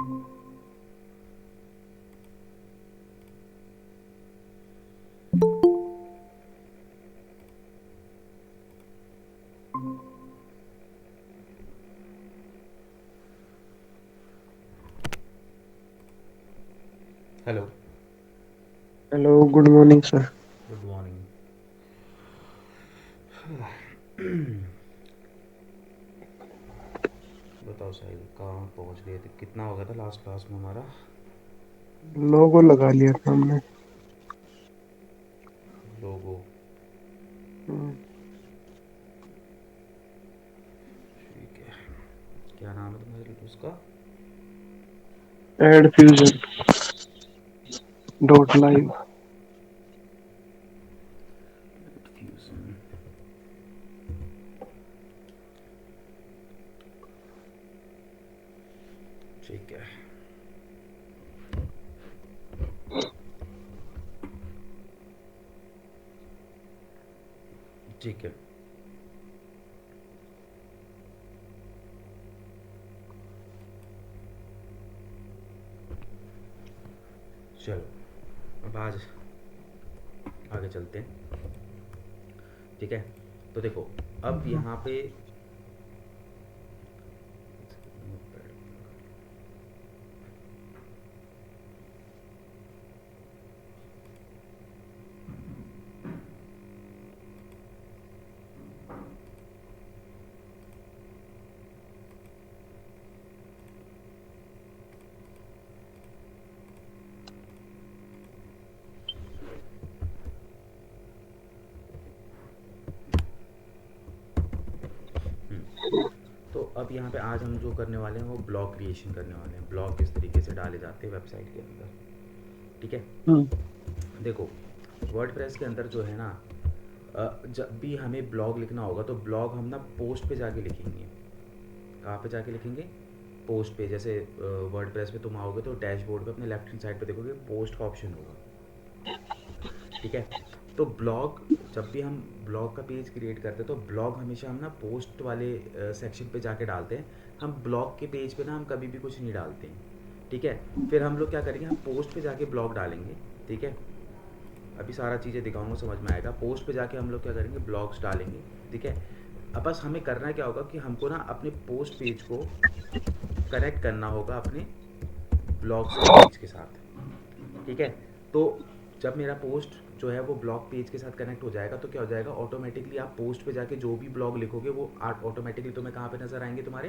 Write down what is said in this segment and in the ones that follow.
Hello. Hello, good morning sir. Good morning. बताओ साहिल, कहाँ पहुँच गए थे? कितना हो गया था लास्ट क्लास में हमारा? लोगो लगा लिया था हमने। लोगो? ठीक है। क्या नाम है तुम्हारे उसका? Ad fusion dot live. Fusion. ठीक है। ठीक है, चलो अब आज आगे चलते हैं। ठीक है, तो देखो अब यहाँ पे तो अब यहाँ पे आज हम जो करने वाले हैं वो ब्लॉग क्रिएशन करने वाले हैं। ब्लॉग किस तरीके से डाले जाते हैं वेबसाइट के अंदर। ठीक है, देखो वर्डप्रेस के अंदर जो है ना, जब भी हमें ब्लॉग लिखना होगा तो ब्लॉग हम ना पोस्ट पे जाके लिखेंगे। कहाँ पे जाके लिखेंगे? पोस्ट पे। जैसे वर्डप्रेस पे तुम आओगे तो डैशबोर्ड पे अपने लेफ्ट हैंड साइड पे देखोगे पोस्ट का ऑप्शन होगा। ठीक है, तो ब्लॉग, जब भी हम ब्लॉग का पेज क्रिएट करते हैं तो ब्लॉग हमेशा हम ना पोस्ट वाले सेक्शन पे जाके डालते हैं। हम ब्लॉग के पेज पे ना हम कभी भी कुछ नहीं डालते हैं। ठीक है, फिर हम लोग क्या करेंगे, हम पोस्ट पे जाके ब्लॉग डालेंगे। ठीक है, अभी सारा चीज़ें दिखाऊंगा, समझ में आएगा। पोस्ट पे जाके हम लोग क्या करेंगे, ब्लॉग्स डालेंगे। ठीक है, अब बस हमें करना क्या होगा कि हमको ना अपने पोस्ट पेज को कनेक्ट करना होगा अपने ब्लॉग्स के पेज के साथ। ठीक है, तो जब मेरा पोस्ट जो है वो ब्लॉग पेज के साथ कनेक्ट हो जाएगा तो क्या हो जाएगा, ऑटोमेटिकली आप पोस्ट पे जाके जो भी ब्लॉग लिखोगे वो ऑटोमेटिकली तुम्हें कहाँ पे नज़र आएंगे, तुम्हारे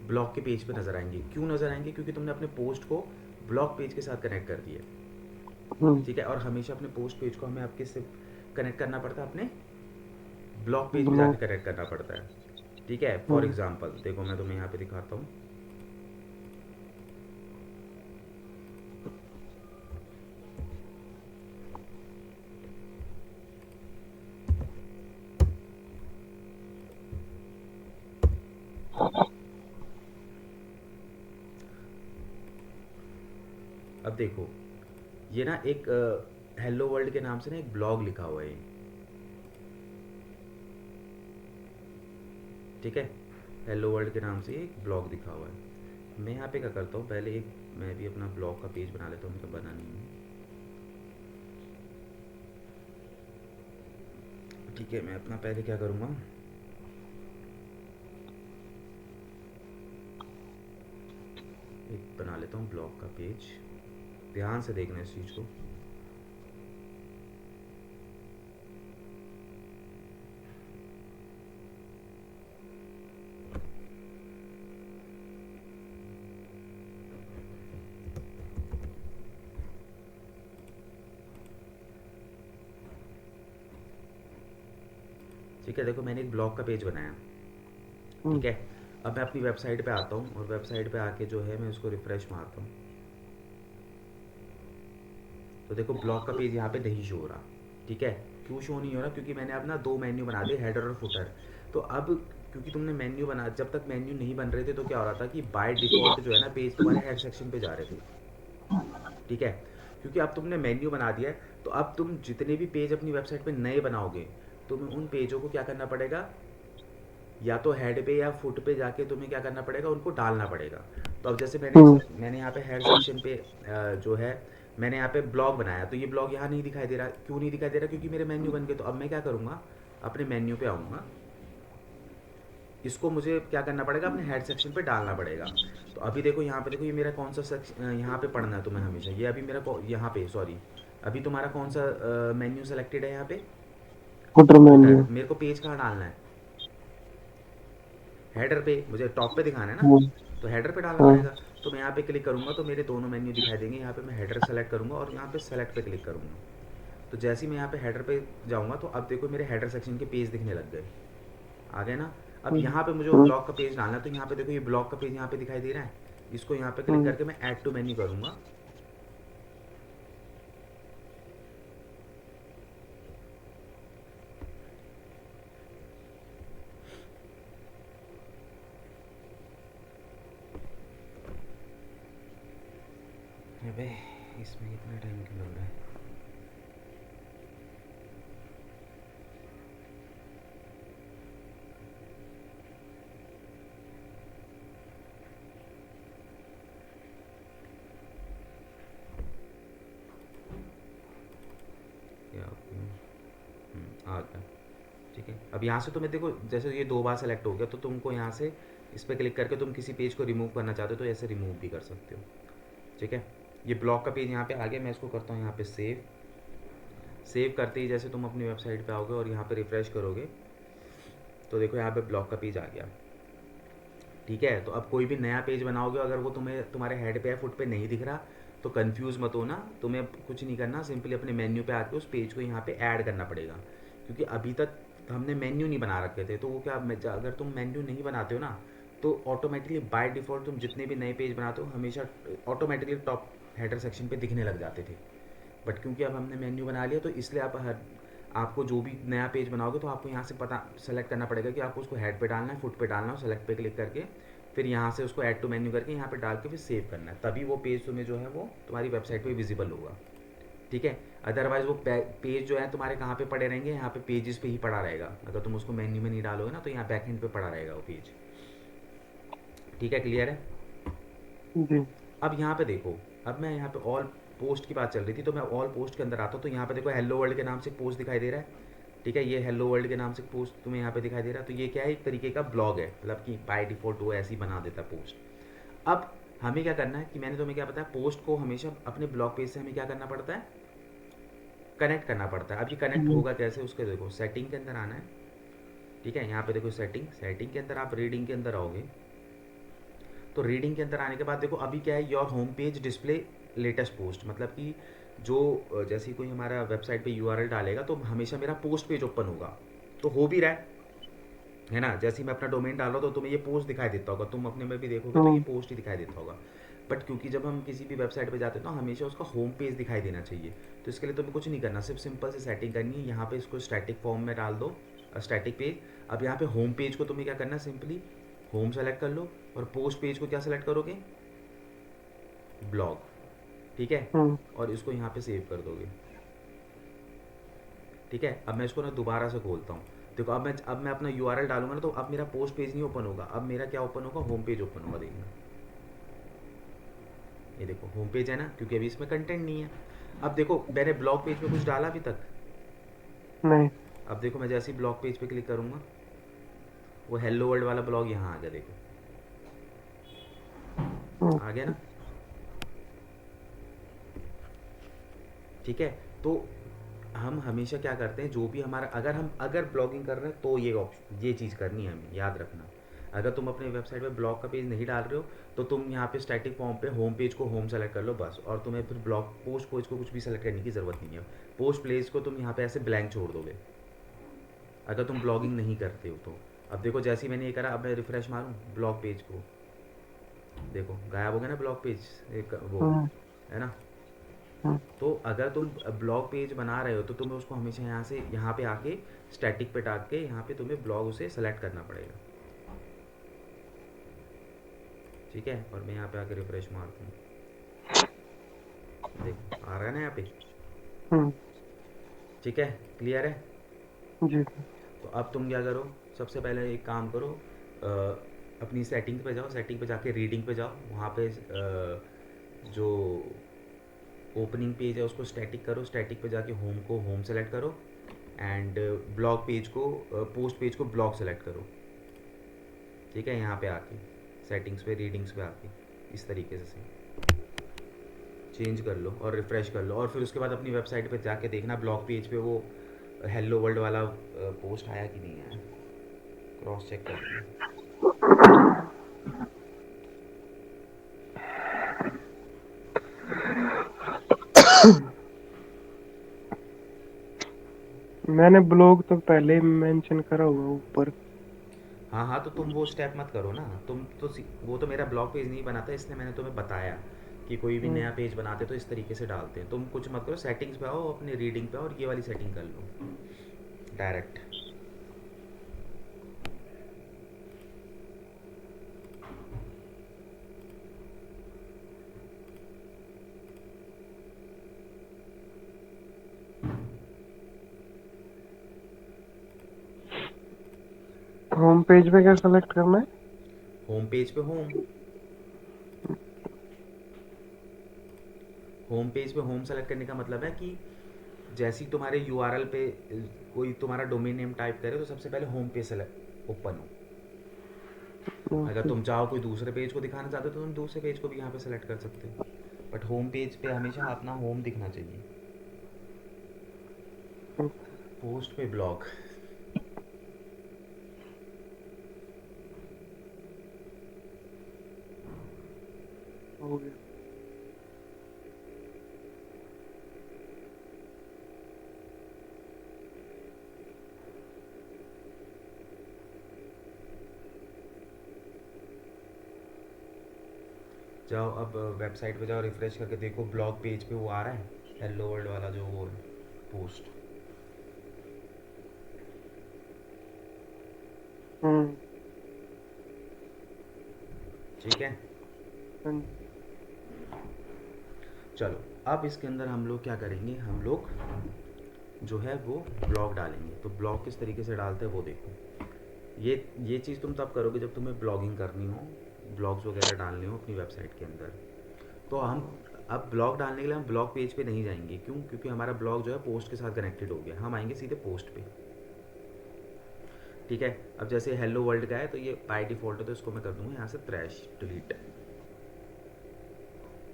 ब्लॉग के पेज पे नज़र आएंगे। क्यों नज़र आएंगे? क्योंकि तुमने अपने पोस्ट को ब्लॉग पेज के साथ कनेक्ट कर दिया। ठीक है, और हमेशा अपने पोस्ट पेज को हमें आपके से कनेक्ट करना पड़ता है, अपने ब्लॉग पेज पे जाके ब्लॉक। कनेक्ट करना पड़ता है। ठीक है, फॉर एग्जांपल देखो मैं तुम्हें यहाँ पे दिखाता हूँ। अब देखो ये ना एक हेलो वर्ल्ड के नाम से ना एक ब्लॉग लिखा हुआ है। ठीक है, हेलो वर्ल्ड के नाम से एक ब्लॉग दिखा हुआ है। मैं यहाँ पे क्या करता हूँ, पहले एक मैं भी अपना ब्लॉग का पेज बना लेता हूँ, उनका बना नहीं है। ठीक है, मैं अपना पहले क्या करूँगा, एक बना लेता हूँ ब्लॉग का पेज। ध्यान से देखना इस चीज़ को। ठीक है, देखो मैंने एक ब्लॉग का पेज बनाया। ठीक है, अब मैं अपनी वेबसाइट पे आता हूँ और वेबसाइट पे आके जो है मैं उसको रिफ़्रेश मारता हूँ। तो देखो ब्लॉग का पेज यहाँ पे नहीं शो हो रहा। ठीक है, क्यों शो नहीं हो रहा? क्योंकि मैंने अपना दो मेन्यू बना दिए, हेडर और फुटर। तो अब क्योंकि तुमने मेन्यू बना, जब तक मेन्यू नहीं बन रहे थे तो क्या हो रहा था कि बाय डिफ़ॉल्ट जो है ना पेज तुम्हारे हेड सेक्शन पे जा रहे थे। ठीक है, क्योंकि अब तुमने मेन्यू बना दिया है तो अब तुम जितने भी पेज अपनी वेबसाइट पे नए बनाओगे, तुम्हें उन पेजों को क्या करना पड़ेगा, या तो हेड पे या फुट पे जाके तुम्हें क्या करना पड़ेगा, उनको डालना पड़ेगा। तो अब जैसे हम्म मैंने यहाँ पे हेड सेक्शन पे जो है मैंने यहाँ पे ब्लॉग बनाया, तो ये ब्लॉग यहाँ नहीं दिखाई दे रहा। क्यों नहीं दिखाई दे रहा? क्योंकि मेरे मेन्यू बन गए। तो अब मैं क्या करूँगा, अपने मेन्यू पे आऊँगा, इसको मुझे क्या करना पड़ेगा, अपने हेड सेक्शन पे डालना पड़ेगा। तो अभी देखो यहाँ पे, देखो ये मेरा कौन सा सेक्शन यहाँ पे पढ़ना है तुम्हें हमेशा, ये अभी मेरा यहाँ पे सॉरी, अभी तुम्हारा कौन सा मेन्यू सेलेक्टेड है यहाँ पे? Footer menu. फुटर। मेरे को पेज कहाँ डालना है? हेडर पे। मुझे टॉप पे दिखाना है ना, हम्म, तो हेडर पे डालना हाँ। पड़ेगा। तो मैं यहाँ पे क्लिक करूँगा तो मेरे दोनों मेन्यू दिखाई देंगे। यहाँ पे मैं हेडर सेलेक्ट करूँगा और यहाँ पे सेलेक्ट पे क्लिक करूँगा। तो जैसे ही मैं यहाँ पे हेडर पे जाऊँगा तो अब देखो मेरे हेडर सेक्शन के पेज दिखने लग गए, आ गए ना। अब हम्म यहाँ पे मुझे वो हम्म ब्लॉग का पेज डालना है, तो यहाँ पे देखो ये ब्लॉग का पेज यहाँ पे दिखाई दे रहा है। इसको यहाँ पे क्लिक हम्म करके मैं ऐड टू मेन्यू करूँगा। अबे इसमें कितना टाइम क्यों लग रहा है? क्या आ गया। ठीक है, अब यहाँ से तुम्हें देखो, जैसे ये 2 बार सेलेक्ट हो गया, तो तुमको यहाँ से इस पर क्लिक करके तुम किसी पेज को रिमूव करना चाहते हो तो ऐसे रिमूव भी कर सकते हो। ठीक है, ये ब्लॉग का पेज यहाँ पे आ गया। मैं इसको करता हूँ यहाँ पे सेव। सेव करते ही जैसे तुम अपनी वेबसाइट पे आओगे और यहाँ पे रिफ्रेश करोगे तो देखो यहाँ पे ब्लॉग का पेज आ गया। ठीक है, तो अब कोई भी नया पेज बनाओगे, अगर वो तुम्हें तुम्हारे हेड पे या फुट पे नहीं दिख रहा तो कंफ्यूज मत होना। तुम्हें अब कुछ नहीं करना, सिंपली अपने मेन्यू पे आके उस पेज को यहाँ पे ऐड करना पड़ेगा। क्योंकि अभी तक हमने मेन्यू नहीं बना रखे थे, तो वो क्या, अगर तुम मेन्यू नहीं बनाते हो ना तो ऑटोमेटिकली बाय डिफ़ॉल्ट तुम जितने भी नए पेज बनाते हो हमेशा ऑटोमेटिकली टॉप हेडर सेक्शन पे दिखने लग जाते थे। बट क्योंकि अब हमने मेन्यू बना लिया तो इसलिए आप आपको जो भी नया पेज बनाओगे तो आपको यहाँ से पता सेलेक्ट करना पड़ेगा कि आपको उसको हेड पे डालना है, फुट पे डालना है, सेलेक्ट पे क्लिक करके फिर यहाँ से उसको ऐड टू मेन्यू करके यहाँ पे डाल के फिर सेव करना है। तभी वो पेज तुम्हें जो है वो तुम्हारी वेबसाइट पे विजिबल होगा। ठीक है, अदरवाइज वो पेज जो है तुम्हारे कहाँ पे पड़े रहेंगे, यहाँ पे पेजेस पे ही पड़ा रहेगा। अगर तुम उसको मेन्यू में नहीं डालोगे ना तो यहाँ बैक एंड पे पड़ा रहेगा वो पेज। ठीक है, क्लियर है? जी। अब यहाँ पे देखो, अब मैं यहाँ पे ऑल पोस्ट की बात चल रही थी तो मैं ऑल पोस्ट के अंदर आता हूँ। तो यहाँ पे देखो हेलो वर्ल्ड के नाम से पोस्ट दिखाई दे रहा है। ठीक है, ये हेलो वर्ल्ड के नाम से पोस्ट तुम्हें यहाँ पे दिखाई दे रहा है। तो ये क्या है, एक तरीके का ब्लॉग है, मतलब कि बाय डिफॉल्ट वो ऐसे ही बना देता है पोस्ट। अब हमें क्या करना है कि मैंने तुम्हें क्या बताया, पोस्ट को हमेशा अपने ब्लॉग पेज से हमें क्या करना पड़ता है, कनेक्ट करना पड़ता है। अब ये कनेक्ट हम्म होगा कैसे, उसके देखो सेटिंग के अंदर आना है। ठीक है, यहाँ पे देखो सेटिंग, सेटिंग के अंदर आप रीडिंग के अंदर आओगे। तो रीडिंग के अंदर आने के बाद देखो अभी क्या है, your home page display latest post, मतलब कि जो जैसे ही कोई हमारा वेबसाइट पे यूआरएल डालेगा तो हमेशा मेरा पोस्ट पेज ओपन होगा। तो हो भी रहा है ना। जैसे ही मैं अपना डोमेन डाल रहा हूँ तो तुम्हें ये पोस्ट दिखाई देता होगा, तुम अपने में भी देखोगे तो ये हम्म पोस्ट ही दिखाई देता होगा। बट क्योंकि जब हम किसी भी वेबसाइट पे जाते हैं तो हमेशा उसका होम पेज दिखाई देना चाहिए। तो इसके लिए तुम्हें कुछ नहीं करना, सिर्फ सिंपल से सेटिंग करनी है। यहाँ पे इसको स्टैटिक फॉर्म में डाल दो, स्टैटिक पेज। अब यहाँ पे होम पेज को तुम्हें क्या करना है, सिंपली होम सेलेक्ट कर लो और पोस्ट पेज को क्या सेलेक्ट करोगे, ब्लॉग। ठीक है, हम्म और इसको यहाँ पे सेव कर दोगे। ठीक है, अब मैं इसको ना दोबारा से खोलता हूँ। देखो अब मैं अपना यूआरएल डालूंगा ना तो अब मेरा पोस्ट पेज नहीं ओपन होगा, अब मेरा क्या ओपन होगा, होम पेज ओपन होगा। देखना, ये देखो होम पेज है ना, क्योंकि अभी इसमें कंटेंट नहीं है। अब देखो मैंने ब्लॉग पेज पे कुछ डाला अभी तक। नहीं। अब देखो मैं जैसे ही ब्लॉग पेज पे क्लिक करूंगा वो हेलो वर्ल्ड वाला ब्लॉग यहाँ आ गया। देखो हम्म आ गया ना। ठीक है, तो हम हमेशा क्या करते हैं, जो भी हमारा अगर ब्लॉगिंग कर रहे हैं तो ये ऑप्शन, ये चीज़ करनी है हमें, याद रखना। अगर तुम अपने वेबसाइट पे ब्लॉग का पेज नहीं डाल रहे हो तो तुम यहाँ पे स्टैटिक फॉर्म पे होम पेज को होम सेलेक्ट कर लो बस, और तुम्हें फिर ब्लॉग पोस्ट पेज को कुछ भी सेलेक्ट करने की ज़रूरत नहीं है। पोस्ट प्लेस को तुम यहाँ पे ऐसे ब्लैंक छोड़ दोगे अगर तुम ब्लॉगिंग नहीं करते हो तो। अब देखो जैसे ही मैंने ये करा, अब मैं रिफ्रेश मारूँ ब्लॉग पेज को, देखो गायब हो गया ना ब्लॉग पेज, एक वो, हम्म है ना। हम्म तो अगर तुम ब्लॉग पेज बना रहे हो तो तुम्हें उसको हमेशा यहाँ पे आके स्टैटिक पे टाक के यहाँ पे तुम्हें ब्लॉग उसे सेलेक्ट करना पड़ेगा। ठीक है, और मैं यहाँ पे आके रिफ्रेश मारता हूँ, देखो आ रहा है ना यहाँ पे। हम्म ठीक है, क्लियर है? जी। तो अब तुम क्या करो, सबसे पहले एक काम करो, अपनी सेटिंग पे जाओ, सेटिंग पे जाके रीडिंग पे जाओ, वहाँ पे जो ओपनिंग पेज है उसको स्टैटिक करो, स्टैटिक पे जाके होम को होम सेलेक्ट करो, एंड ब्लॉग पेज को पोस्ट पेज को ब्लॉग सेलेक्ट करो। ठीक है, यहाँ पे आके सेटिंग्स पे रीडिंग्स पे आके इस तरीके से चेंज कर लो और रिफ़्रेश कर लो, और फिर उसके बाद अपनी वेबसाइट पे जाके देखना ब्लॉग पेज पे वो हेलो वर्ल्ड वाला पोस्ट आया कि नहीं आया, क्रॉस चेक कर लेना। मैंने ब्लॉग तो पहले ही मेंशन करा हुआ ऊपर। हाँ हाँ, तो तुम वो स्टेप मत करो ना, तुम तो वो तो मेरा ब्लॉग पेज नहीं बनाता, इसलिए मैंने तुम्हें बताया कि कोई भी नया पेज बनाते तो इस तरीके से डालते हैं। तुम कुछ मत करो, सेटिंग्स पे आओ, अपने रीडिंग पे आओ और ये वाली सेटिंग कर लो डायरेक्ट। होम पेज पे क्या सेलेक्ट करना है? होम पेज पे होम पेज पे होम सेलेक्ट करने का मतलब है कि जैसे ही तुम्हारे यूआरएल पे कोई तुम्हारा डोमेन नेम टाइप करे तो सबसे पहले होम पेज सेलेक्ट ओपन हो। अगर ओके। तुम चाहो कोई दूसरे पेज को दिखाना चाहते हो तो तुम दूसरे पेज को भी यहाँ पे सेलेक्ट कर सकते हो, बट होम पेज पे हमेशा अपना होम दिखना चाहिए। पोस्ट पे ब्लॉग। हो गया। जाओ अब वेबसाइट पे जाओ, रिफ्रेश करके देखो ब्लॉग पेज पे वो आ रहा है हेलो वर्ल्ड वाला जो वो पोस्ट। हम्म। ठीक है, हाँ जी। चलो अब इसके अंदर हम लोग क्या करेंगे, हम लोग जो है वो ब्लॉग डालेंगे। तो ब्लॉग किस तरीके से डालते हैं वो देखो। ये चीज़ तुम तब करोगे जब तुम्हें ब्लॉगिंग करनी हो, ब्लॉग्स वगैरह डालने हो अपनी वेबसाइट के अंदर। तो हम अब ब्लॉग डालने के लिए हम ब्लॉग पेज पे नहीं जाएंगे, क्यों? क्योंकि हमारा ब्लॉग जो है पोस्ट के साथ कनेक्टेड हो गया, हम आएंगे सीधे पोस्ट पे। ठीक है, अब जैसे हेलो वर्ल्ड का है तो ये बाय डिफ़ॉल्ट है, तो इसको मैं कर दूंगा यहाँ से ट्रैश डिलीट।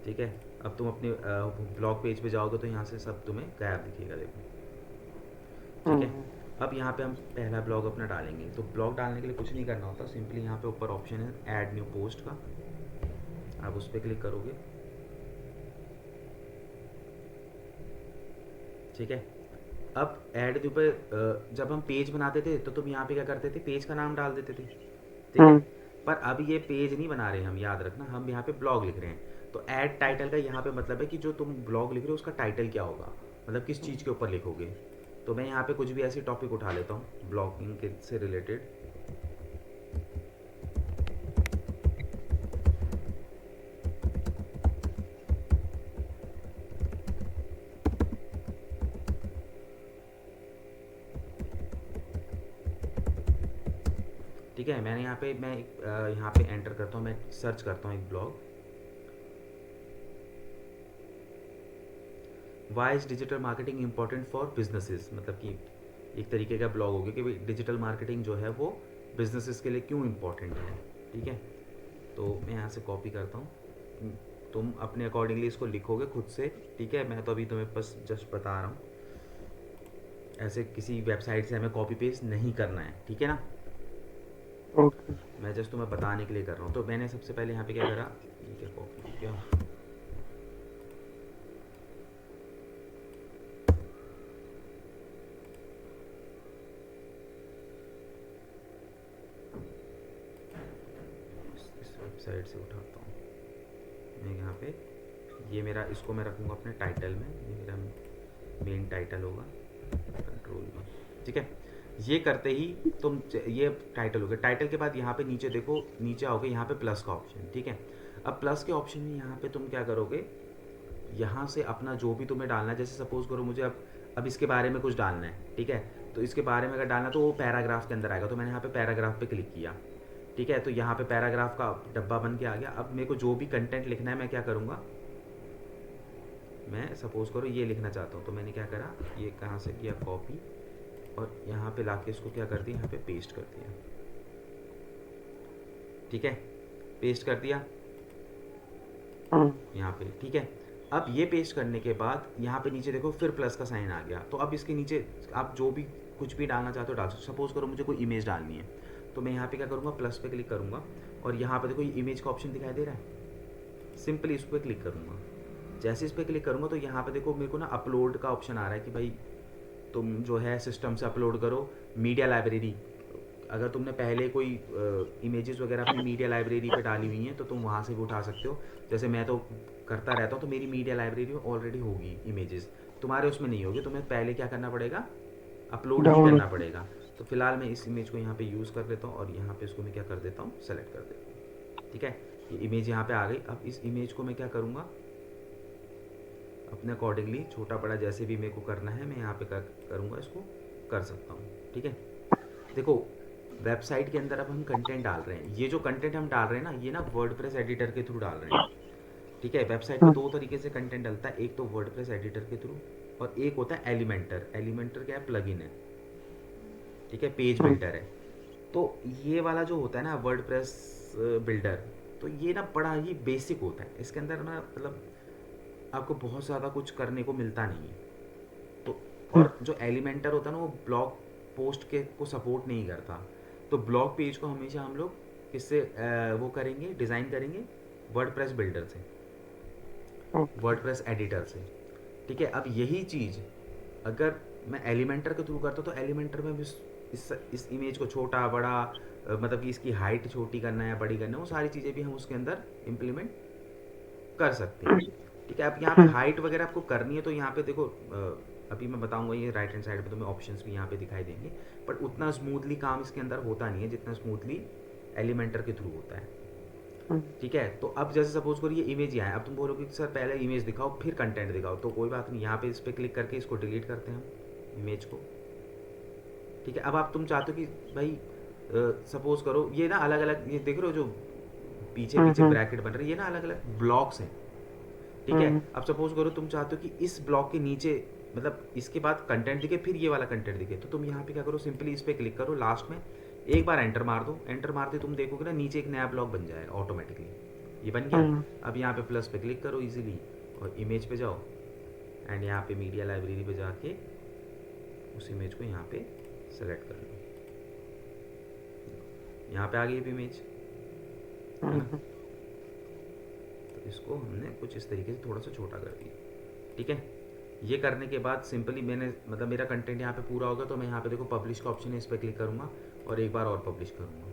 ठीक है, अब तुम अपने ब्लॉग पेज पे जाओगे तो यहाँ से सब तुम्हें गायब दिखेगा, देखो। ठीक है, हम्म। अब यहाँ पे हम पहला ब्लॉग अपना डालेंगे। तो ब्लॉग डालने के लिए कुछ नहीं करना होता, सिंपली यहाँ पे ऊपर ऑप्शन है ऐड न्यू पोस्ट का, आप उस पर क्लिक करोगे। ठीक है, अब ऐड न्यू पे जब हम पेज बनाते थे तो तुम यहाँ पे क्या करते थे, पेज का नाम डाल देते थे। ठीक है, हम्म। पर अब ये पेज नहीं बना रहे हम, याद रखना, हम यहाँ पे ब्लॉग लिख रहे हैं। तो ऐड टाइटल का यहाँ पे मतलब है कि जो तुम ब्लॉग लिख रहे हो उसका टाइटल क्या होगा, मतलब किस चीज़ के ऊपर लिखोगे। तो मैं यहाँ पे कुछ भी ऐसी टॉपिक उठा लेता हूँ ब्लॉगिंग के से रिलेटेड। ठीक है, मैंने यहाँ पे मैं यहाँ पे एंटर करता हूँ, मैं सर्च करता हूँ एक blog, why is digital marketing important for businesses, मतलब कि एक तरीके का ब्लॉग हो गया कि भाई डिजिटल मार्केटिंग जो है वो बिजनेसेस के लिए क्यों इम्पोर्टेंट है। ठीक है, तो मैं यहाँ से कॉपी करता हूँ, तुम अपने अकॉर्डिंगली इसको लिखोगे खुद से। ठीक है, मैं तो अभी तुम्हें बस जस्ट बता रहा हूँ, ऐसे किसी वेबसाइट से हमें कॉपी पेस्ट नहीं करना है। ठीक है ना, ओके। मैं जस्ट तुम्हें बताने के लिए कर रहा हूँ। तो मैंने सबसे पहले यहाँ पे क्या करा, ठीक है कॉपी क्या, इस वेबसाइट से उठाता हूँ मैं यहाँ पे, ये मेरा, इसको मैं रखूँगा अपने टाइटल में, ये मेरा मेन टाइटल होगा, कंट्रोल में। ठीक है, ये करते ही तुम ये टाइटल हो गया। टाइटल के बाद यहाँ पे नीचे देखो, नीचे आओगे यहाँ पे प्लस का ऑप्शन। ठीक है, अब प्लस के ऑप्शन में यहाँ पे तुम क्या करोगे, यहाँ से अपना जो भी तुम्हें डालना है, जैसे सपोज करो मुझे अब इसके बारे में कुछ डालना है। ठीक है, तो इसके बारे में अगर डालना तो वो पैराग्राफ के अंदर आएगा, तो मैंने यहाँ पे पैराग्राफ पे क्लिक किया। ठीक है, तो यहाँ पे पैराग्राफ का डब्बा बन के आ गया। अब मेरे को जो भी कंटेंट लिखना है मैं क्या करूँगा, मैं सपोज करो ये लिखना चाहता हूँ, तो मैंने क्या करा, ये कहाँ से किया कॉपी, और यहाँ पे लाके इसको क्या कर दिया, यहाँ पे पेस्ट कर दिया। ठीक है, पेस्ट कर दिया यहाँ पे। ठीक है, अब ये पेस्ट करने के बाद यहाँ पे नीचे देखो फिर प्लस का साइन आ गया। तो अब इसके नीचे आप जो भी कुछ भी डालना चाहते हो डाल सकते हो। सपोज करो मुझे कोई इमेज डालनी है, तो मैं यहाँ पे क्या करूँगा, प्लस पे क्लिक करूँगा, और यहाँ पे देखो ये इमेज का ऑप्शन दिखाई दे रहा है, सिंपली इस पर क्लिक करूँगा। जैसे इस पर क्लिक करूँगा तो यहाँ पे देखो मेरे को ना अपलोड का ऑप्शन आ रहा है कि भाई तुम जो है सिस्टम से अपलोड करो मीडिया लाइब्रेरी। अगर तुमने पहले कोई इमेजेस वगैरह अपनी मीडिया लाइब्रेरी पे डाली हुई हैं तो तुम वहाँ से भी उठा सकते हो। जैसे मैं तो करता रहता हूँ, तो मेरी मीडिया लाइब्रेरी में ऑलरेडी होगी इमेजेस, तुम्हारे उसमें नहीं होगी, तुम्हें पहले क्या करना पड़ेगा, अपलोड ही करना पड़ेगा। तो फिलहाल मैं इस इमेज को यहाँ पे यूज़ कर लेता हूँ, और यहाँ पे इसको मैं क्या कर देता हूँ, सेलेक्ट कर देता हूँ। ठीक है, ये इमेज यहाँ पे आ गई। अब इस इमेज को मैं क्या करूँगा, अपने अकॉर्डिंगली छोटा बड़ा जैसे भी मेरे को करना है मैं यहाँ पे करूँगा, इसको कर सकता हूँ। ठीक है, देखो वेबसाइट के अंदर अब हम कंटेंट डाल रहे हैं, ये जो कंटेंट हम डाल रहे हैं ना, ये ना वर्डप्रेस एडिटर के थ्रू डाल रहे हैं। ठीक है, वेबसाइट पे दो तरीके से कंटेंट डलता है, एक तो वर्डप्रेस एडिटर के थ्रू, और एक होता है एलिमेंटर। एलिमेंटर क्या है, प्लगइन है। ठीक है, पेज बिल्डर है। तो ये वाला जो होता है ना वर्डप्रेस बिल्डर, तो ये ना बड़ा ही बेसिक होता है, इसके अंदर ना मतलब आपको बहुत ज़्यादा कुछ करने को मिलता नहीं है। तो और जो एलिमेंटर होता है ना, वो ब्लॉग पोस्ट के को सपोर्ट नहीं करता। तो ब्लॉग पेज को हमेशा हम लोग किससे वो करेंगे, डिज़ाइन करेंगे, वर्डप्रेस बिल्डर से, वर्डप्रेस एडिटर से। ठीक है, अब यही चीज़ अगर मैं एलिमेंटर के थ्रू करता तो एलिमेंटर में भी इस इमेज को छोटा बड़ा मतलब कि इसकी हाइट छोटी करना है बड़ी करना है, वो सारी चीज़ें भी हम उसके अंदर इम्प्लीमेंट कर सकते हैं। ठीक है, अब यहाँ पे हाइट वगैरह आपको करनी है तो यहाँ पे देखो अभी मैं बताऊंगा, ये राइट हैंड साइड पे तुम्हें ऑप्शंस भी यहाँ पे दिखाई देंगे, बट उतना स्मूथली काम इसके अंदर होता नहीं है जितना स्मूथली एलिमेंटर के थ्रू होता है। ठीक है, तो अब जैसे सपोज करो ये इमेज यहाँ है, अब तुम बोलोगे कि सर पहले इमेज दिखाओ फिर कंटेंट दिखाओ, तो कोई बात नहीं, यहाँ पे इस पर क्लिक करके इसको डिलीट करते हैं हम इमेज को। ठीक है, अब आप तुम चाहते हो कि भाई सपोज करो ये ना अलग अलग, ये देख रहे हो जो पीछे पीछे ब्रैकेट बन रही है, ये ना अलग अलग ब्लॉक्स हैं। ठीक है, अब सपोज करो तुम चाहते हो कि इस ब्लॉक के नीचे मतलब इसके बाद कंटेंट दिखे फिर ये वाला कंटेंट दिखे, तो तुम यहाँ पे क्या करो, सिंपली इस पर क्लिक करो, लास्ट में एक बार एंटर मार दो। एंटर मारते तुम देखोगे ना नीचे एक नया ब्लॉक बन जाएगा ऑटोमेटिकली, ये बन गया। अब यहाँ पे प्लस पे क्लिक करो इजीली, और इमेज पे जाओ, एंड यहाँ पे मीडिया लाइब्रेरी पे जाके उस इमेज को यहाँ पे सेलेक्ट कर लो। यहाँ पे आ गई इमेज है ना, तो इसको हमने कुछ इस तरीके से थोड़ा सा छोटा कर दिया। ठीक है, ये करने के बाद सिंपली मैंने मतलब मेरा कंटेंट यहाँ पे पूरा होगा, तो मैं यहाँ पे देखो पब्लिश का ऑप्शन है, इस पर क्लिक करूँगा और एक बार और पब्लिश करूँगा।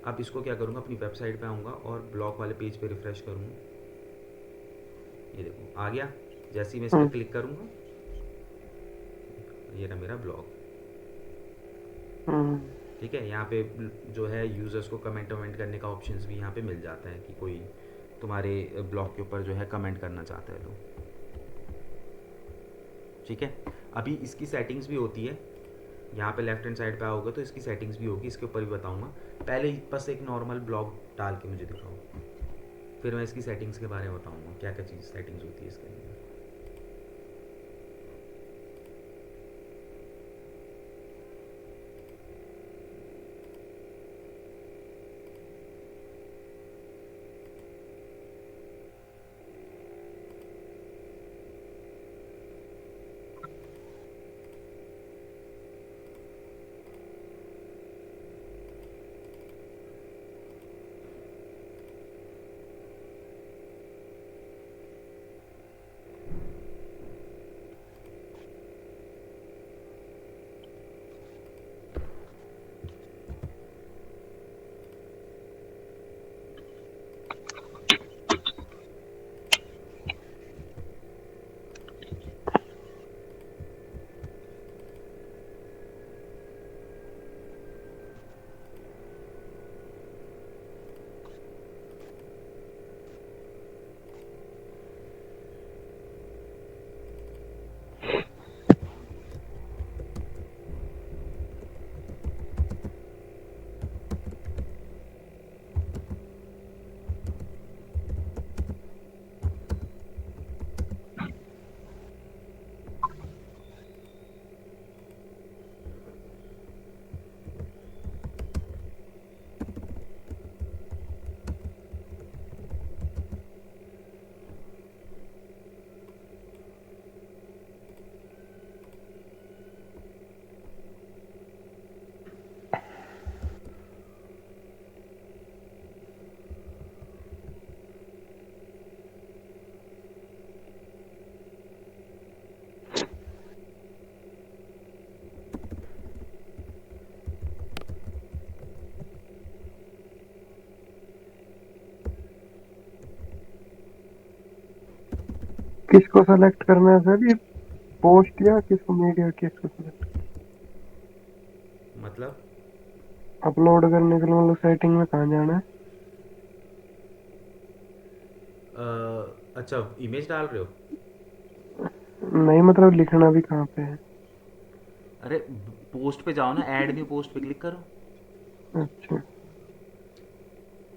अब इसको क्या करूँगा, अपनी वेबसाइट पे आऊँगा और ब्लॉग वाले पेज पे रिफ्रेश करूँगा, ये देखो आ गया। जैसे ही मैं इस पर क्लिक करूँगा, ये रहा मेरा ब्लॉग। ठीक है, यहाँ पे जो है यूज़र्स को कमेंट वमेंट करने का ऑप्शंस भी यहाँ पे मिल जाता है कि कोई तुम्हारे ब्लॉग के ऊपर जो है कमेंट करना चाहता है तो। ठीक है, अभी इसकी सेटिंग्स भी होती है, यहाँ पे लेफ्ट हैंड साइड पे आओगे तो इसकी सेटिंग्स भी होगी, इसके ऊपर भी बताऊँगा। पहले बस एक नॉर्मल ब्लॉग डाल के मुझे दिखाओ, फिर मैं इसकी सेटिंग्स के बारे में बताऊँगा क्या क्या चीज़ सेटिंग्स होती है इसके अंदर। किसको सेलेक्ट करना है सर, ये पोस्ट या किसको, मीडिया किसको सेलेक्ट? मतलब अपलोड करने के लिए मतलब सेटिंग में कहाँ जाना है? अच्छा इमेज डाल रहे हो? नहीं मतलब लिखना भी कहाँ पे है? अरे पोस्ट पे जाओ ना, ऐड न्यू पोस्ट पे क्लिक करो। अच्छा।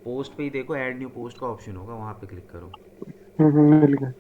पोस्ट पे ही देखो, ऐड न्यू पोस्ट का ऑप्शन होगा, वहाँ पे क्लिक करो। मिल गया।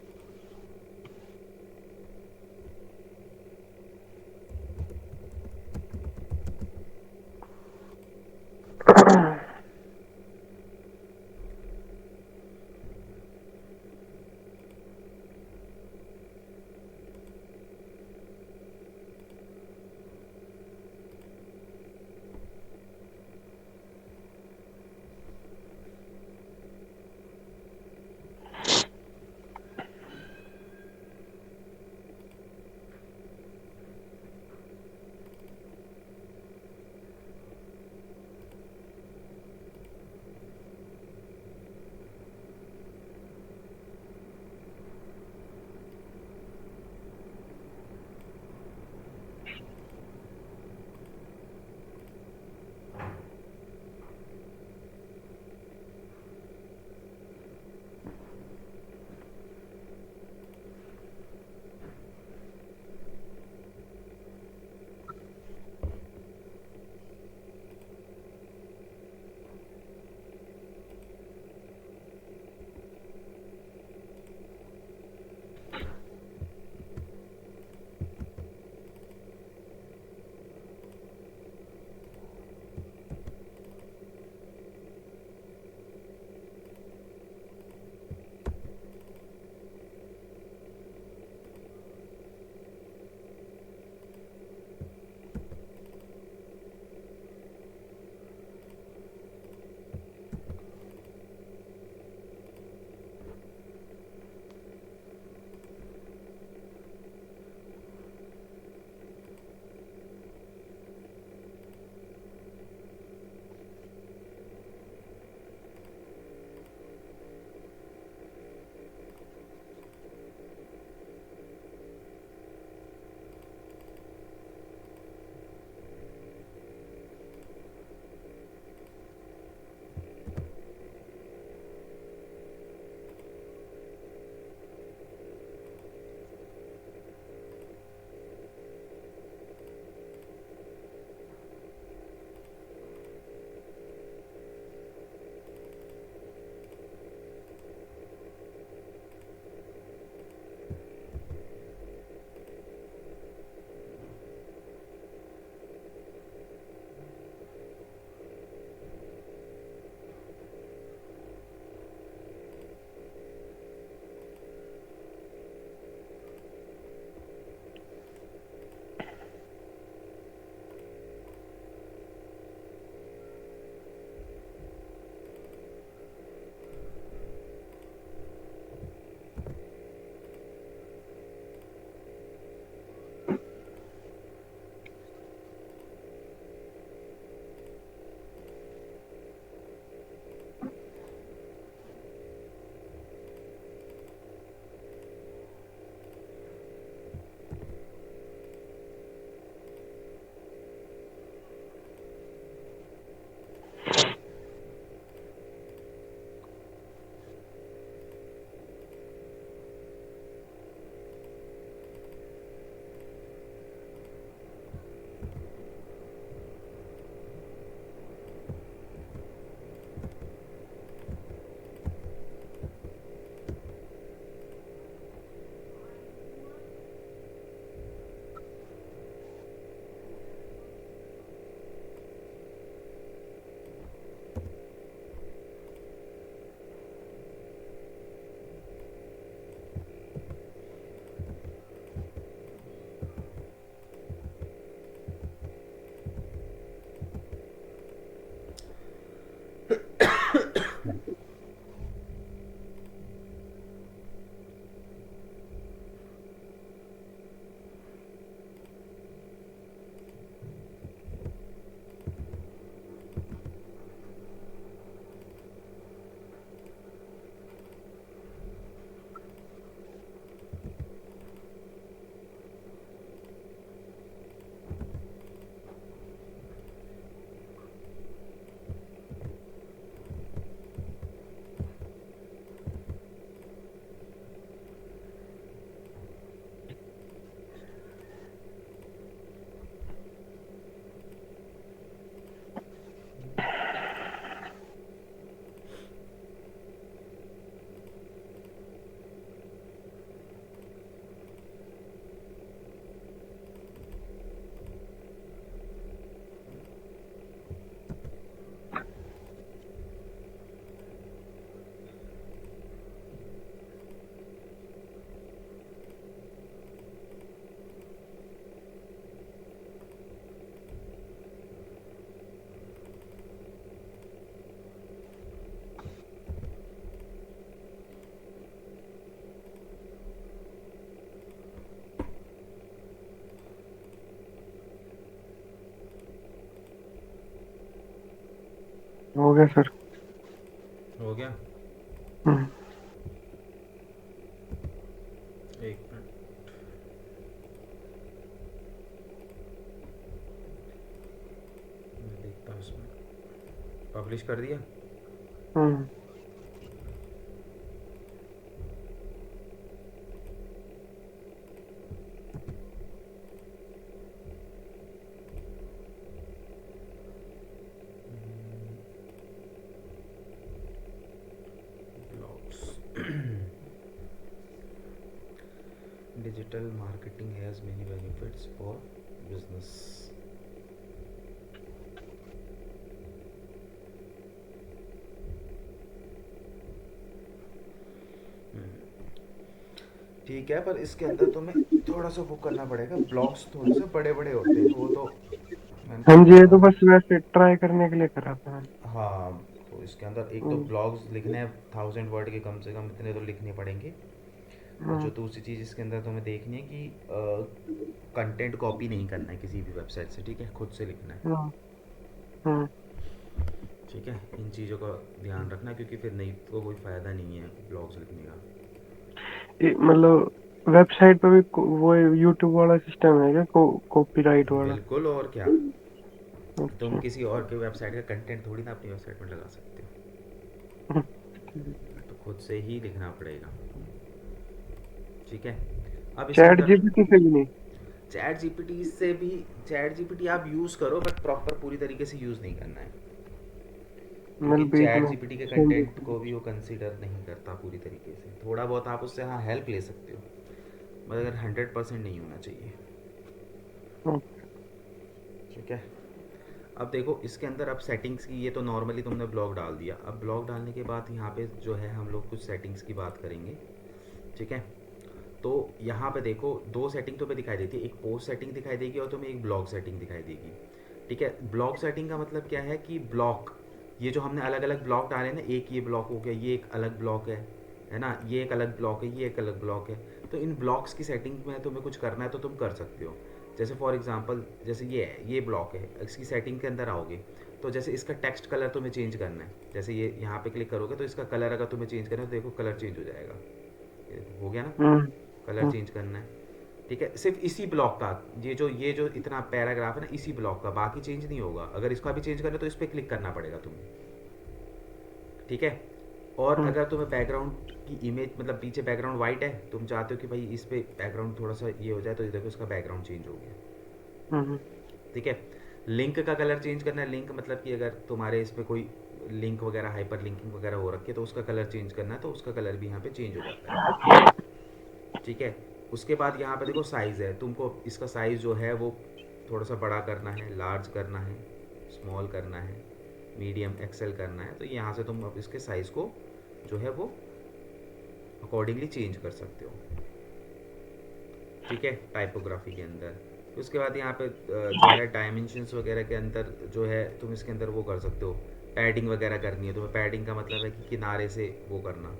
हो गया सर। हो गया। हम्म। एक मिनट, मैं देखता हूँ इसमें। पब्लिश कर दिया। Hmm. Blogs. Digital marketing has many benefits for business. ठीक है, पर इसके अंदर तुम्हें थोड़ा सा वो करना पड़ेगा। ब्लॉग्स थोड़े से बड़े बड़े होते हैं, वो तो मैंने हाँ तुम्हें जी, ये बता तो दिया। बस वैसे ट्राई करने के लिए करा था मैंने। हाँ, तो इसके अंदर एक तो हम्म। ब्लॉग्स लिखने हैं 1000 वर्ड के, कम से कम इतने तो लिखने पड़ेंगे। और जो हम्म। दूसरी चीज़ इसके अंदर तुम्हें देखनी है कि कंटेंट कॉपी नहीं करना है किसी भी वेबसाइट से, ठीक है, खुद से लिखना है। हम्म। हम्म। ठीक है, इन चीज़ों का ध्यान रखना, क्योंकि फिर नहीं तो कोई फ़ायदा नहीं है ब्लॉग्स लिखने का। मतलब वेबसाइट पे भी वो यूट्यूब वाला सिस्टम है क्या, कॉपीराइट वाला? बिल्कुल, और क्या। तुम अच्छा। किसी और के वेबसाइट का कंटेंट थोड़ी ना अपनी वेबसाइट में लगा सकते हो, तो खुद से ही लिखना पड़ेगा। ठीक है। अब इसके चैट अंदर जीपीटी से भी नहीं? चैट जीपीटी से भी, चैट जीपीटी आप यूज़ करो, बट प्रॉपर पूरी तरीके से यूज़ नहीं करना है, क्योंकि मतलब बीच चैट में जीपीटी के सुन कंटेंट लेते को भी वो कंसीडर नहीं करता पूरी तरीके से। थोड़ा बहुत आप उससे हाँ हेल्प ले सकते हो, मगर 100% नहीं होना चाहिए। हैं। ठीक है। अब देखो इसके अंदर, अब सेटिंग्स की, ये तो नॉर्मली तुमने ब्लॉग डाल दिया। अब ब्लॉग डालने के बाद यहाँ पे जो है हम लोग कुछ सेटिंग्स की बात करेंगे। ठीक है। तो यहाँ पे देखो दो सेटिंग तुम्हें दिखाई देती है, एक पोस्ट सेटिंग दिखाई देगी और तुम्हें एक ब्लॉग सेटिंग दिखाई देगी। ठीक है। ब्लॉग सेटिंग का मतलब क्या है कि ब्लॉक, ये जो हमने अलग अलग ब्लॉक डाले ना, एक ये ब्लॉक हो गया, ये एक अलग ब्लॉक है ना, ये एक अलग ब्लॉक है, ये एक अलग ब्लॉक है। तो इन ब्लॉक्स की सेटिंग में तुम्हें कुछ करना है तो तुम कर सकते हो। जैसे फॉर एग्जांपल, जैसे ये है, ये ब्लॉक है, इसकी सेटिंग के अंदर आओगे तो जैसे इसका टेक्स्ट कलर तुम्हें चेंज करना है, जैसे ये यहाँ पे क्लिक करोगे तो इसका कलर अगर तुम्हें चेंज करना है तो देखो कलर चेंज हो जाएगा। ये हो गया ना, हम्म। कलर हम्म। चेंज करना है। ठीक है, सिर्फ इसी ब्लॉक का, ये जो इतना पैराग्राफ है ना, इसी ब्लॉक का, बाकी चेंज नहीं होगा। अगर इसका भी चेंज करना है तो इस पर क्लिक करना पड़ेगा तुम्हें। ठीक है। और हम्म। अगर तुम्हें बैकग्राउंड की इमेज, मतलब पीछे बैकग्राउंड वाइट है, तुम चाहते हो कि भाई इस पे बैकग्राउंड थोड़ा सा ये हो जाए, तो ये देखो इसका बैकग्राउंड चेंज हो गया। हम्म। ठीक है। लिंक का कलर चेंज करना है, लिंक मतलब कि अगर तुम्हारे इस पर कोई लिंक वगैरह, हाइपर लिंकिंग वगैरह हो रखी है तो उसका कलर चेंज करना है, तो उसका कलर भी यहाँ पे चेंज हो जाता है। ठीक है। उसके बाद यहाँ पे देखो साइज़ है, तुमको इसका साइज़ जो है वो थोड़ा सा बड़ा करना है, लार्ज करना है, स्मॉल करना है, मीडियम, एक्सेल करना है, तो यहाँ से तुम अब इसके साइज़ को जो है वो अकॉर्डिंगली चेंज कर सकते हो। ठीक है, टाइपोग्राफी के अंदर। उसके बाद यहाँ पे जो है डायमेंशंस वगैरह के अंदर जो है तुम इसके अंदर वो कर सकते हो, पैडिंग वगैरह करनी है तुम्हें। पैडिंग का मतलब है कि किनारे से वो करना,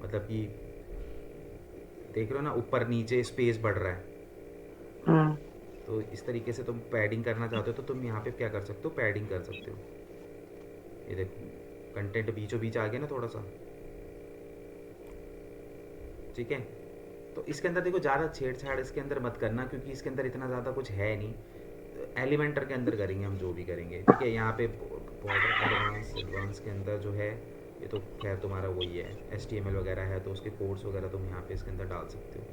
मतलब कि देख रहे हो ना, ऊपर नीचे स्पेस बढ़ रहा है, हम्म। तो इस तरीके से तुम पैडिंग करना चाहते हो तो तुम यहाँ पे क्या कर सकते हो, पैडिंग कर सकते हो। ये देखो कंटेंट बीचों बीच आ गया ना थोड़ा सा। ठीक है। तो इसके अंदर देखो ज़्यादा छेड़छाड़ इसके अंदर मत करना, क्योंकि इसके अंदर इतना ज़्यादा कुछ है नहीं। एलिमेंटर के अंदर करेंगे हम जो भी करेंगे। ठीक है। यहाँ पे बॉर्डर एडवांस, एडवांस के अंदर जो है, ये तो खैर तुम्हारा वही है, HTML वगैरह है, तो उसके कोड्स वगैरह तुम यहाँ पे इसके अंदर डाल सकते हो।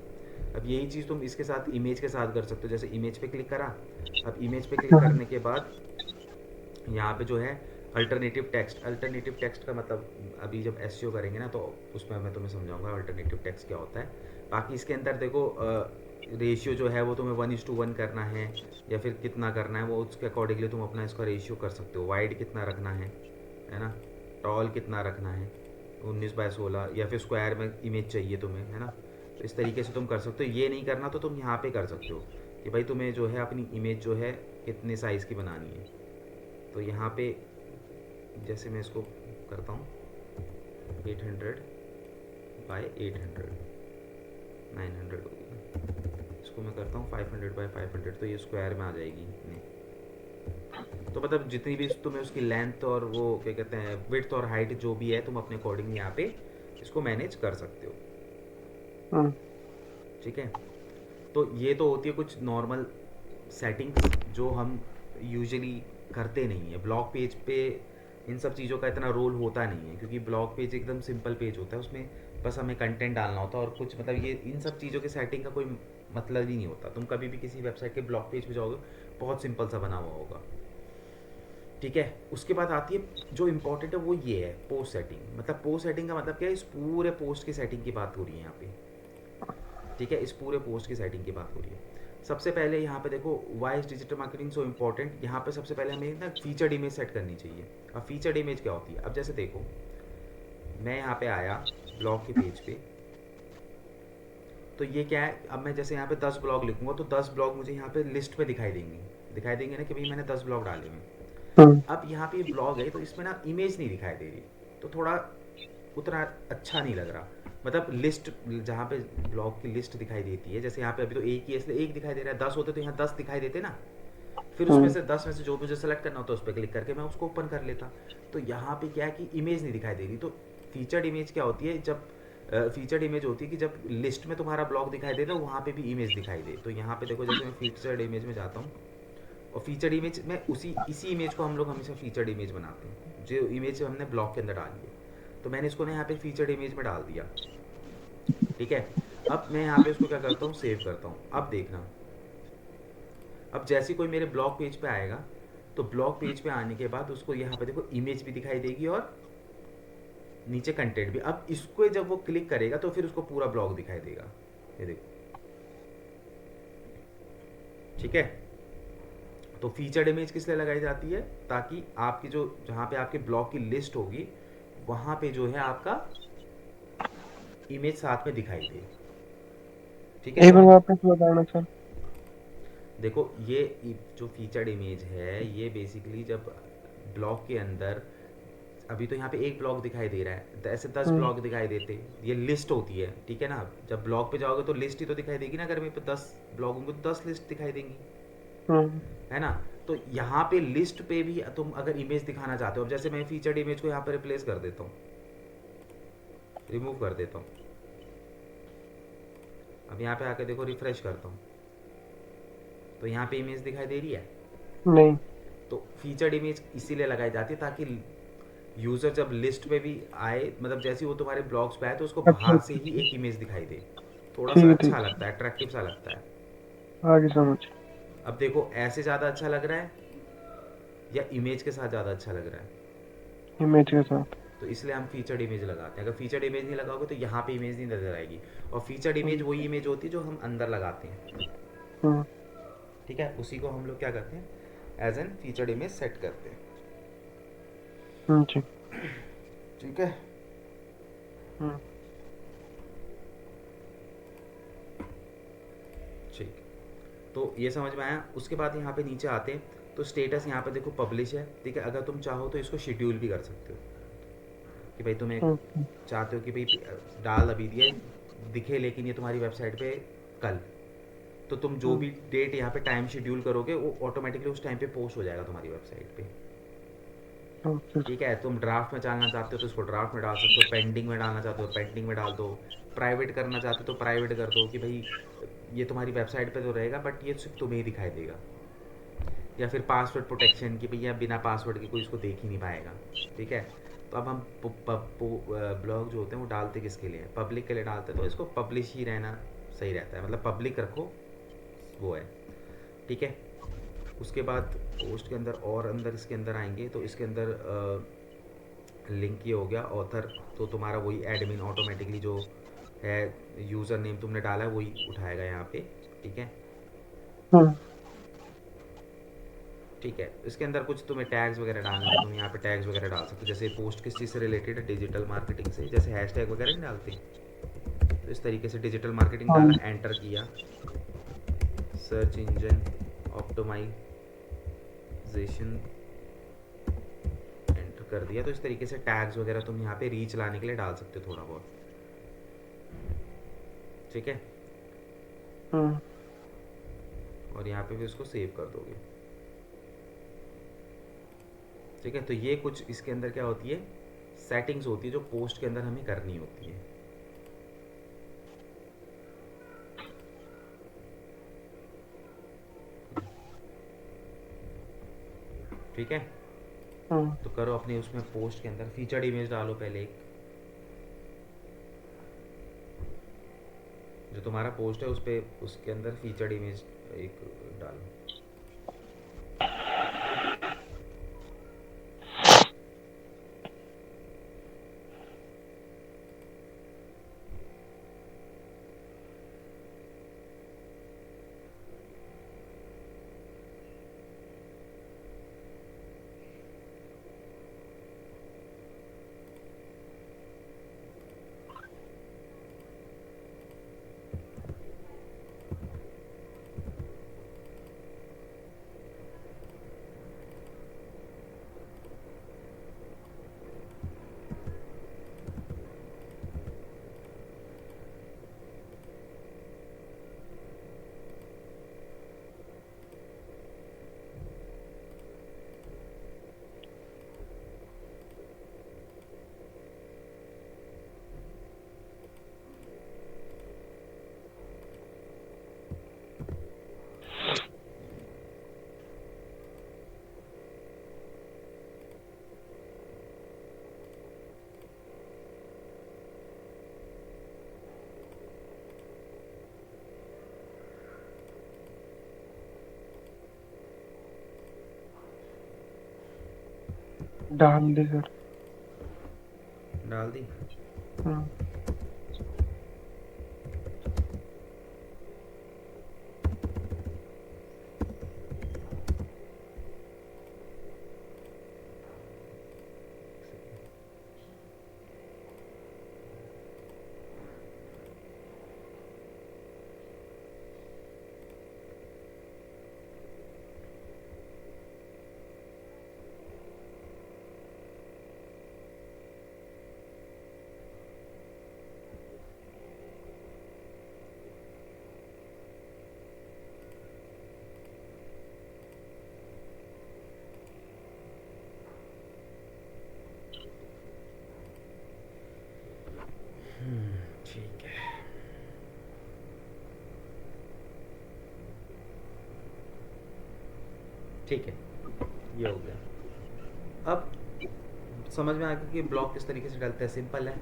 अब यही चीज़ तुम इसके साथ, इमेज के साथ कर सकते हो। जैसे इमेज पे क्लिक करा, अब इमेज पे क्लिक करने के बाद यहाँ पे जो है अल्टरनेटिव टेक्स्ट, अल्टरनेटिव टेक्स्ट का मतलब अभी जब एसईओ करेंगे ना तो उसमें मैं तुम्हें समझाऊंगा अल्टरनेटिव टेक्स्ट क्या होता है। बाकी इसके अंदर देखो रेशियो जो है वो तुम्हें 1:1 करना है या फिर कितना करना है, वो उसके अकॉर्डिंगली तुम अपना इसका रेशियो कर सकते हो। वाइड कितना रखना है ना, टॉल कितना रखना है, 19/16, या फिर स्क्वायर में इमेज चाहिए तुम्हें, है ना। तो इस तरीके से तुम कर सकते हो। ये नहीं करना तो तुम यहाँ पे कर सकते हो कि भाई तुम्हें जो है अपनी इमेज जो है कितने साइज़ की बनानी है। तो यहाँ पे जैसे मैं इसको करता हूँ 800/800, 900 हो गई। इसको मैं करता हूँ 500/500, तो ये स्क्वायर में आ जाएगी इतने। तो मतलब जितनी भी तुम्हें उसकी लेंथ और वो क्या कहते हैं विड्थ और हाइट जो भी है तुम अपने अकॉर्डिंग यहाँ पे इसको मैनेज कर सकते हो। हम्म। ठीक है, तो ये तो होती है कुछ नॉर्मल सेटिंग्स जो हम यूजुअली करते नहीं है ब्लॉग पेज पे। इन सब चीज़ों का इतना रोल होता नहीं है क्योंकि ब्लॉग पेज एकदम सिंपल पेज होता है, उसमें बस हमें कंटेंट डालना होता है और कुछ मतलब ये इन सब चीज़ों के सेटिंग का कोई मतलब ही नहीं होता। तुम कभी भी किसी वेबसाइट के ब्लॉग पेज पे जाओगे बहुत सिंपल सा बना हुआ होगा। ठीक है, उसके बाद आती है जो इम्पोर्टेंट है वो ये है पोस्ट सेटिंग। मतलब पोस्ट सेटिंग का मतलब क्या है, इस पूरे पोस्ट की सेटिंग की बात हो रही है यहाँ पे। ठीक है, इस पूरे पोस्ट की सेटिंग की बात हो रही है। सबसे पहले यहाँ पे देखो why is digital marketing so important. यहाँ पे सबसे पहले हमें ना फीचर्ड इमेज सेट करनी चाहिए। अब फीचर्ड इमेज क्या होती है, अब जैसे देखो मैं यहाँ पे आया ब्लॉग के पेज पे, तो ये क्या है, अब मैं जैसे यहाँ पे 10 ब्लॉग लिखूंगा तो 10 ब्लॉग मुझे यहाँ पे लिस्ट में दिखाई देंगे ना कि भाई मैंने 10 ब्लॉग डाले हुए। हम्म। अब यहाँ पे ब्लॉग है तो इसमें ना इमेज नहीं दिखाई दे रही, तो थोड़ा उतना अच्छा नहीं लग रहा। मतलब लिस्ट जहाँ पे ब्लॉग की लिस्ट दिखाई देती है, जैसे यहाँ पे अभी तो एक ही है इसलिए एक दिखाई दे रहा है, 10 होते तो यहाँ 10 दिखाई देते ना। फिर उसमें हम्म। से 10 में से जो मुझे सेलेक्ट करना होता है उस पर क्लिक करके मैं उसको ओपन कर लेता। तो यहाँ पे क्या है कि इमेज नहीं दिखाई दे रही। तो फीचर्ड इमेज क्या होती है, जब फीचर्ड इमेज होती है कि जब लिस्ट में तुम्हारा ब्लॉग दिखाई दे तो वहाँ पे भी इमेज दिखाई दे। तो यहाँ पे देखो जैसे मैं फीचर्ड इमेज में जाता हूँ और फीचर्ड इमेज में उसी इसी इमेज को हम लोग हमेशा फीचर्ड इमेज बनाते हैं जो इमेज हमने ब्लॉग के अंदर डाली है। तो मैंने इसको ना यहाँ पे फीचर्ड इमेज में डाल दिया। ठीक है, अब मैं यहाँ पे इसको क्या करता हूँ सेव करता हूँ। अब देखना, अब जैसे कोई मेरे ब्लॉग पेज पे आएगा तो ब्लॉग पेज पे आने के बाद उसको यहाँ पे देखो इमेज भी दिखाई देगी और नीचे कंटेंट भी। अब इसको जब वो क्लिक करेगा तो फिर उसको पूरा ब्लॉग दिखाई देगा, ये देखो। ठीक है, तो फीचर्ड इमेज किस लिए लगाई जाती है, ताकि आपकी जो जहाँ पे आपके ब्लॉग की लिस्ट होगी वहाँ पे जो है आपका इमेज साथ में दिखाई दे। ठीक है एक बार समझ। वापस बताना सर। देखो ये जो फीचर्ड इमेज है ये बेसिकली जब ब्लॉग के अंदर, अभी तो यहाँ पे एक ब्लॉग दिखाई दे रहा है तो ऐसे 10 हम्म। ब्लॉग दिखाई देते, ये लिस्ट होती है। ठीक है ना, जब ब्लॉग पे जाओगे तो लिस्ट ही तो दिखाई देगी ना, अगर मेरे पे 10 ब्लॉग होंगे तो 10 लिस्ट दिखाई देंगी, हम्म। है ना। तो यहाँ पे लिस्ट पे भी तुम अगर इमेज दिखाना चाहते हो, अब जैसे मैं फीचर्ड इमेज को यहाँ पे रिप्लेस कर देता हूँ, रिमूव कर देता हूँ। अब यहाँ पे आके देखो रिफ्रेश करता हूँ तो यहाँ पे इमेज दिखाई दे रही है। नहीं। तो फीचर्ड इमेज इसीलिए लगाई जाती है ताकि यूज़र जब लिस्ट पे भी आए, मतलब जैसे ही वो तुम्हारे ब्लॉग्स पे आए तो उसको अच्छा बाहर से अच्छा ही अच्छा। एक इमेज दिखाई दे। थोड़ा सा ठीक है ठीक अच्छा लगता है, अट्रैक्टिव सा लगता है। है, आगे समझ। अब देखो ऐसे ज़्यादा अच्छा लग रहा है या इमेज के साथ ज़्यादा अच्छा लग रहा है। इमेज के साथ। तो इसलिए हम फीचर्ड इमेज लगाते हैं। अगर फीचर्ड इमेज नहीं लगाओगे तो यहाँ पे इमेज नहीं नजर आएगी। और फीचर्ड इमेज वही इमेज होती है जो हम अंदर लगाते हैं। हम्म। ठीक है, उसी को हम लोग क्या करते हैं as an featured image set करते हैं। ठीक। ठीक है, हम्म। ठीक। तो ये समझ में आया। उसके बाद यहाँ पे नीचे आते हैं तो स्टेटस यहाँ पे देखो पब्लिश है। ठीक है, अगर तुम चाहो तो इसको शेड्यूल भी कर सकते हो कि भाई तुम्हें हम्म। चाहते हो कि भाई डाल अभी दिए दिखे लेकिन ये तुम्हारी वेबसाइट पे कल, तो तुम जो हम्म। भी डेट यहाँ पे टाइम शेड्यूल करोगे वो ऑटोमेटिकली उस टाइम पे पोस्ट हो जाएगा तुम्हारी वेबसाइट पे। ओके। ठीक है, तुम ड्राफ्ट में डालना चाहते हो तो इसको ड्राफ्ट में डाल सकते हो, पेंडिंग में डालना चाहते हो पेंडिंग में डाल दो, प्राइवेट करना चाहते हो तो प्राइवेट कर दो कि भाई ये तुम्हारी वेबसाइट पे तो रहेगा बट ये सिर्फ तुम्हें ही दिखाई देगा। या फिर पासवर्ड प्रोटेक्शन कि भैया बिना पासवर्ड के कोई इसको देख ही नहीं पाएगा। ठीक है, तो अब हम ब्लॉग जो होते हैं वो डालते किसके लिए, पब्लिक के लिए डालते हैं, तो इसको पब्लिश ही रहना सही रहता है, मतलब पब्लिक रखो वो है। ठीक है, उसके बाद पोस्ट के अंदर और अंदर इसके अंदर आएंगे तो इसके अंदर लिंक ये हो गया ऑथर, तो तुम्हारा वही एडमिन ऑटोमेटिकली जो है यूज़र नेम तुमने डाला है वही उठाएगा यहाँ पे। ठीक है, हम्म। ठीक है, इसके अंदर कुछ तुम्हें टैग्स वगैरह डालने तो तुम यहाँ पे टैग्स वगैरह डाल सकते हो, जैसे पोस्ट किस चीज़ से रिलेटेड है, डिजिटल मार्केटिंग से, जैसे हैशटैग वगैरह नहीं डालते, तो इस तरीके से डिजिटल मार्केटिंग हाँ। डाला, एंटर किया, सर्च इंजन ऑप्टिमाइजेशन एंटर कर दिया। तो इस तरीके से टैग्स वगैरह तुम यहाँ पे रीच लाने के लिए डाल सकते हो थोड़ा बहुत। ठीक है, हम्म। और यहाँ पे भी उसको सेव कर दोगे। ठीक है, तो ये कुछ इसके अंदर क्या होती है, सेटिंग्स होती है जो पोस्ट के अंदर हमें करनी होती है। ठीक है, हाँ तो करो अपने उसमें पोस्ट के अंदर फीचर्ड इमेज डालो पहले एक, जो तुम्हारा पोस्ट है उस पर उसके अंदर फीचर्ड इमेज एक डालो। डाल दे सर। डाल दी। हाँ ठीक है, ठीक है, ये हो गया। अब समझ में आ गया कि ब्लॉग किस तरीके से डालते हैं, सिंपल है।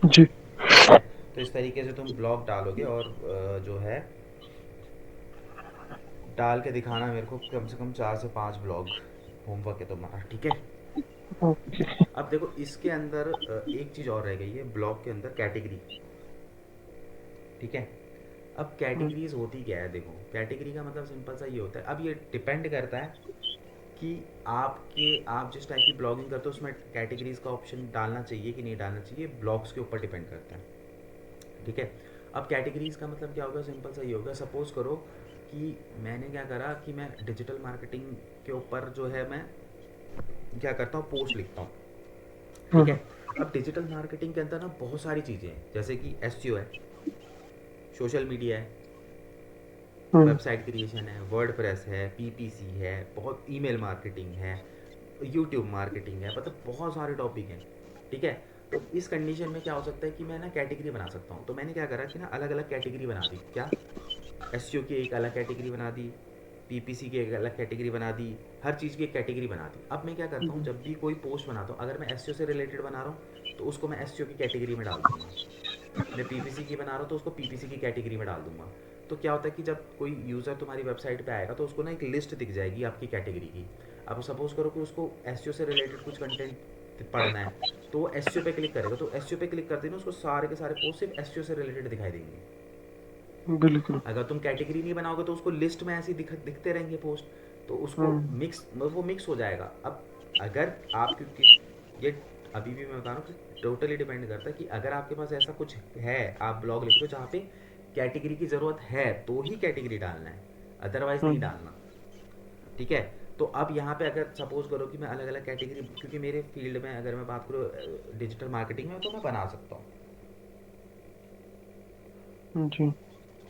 जी। ठीक है, तो इस तरीके से तुम ब्लॉग डालोगे और जो है डाल के दिखाना मेरे को, कम से कम 4 से 5 ब्लॉग होमवर्क है तुम्हारा। ठीक है, ओके। अब देखो इसके अंदर एक चीज़ और रह गई है ब्लॉग के अंदर, कैटेगरी। ठीक है, अब कैटेगरीज होती क्या है, देखो कैटेगरी का मतलब सिंपल सा ये होता है, अब ये डिपेंड करता है कि आप जिस टाइप की ब्लॉगिंग करते हो उसमें कैटेगरीज का ऑप्शन डालना चाहिए कि नहीं डालना चाहिए, ब्लॉग्स के ऊपर डिपेंड करता है। ठीक है, अब कैटेगरीज का मतलब क्या होगा, सिंपल सा ये होगा, सपोज करो कि मैंने क्या करा कि मैं डिजिटल मार्केटिंग के ऊपर जो है मैं क्या करता हूँ, पोस्ट लिखता हूँ। ठीक है, अब डिजिटल मार्केटिंग के अंदर ना बहुत सारी चीज़ें हैं, जैसे कि एसईओ है, सोशल मीडिया है, वेबसाइट क्रिएशन है, वर्डप्रेस है, पीपीसी है, बहुत ईमेल मार्केटिंग है, यूट्यूब मार्केटिंग है, मतलब बहुत सारे टॉपिक हैं। ठीक है, तो इस कंडीशन में क्या हो सकता है कि मैं ना कैटेगरी बना सकता हूँ, तो मैंने क्या करा कि ना अलग अलग कैटेगरी बना दी, क्या एसईओ की एक अलग कैटेगरी बना दी, पीपीसी की एक अलग कैटेगरी बना दी, हर चीज़ की एक कैटेगरी बना दी। अब मैं क्या करता हूँ, जब भी कोई पोस्ट बनाता हूँ, अगर मैं एसईओ से रिलेटेड बना रहा हूँ तो उसको मैं एसईओ की कैटेगरी में डाल दूंगा, मैं पीपीसी की बना रहा हूँ तो उसको पीपीसी की कैटेगरी में डाल दूंगा। तो क्या होता है कि जब कोई यूज़र तुम्हारी वेबसाइट पे आएगा तो उसको ना एक लिस्ट दिख जाएगी आपकी कैटेगरी की। अब सपोज़ करो कि उसको एसईओ से रिलेटेड कुछ कंटेंट पढ़ना है, तो वो एसईओ पे क्लिक करेगा, तो एसईओ पे क्लिक करते ही ना उसको सारे के सारे पोस्ट सिर्फ एसईओ से रिलेटेड दिखाई देंगे। बिल्कुल। अगर तुम कैटेगरी नहीं बनाओगे तो उसको लिस्ट में ऐसे दिखते रहेंगे पोस्ट, तो उसको हम्म। मिक्स, वो मिक्स हो जाएगा। अब अगर आप, क्योंकि ये अभी भी मैं बता रहा हूँ कि टोटली डिपेंड करता है कि अगर आपके पास ऐसा कुछ है, आप ब्लॉग लिख रहे हो जहाँ पे कैटेगरी की ज़रूरत है तो ही कैटेगरी डालना है, अदरवाइज़ नहीं हम्म। डालना। ठीक है, तो अब यहाँ पे अगर सपोज करो कि मैं अलग अलग कैटेगरी, क्योंकि मेरे फील्ड में अगर मैं बात करूँ डिजिटल मार्केटिंग में, तो मैं बना सकता हूँ। जी।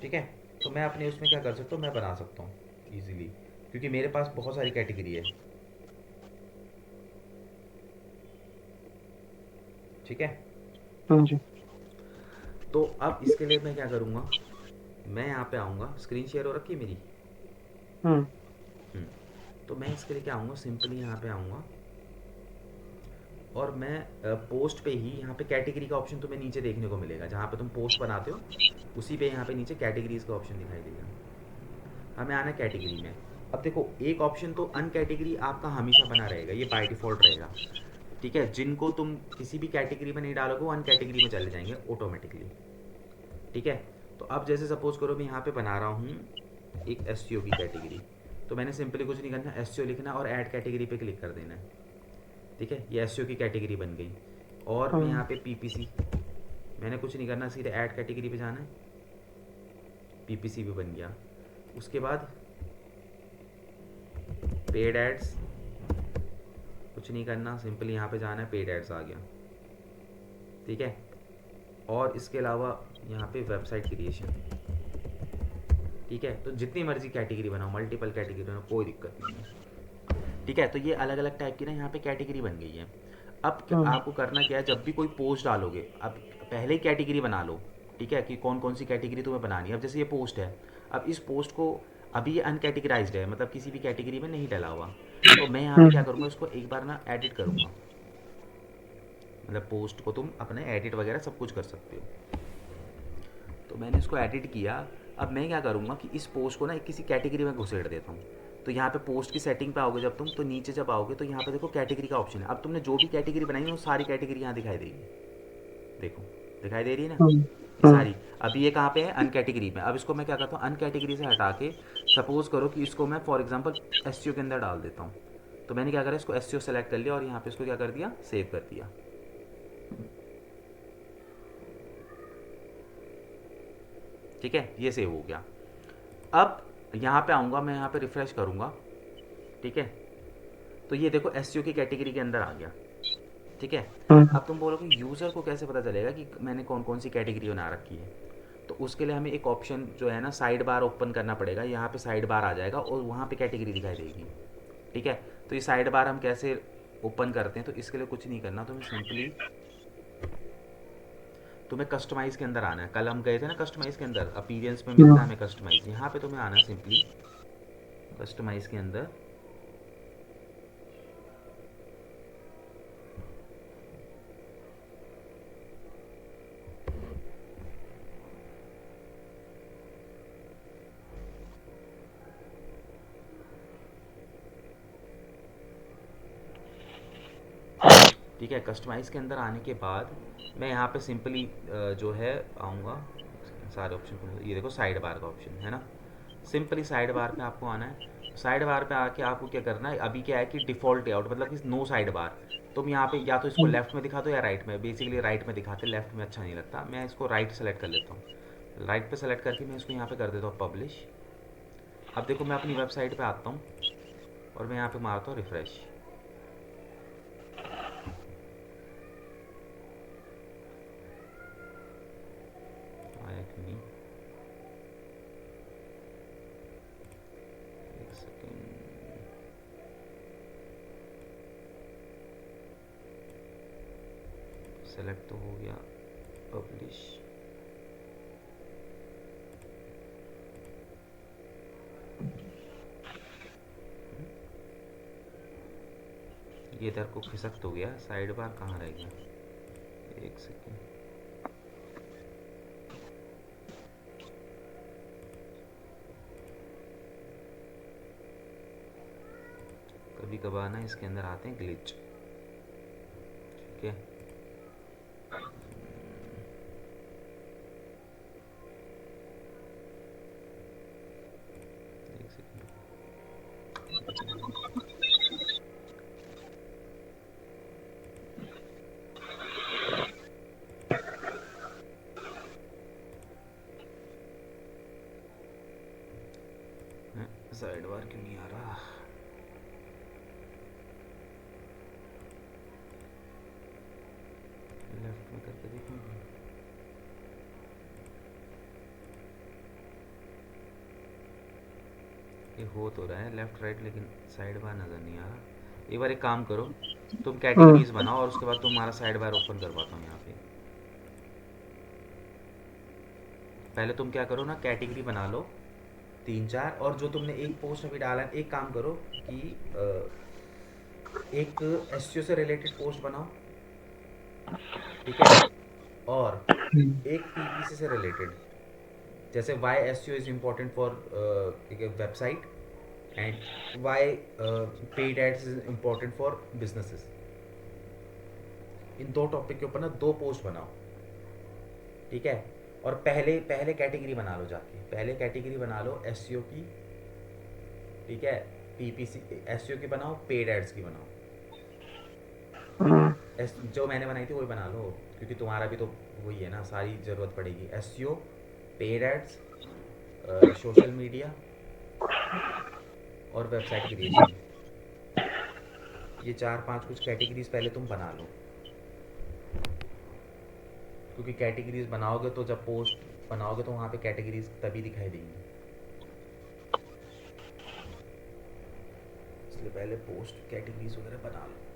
ठीक है, तो मैं अपने उसमें क्या कर सकता हूँ, मैं बना सकता हूँ ईजिली, क्योंकि मेरे पास बहुत सारी कैटेगरी है। ठीक है। जी। तो अब इसके लिए मैं क्या करूँगा, मैं यहाँ पे आऊँगा, स्क्रीन शेयर हो रखी है मेरी। हम्म। हम्म, तो मैं इसके लिए क्या आऊँगा, सिंपली यहाँ पे आऊँगा और मैं पोस्ट पे ही यहाँ पे कैटेगरी का ऑप्शन तुम्हें नीचे देखने को मिलेगा, जहाँ पे तुम पोस्ट बनाते हो उसी पे यहाँ पे नीचे कैटेगरीज का ऑप्शन दिखाई देगा। हमें आना है कैटेगरी में। अब देखो, एक ऑप्शन तो अन कैटेगरी आपका हमेशा बना रहेगा, ये बाय डिफ़ॉल्ट रहेगा। ठीक है, जिनको तुम किसी भी कैटेगरी में नहीं डालोगे वो अन कैटेगरी में चले जाएंगे ऑटोमेटिकली। ठीक है, तो अब जैसे सपोज करो मैं यहाँ पे बना रहा हूँ एक एस की कैटेगरी, तो मैंने सिंपली कुछ नहीं करना, एस लिखना और ऐड कैटेगरी पे क्लिक कर देना है। ठीक है, ये एस की कैटेगरी बन गई। और मैं यहाँ हाँ। पे पीपीसी, मैंने कुछ नहीं करना, सीधे ऐड कैटेगरी पे जाना है, पीपीसी भी बन गया। उसके बाद पेड एड्स, कुछ नहीं करना, सिंपली यहाँ पे जाना है, पेड एड्स आ गया। ठीक है, और इसके अलावा यहाँ पे वेबसाइट क्रिएशन। ठीक है, तो जितनी मर्जी कैटेगरी बनाओ, मल्टीपल कैटेगरी बनाओ, कोई दिक्कत नहीं है। ठीक है, तो ये अलग अलग टाइप की ना यहाँ पे कैटेगरी बन गई है। अब हाँ। आपको करना क्या है, जब भी कोई पोस्ट डालोगे, अब पहले ही कैटेगरी बना लो। ठीक है, कि कौन कौन सी कैटेगरी तुम्हें बनानी है। अब जैसे ये पोस्ट है, अब इस पोस्ट को अभी ये अनकैटेगराइज्ड है, मतलब किसी भी कैटेगरी में नहीं डला हुआ, तो मैं यहाँ पे क्या हम्म। करूँगा, इसको एक बार ना एडिट करूँगा। मतलब पोस्ट को तुम अपने एडिट वगैरह सब कुछ कर सकते हो। तो मैंने इसको एडिट किया। अब मैं क्या करूँगा कि इस पोस्ट को ना एक किसी कैटेगरी में घुसेड़ देता हूँ। तो यहाँ पे पोस्ट की सेटिंग पे आओगे जब तुम, तो नीचे जब आओगे तो यहाँ पे देखो कैटेगरी का ऑप्शन है। अब तुमने जो भी कैटेगरी बनाई है वो सारी कैटेगरी यहाँ दिखाई देगी। देखो, दिखाई दे रही है ना, हम्म। ये हम्म। सारी। अभी ये कहाँ पे है, अन कैटेगरी में। अब इसको मैं क्या करता हूँ, अन कैटेगरी से हटा के सपोज करो कि इसको मैं फॉर एग्जाम्पल एस के अंदर डाल देता हूँ। तो मैंने क्या करा, इसको एस सेलेक्ट कर लिया और यहाँ पे इसको क्या कर दिया, सेव कर दिया। ठीक है, ये सेव हो गया। अब यहाँ पे आऊँगा, मैं यहाँ पे रिफ्रेश करूँगा। ठीक है, तो ये देखो एस की कैटेगरी के अंदर आ गया। ठीक है, हम्म। अब तुम बोलोगे यूज़र को कैसे पता चलेगा कि मैंने कौन कौन सी कैटेगरी बना रखी है। तो उसके लिए हमें एक ऑप्शन जो है ना, साइड बार ओपन करना पड़ेगा। यहाँ पे साइड बार आ जाएगा और वहाँ पे कैटेगरी दिखाई देगी। ठीक है, तो ये साइड बार हम कैसे ओपन करते हैं, तो इसके लिए कुछ नहीं करना, तुम्हें सिंपली तुम्हें कस्टमाइज़ के अंदर आना है। कल हम गए थे ना कस्टमाइज़ के अंदर, अपीरियंस में मिलता है हम्म। हमें कस्टमाइज़, यहाँ पे तुम्हें आना है सिंपली कस्टमाइज़ के अंदर। ठीक है, कस्टमाइज़ के अंदर आने के बाद मैं यहाँ पे सिंपली जो है आऊँगा, सारे ऑप्शन पर, ये देखो साइड बार का ऑप्शन है ना, सिंपली साइड बार पे आपको आना है। साइड बार पे आके आपको क्या करना है, अभी क्या है कि डिफ़ॉल्ट लेआउट मतलब कि नो साइड बार। तुम यहाँ पे या तो इसको हम्म। लेफ्ट में दिखा दो या राइट में। बेसिकली राइट में दिखाते, लेफ्ट में अच्छा नहीं लगता। मैं इसको राइट सेलेक्ट कर लेता हूँ। राइट पे सेलेक्ट करके मैं इसको यहाँ पे कर देता हूँ पब्लिश। अब देखो मैं अपनी वेबसाइट पे आता हूँ और मैं यहाँ पे मारता हूँ रिफ्रेश। आया कि नहीं, एक सेकेंड। सेलेक्ट तो हो गया, पब्लिश। ये इधर को खिसक तो गया, साइड बार कहाँ रह गया, एक सेकेंड। कभी कभार ना इसके अंदर आते हैं ग्लिच। ठीक है, एक सेकेंड। साइड बार क्यों नहीं आ रहा, लेफ्ट में करके देखूंगा। ये हो तो रहा है लेफ्ट राइट, लेकिन साइड बार नज़र नहीं आ रहा। एक बार एक काम करो, तुम हम्म। कैटेगरीज बनाओ और उसके बाद तुम्हारा साइड बार ओपन करवाता हूँ यहाँ पे। पहले तुम क्या करो ना, कैटेगरी बना लो 3 4, और जो तुमने एक पोस्ट अभी डाला है, एक काम करो कि एक एसईओ से रिलेटेड पोस्ट बनाओ, ठीक है, और एक पीपीसी से रिलेटेड, जैसे why SEO is important for website, and why paid ads is important for businesses. इन 2 टॉपिक के ऊपर ना 2 पोस्ट बनाओ, ठीक है। और पहले पहले कैटेगरी बना लो, जाके पहले कैटेगरी बना लो एसईओ की, ठीक है। पीपीसी एसईओ की बनाओ, पेड एड्स की बनाओ। हम्म। जो मैंने बनाई थी वही बना लो, क्योंकि तुम्हारा भी तो वही है ना, सारी ज़रूरत पड़ेगी। SEO, paid ads, social media और वेबसाइट क्रिएशन। ये 4 5 कुछ कैटेगरीज पहले तुम बना लो, क्योंकि कैटेगरीज बनाओगे तो जब पोस्ट बनाओगे तो वहाँ पे कैटेगरीज तभी दिखाई देंगी, इसलिए पहले पोस्ट कैटेगरीज वगैरह बना लो।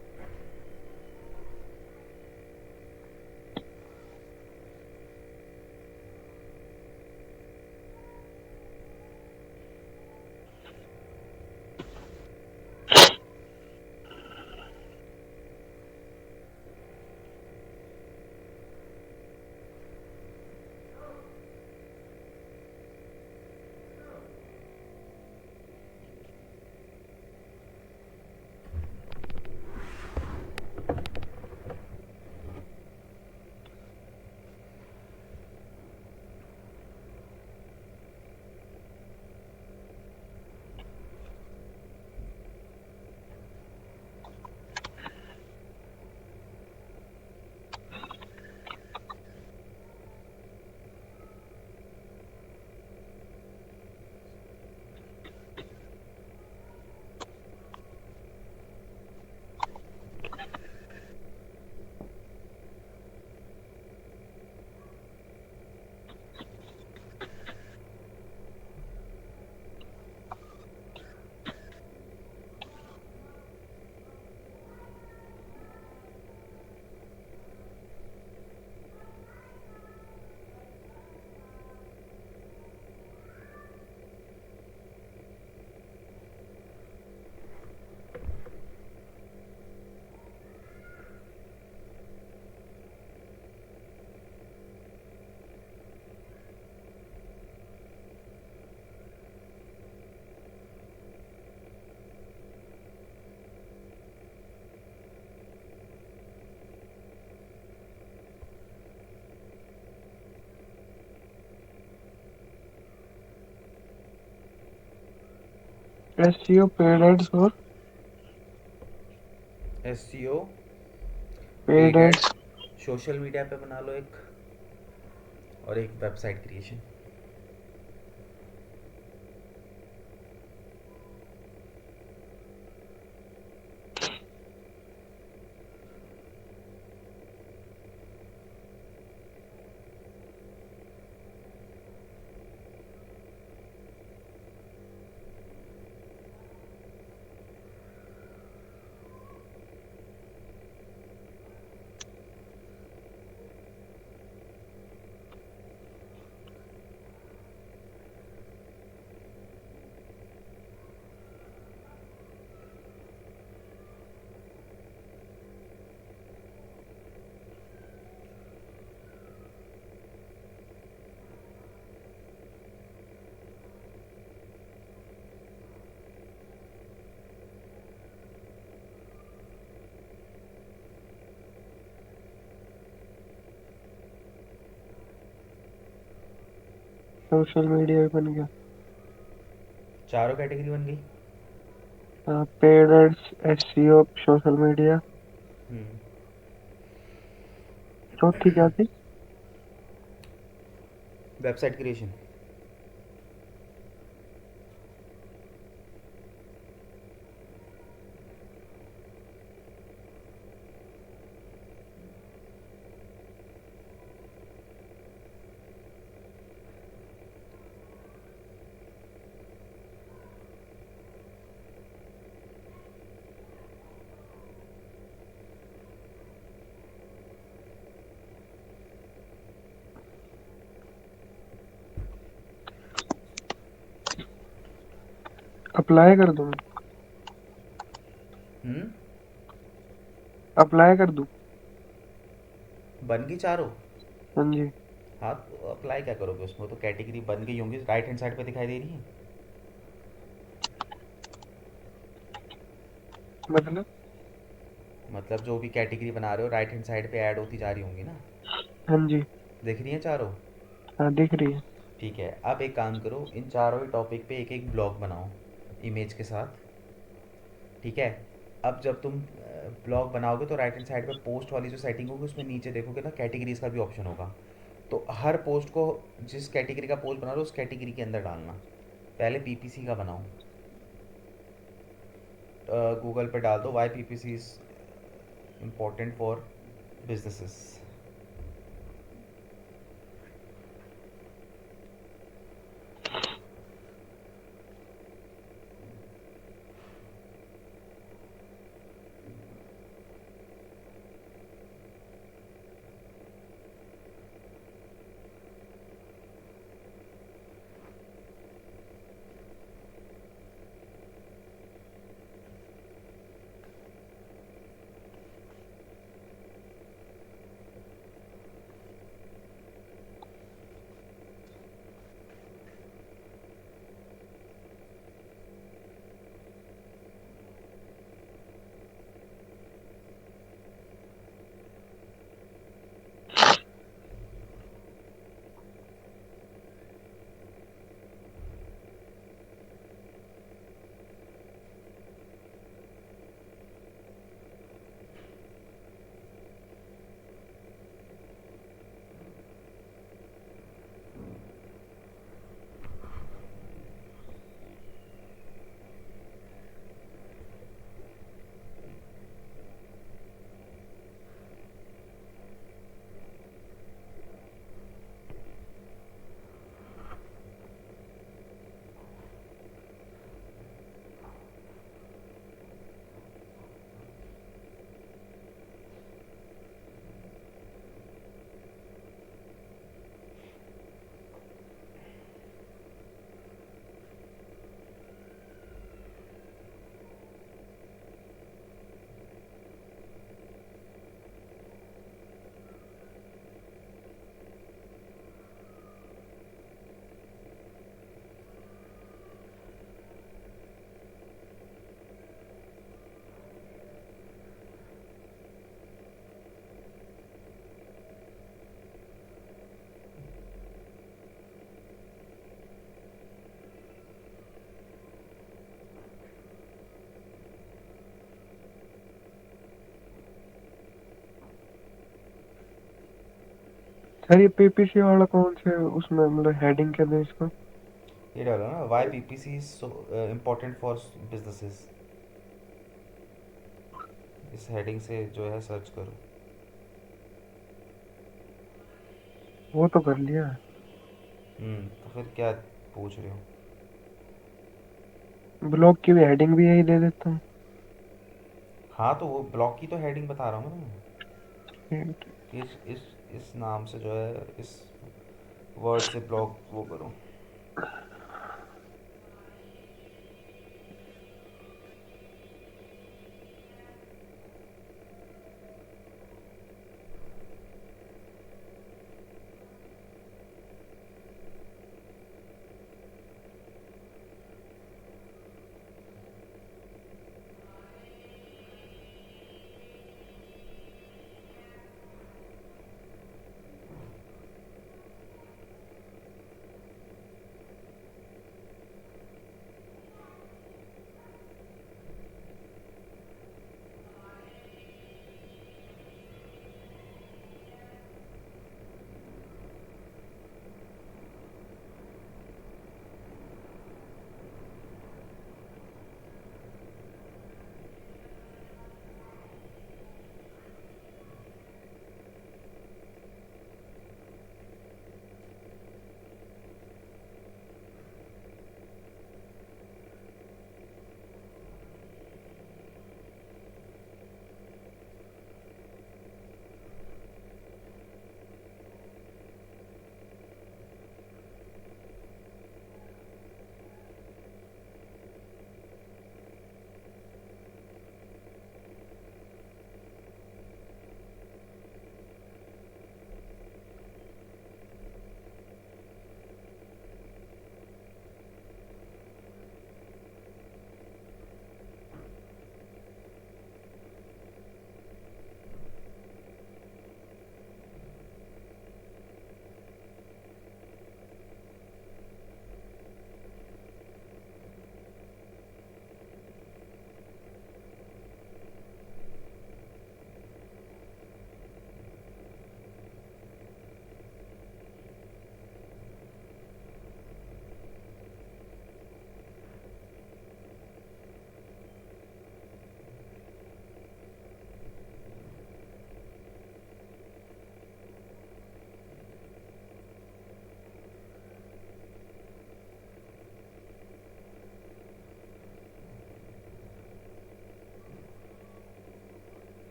एसईओ, पेड एड्स और SEO, paid paid ads, ads. Social media पे बना लो एक, और एक वेबसाइट क्रिएशन। सोशल मीडिया भी बन गया। चारों कैटेगरी बन गई। Paid ads, SEO, social media. Hmm. चौथी क्या थी? Website creation. अप्लाई कर दूँ? हम्म। अप्लाई कर दूँ? बन गई चारों? हाँ जी। हाँ, तो अप्लाई क्या करोगे उसमें? तो कैटेगरी बन गई होंगी, राइट हैंड साइड पे दिखाई दे रही है। मतलब? मतलब जो भी कैटेगरी बना रहे हो राइट हैंड साइड पे ऐड होती जा रही होंगी ना। हाँ जी। दिख रही हैं चारों? हाँ दिख रही है। ठीक है, अब एक काम करो, इन चारों ही टॉपिक पे एक एक ब्लॉग बनाओ इमेज के साथ। ठीक है। अब जब तुम ब्लॉग बनाओगे तो राइट हैंड साइड पे पोस्ट वाली जो सेटिंग होगी उसमें नीचे देखोगे ना, कैटेगरीज का भी ऑप्शन होगा। तो हर पोस्ट को, जिस कैटेगरी का पोस्ट बना रहे हो उस कैटेगरी के अंदर डालना। पहले पीपीसी का बनाओ। गूगल पे डाल दो why PPC is important for businesses. Sir ये पीपीसी वाला कौन से उसमें मतलब हेडिंग क्या दें इसको? ये डालो ना, why PPC is important for businesses. इस हेडिंग से जो है सर्च करो। वो तो कर लिया। तो फिर क्या पूछ रहे हो? ब्लॉग की भी हेडिंग भी यही दे देता हूँ। हाँ, तो वो ब्लॉग की तो हेडिंग बता रहा हूँ मैं ठीक। तुम्हें। इस नाम से जो है, इस वर्ड से ब्लॉग वो करो।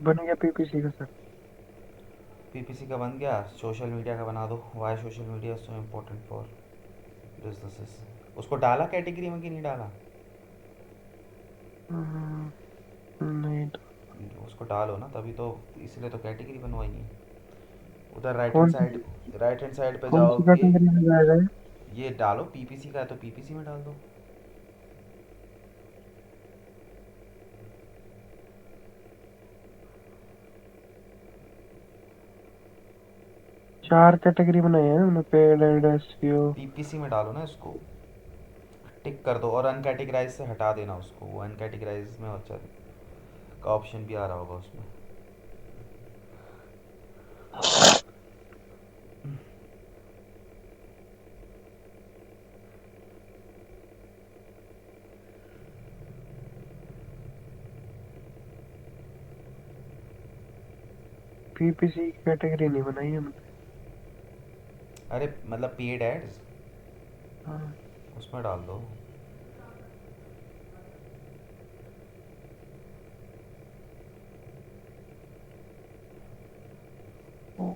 बन गया पीपीसी का सर। पीपीसी का बन गया, सोशल मीडिया का बना दो। Why social media so important for businesses. उसको डाला कैटेगरी में कि नहीं डाला? नहीं तो। उसको डालो ना, तभी तो, इसलिए तो कैटेगरी बनवाई है। उधर राइट हैंड कौन साइड, राइट हैंड साइड पे कौन सी जाओगे, कैटेगरी में जाएगा ये? ये डालो पीपीसी का है तो पीपीसी में डाल दो। 4 कैटेगरी बनाई है उन्होंने, पेड एड एसईओ। पीपीसी में डालो ना इसको, टिक कर दो, और अनकैटेगराइज से हटा देना उसको, वो अनकैटेगराइज में अच्छा का ऑप्शन भी आ रहा होगा उसमें। पीपीसी की कैटेगरी नहीं बनाई है उन्होंने। अरे मतलब पेड एड्स, हाँ। उसमें डाल दो। ओ,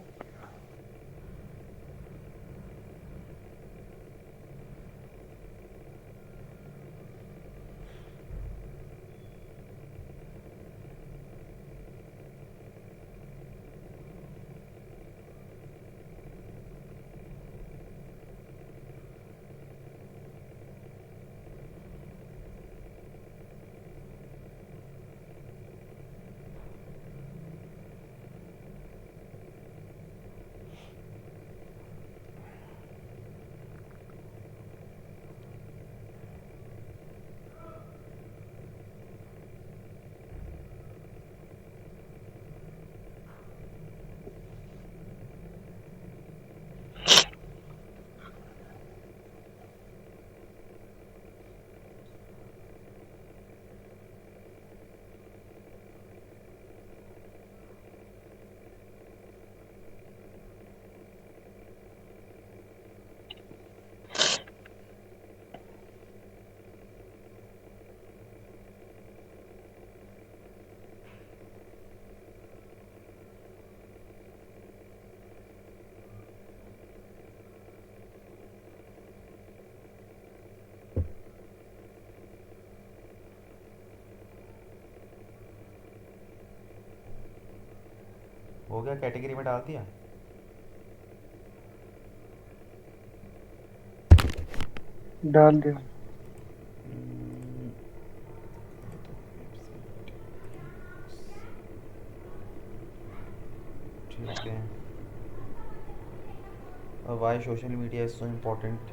हो गया, कैटेगरी में डाल दिया। डाल दिया। ठीक है, why social media is so important.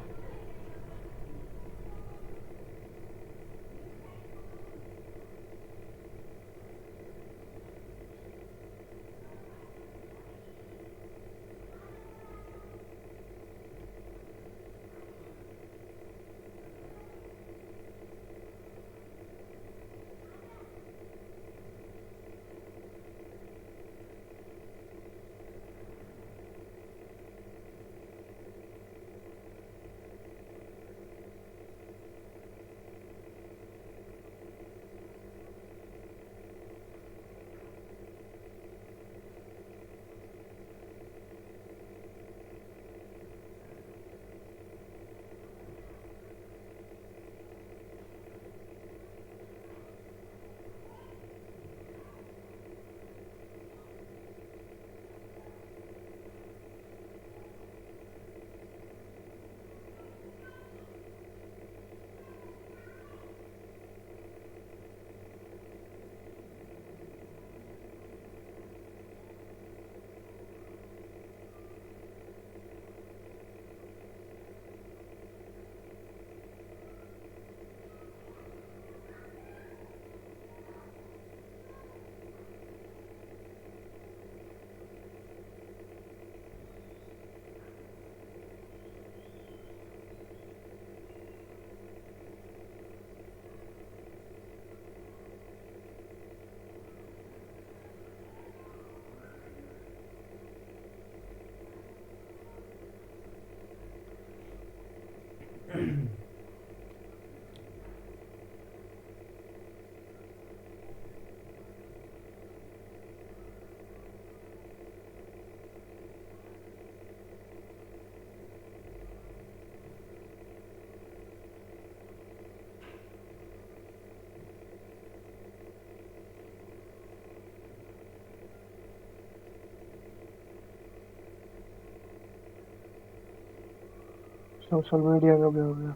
Social media का भी हो गया।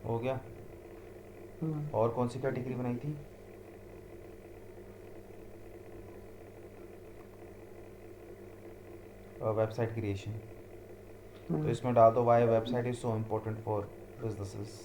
हो गया। हम्म। और कौन सी कैटेगरी बनाई थी? Website creation. तो हम्म। इसमें डाल दो why website is so important for businesses.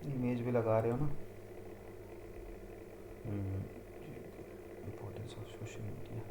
Image भी लगा रहे हो ना? Importance of social media.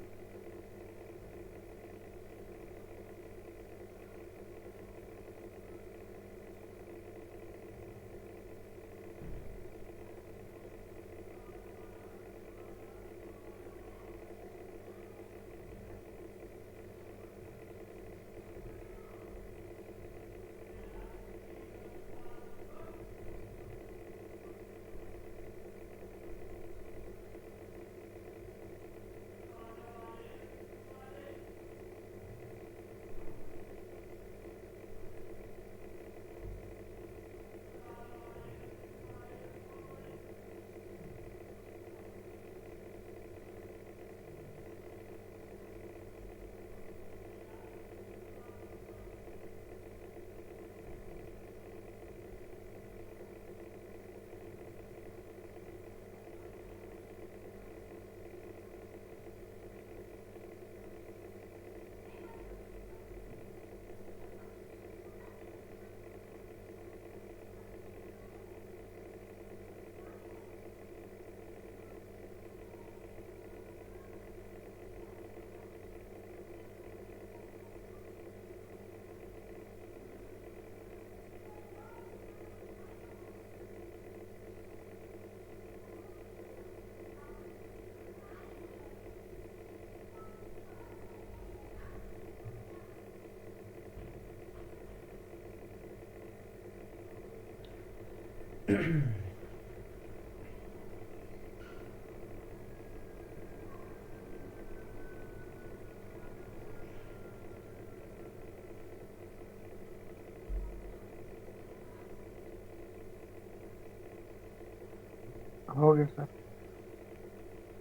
हो गया सर।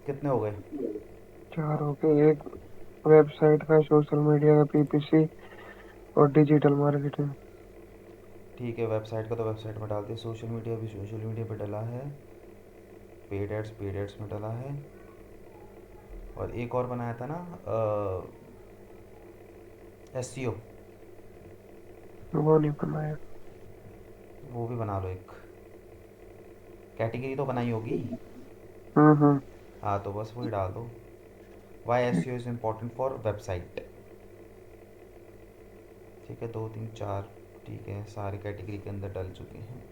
कितने हो गए? 4 हो गए। एक वेबसाइट का, सोशल मीडिया का पीपीसी, और डिजिटल मार्केटिंग। ठीक है, वेबसाइट का तो वेबसाइट में डाल दिया, सोशल मीडिया भी सोशल मीडिया पे डला है, पेड एड्स में डला है, और एक और बनाया था ना एसईओ, वो नहीं बनाया। वो भी बना लो एक। कैटेगरी तो बनाई होगी। हम्म। हाँ तो बस वही डाल दो, वाई ठीक। SEO is important for website. ठीक है, 2 3 4। ठीक है, सारे कैटेगरी के अंदर डल चुके हैं।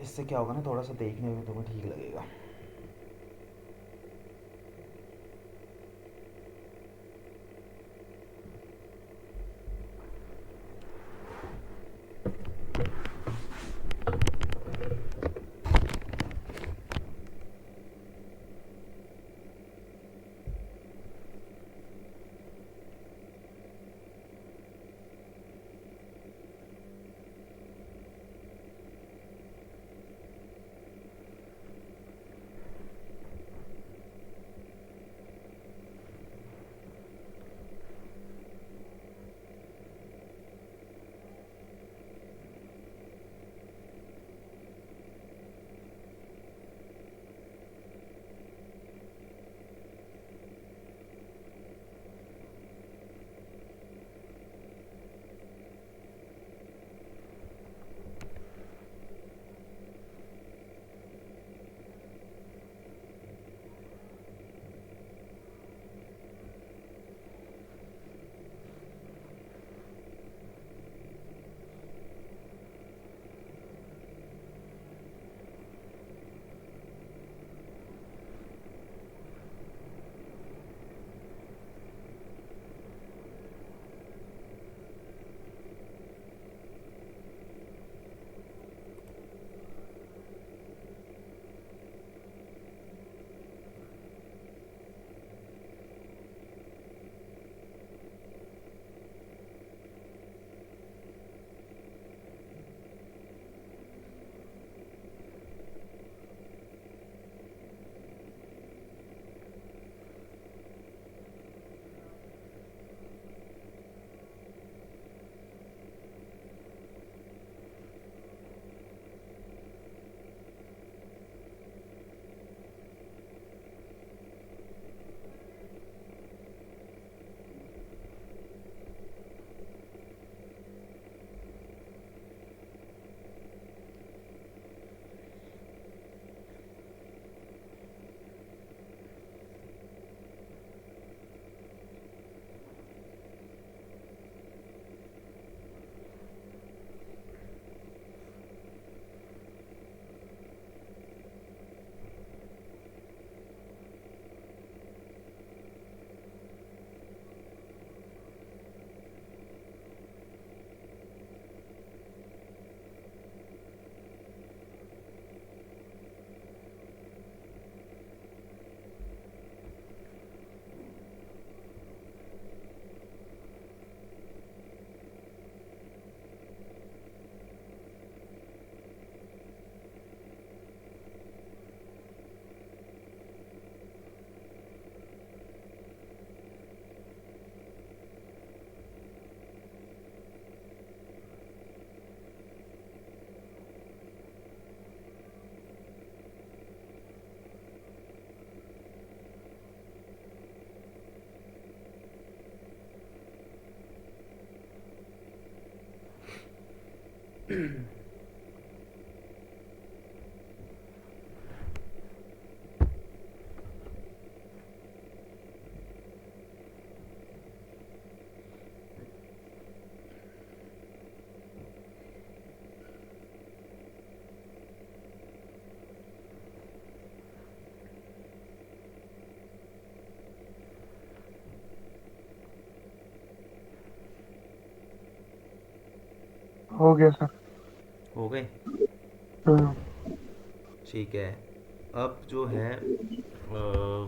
इससे क्या होगा ना, थोड़ा सा देखने में तुम्हें ठीक लगेगा। हो गया सर। हो गए? हम्म। ठीक है। अब जो है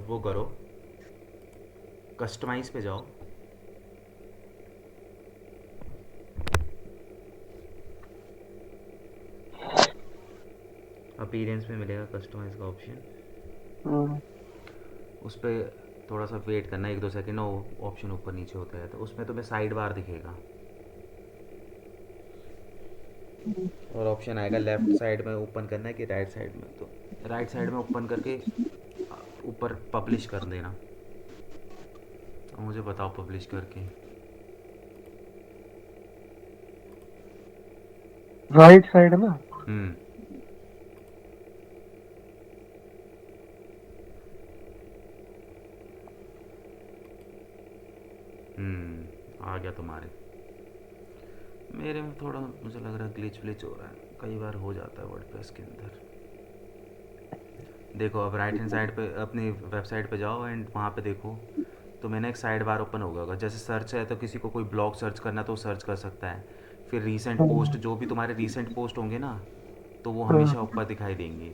वो करो, कस्टमाइज़ पे जाओ। अपीयरेंस में मिलेगा कस्टमाइज़ का ऑप्शन, हम्म। उस पर थोड़ा सा वेट करना, 1-2 सेकंड, वो ऑप्शन ऊपर नीचे होता है तो उसमें तुम्हें साइड बार दिखेगा और ऑप्शन आएगा लेफ़्ट साइड में ओपन करना है कि राइट साइड में, तो राइट साइड में ओपन करके ऊपर पब्लिश कर देना। अब मुझे बताओ पब्लिश करके। राइट साइड ना? हम्म। आ गया तुम्हारे। मेरे में थोड़ा मुझे लग रहा है ग्लिच व्लिच हो रहा है, कई बार हो जाता है वर्डप्रेस के अंदर। देखो अब राइट हैंड साइड पे अपनी वेबसाइट पे जाओ एंड वहाँ पे देखो तो मैंने एक साइड बार ओपन होगा, जैसे सर्च है तो किसी को कोई ब्लॉग सर्च करना तो सर्च कर सकता है। फिर रीसेंट पोस्ट, हाँ। जो भी तुम्हारे रीसेंट पोस्ट होंगे ना तो वो हाँ। हमेशा ऊपर दिखाई देंगे।